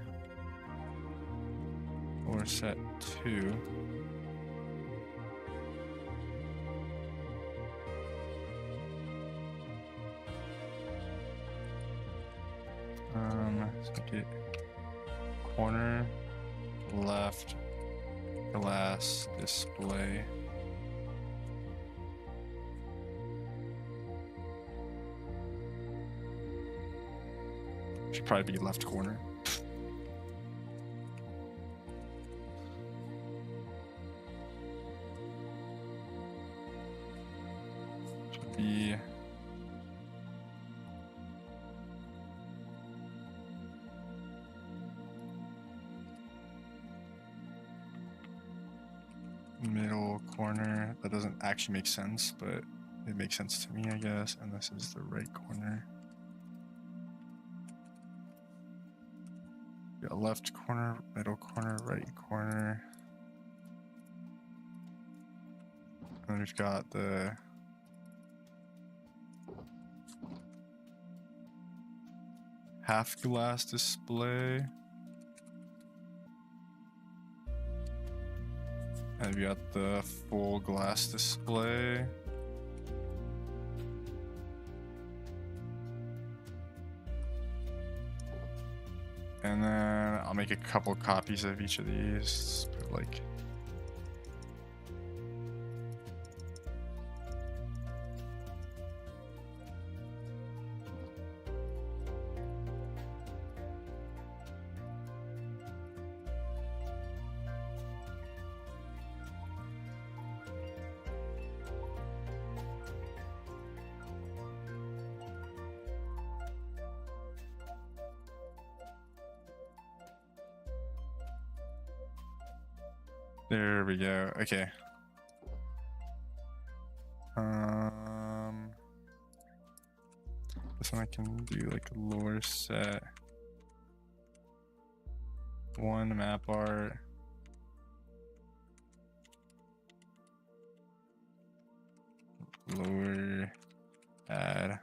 we'll set 2. Let's make it corner, left, glass, display. Should probably be left corner. Should be middle corner. That doesn't actually make sense, but it makes sense to me, I guess. And this is the right corner. Got left corner, middle corner, right corner. And then we've got the half glass display. And we got the full glass display. And then I'll make a couple copies of each of these. Put like there we go. Okay. This one I can do like a lore set. One map art. Lore add.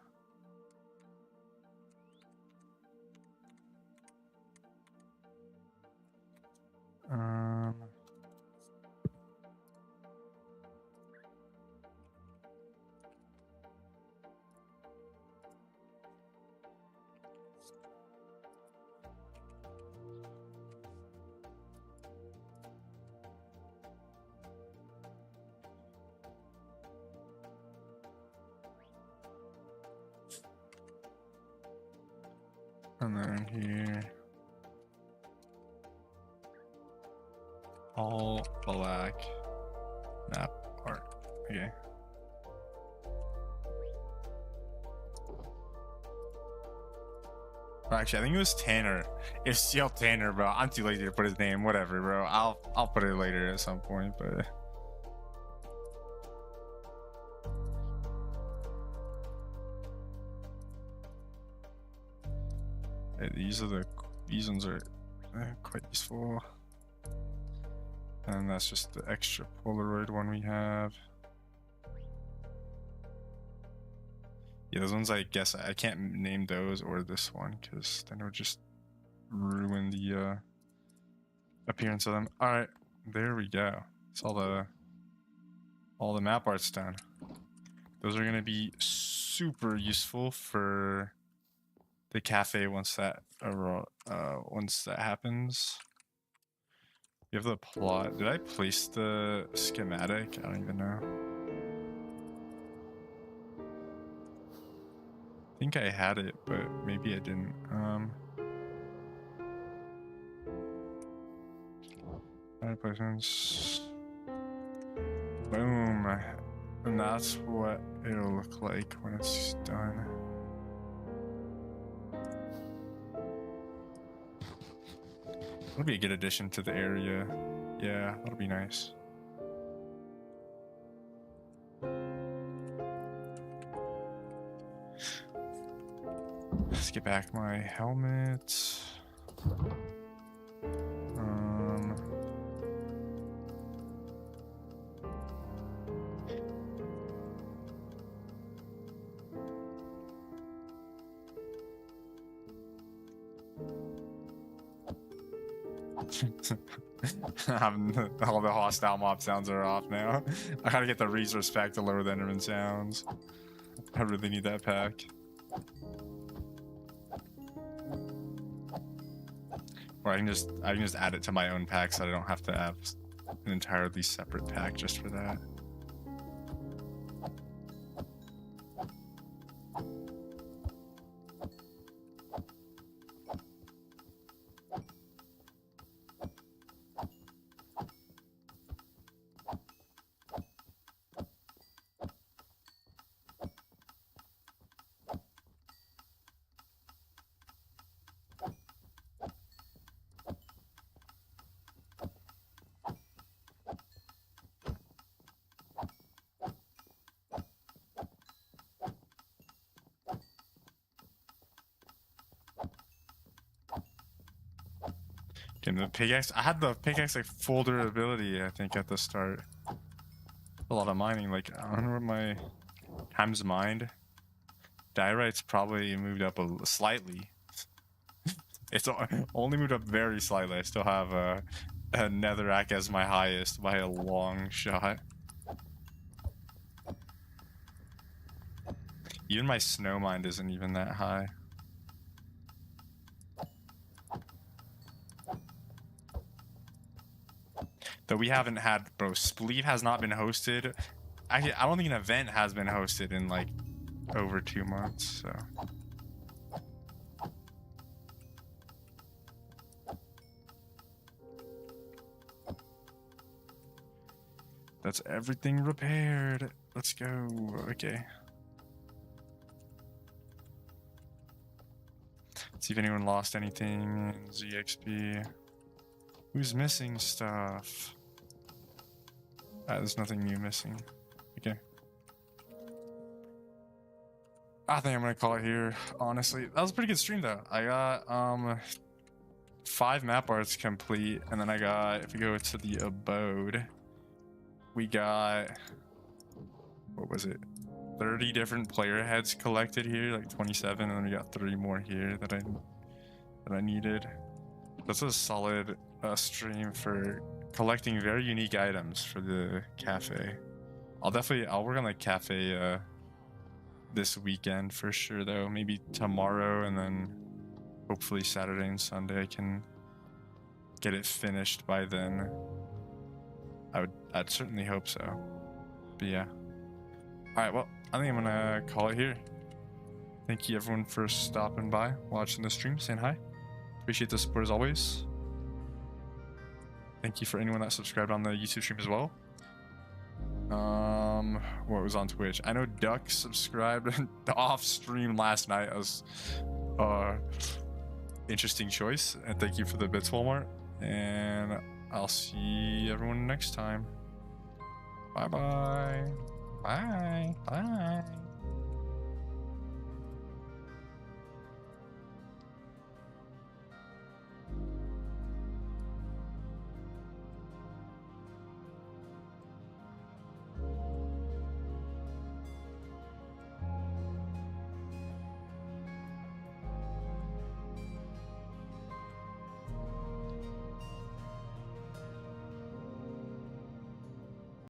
And then here, all black map art. Okay. Actually, I think it was Tanner. It's still Tanner, bro. I'm too lazy to put his name. Whatever, bro. I'll put it later at some point, but. These ones are quite useful. And that's just the extra Polaroid one we have. Yeah, those ones I guess I can't name those or this one because then it would just ruin the appearance of them. All right, there we go. It's all the map art's done. Those are gonna be super useful for the cafe once that happens. You have the plot. Did I place the schematic? I don't even know. I think I had it, but maybe I didn't. Placements. Boom. And that's what it'll look like when it's done. That'll be a good addition to the area. Yeah, that'll be nice. Let's get back my helmet. All the hostile mob sounds are off now. I gotta get the resource pack to lower the Enderman sounds. I really need that pack. Or I can just add it to my own pack so I don't have to have an entirely separate pack just for that. Getting the pickaxe. I had the pickaxe like full durability, I think, at the start. A lot of mining. Like, I don't know what my times mined. Diorite's probably moved up slightly. It's only moved up very slightly. I still have a netherrack as my highest by a long shot. Even my snow mine isn't even that high. Though we haven't had, bro, Spleef has not been hosted. Actually, I don't think an event has been hosted in like over 2 months, so. That's everything repaired. Let's go. Okay. See if anyone lost anything. ZXP. Who's missing stuff? There's nothing new missing. Okay. I think I'm gonna call it here, honestly. That was a pretty good stream though. I got 5 map arts complete, and then I got, if we go to the abode, we got, what was it? 30 different player heads collected here, like 27, and then we got 3 more here that I needed. That's a solid stream for collecting very unique items for the cafe. I'll work on the cafe this weekend for sure though. Maybe tomorrow, and then hopefully Saturday and Sunday I can get it finished by then. I'd certainly hope so. But yeah. Alright, well, I think I'm gonna call it here. Thank you everyone for stopping by, watching the stream, saying hi. Appreciate the support as always. Thank you for anyone that subscribed on the YouTube stream as well. What was on Twitch? I know Duck subscribed off stream last night. That was interesting choice, and thank you for the bits, Walmart. And I'll see everyone next time. Bye bye. Bye. Bye.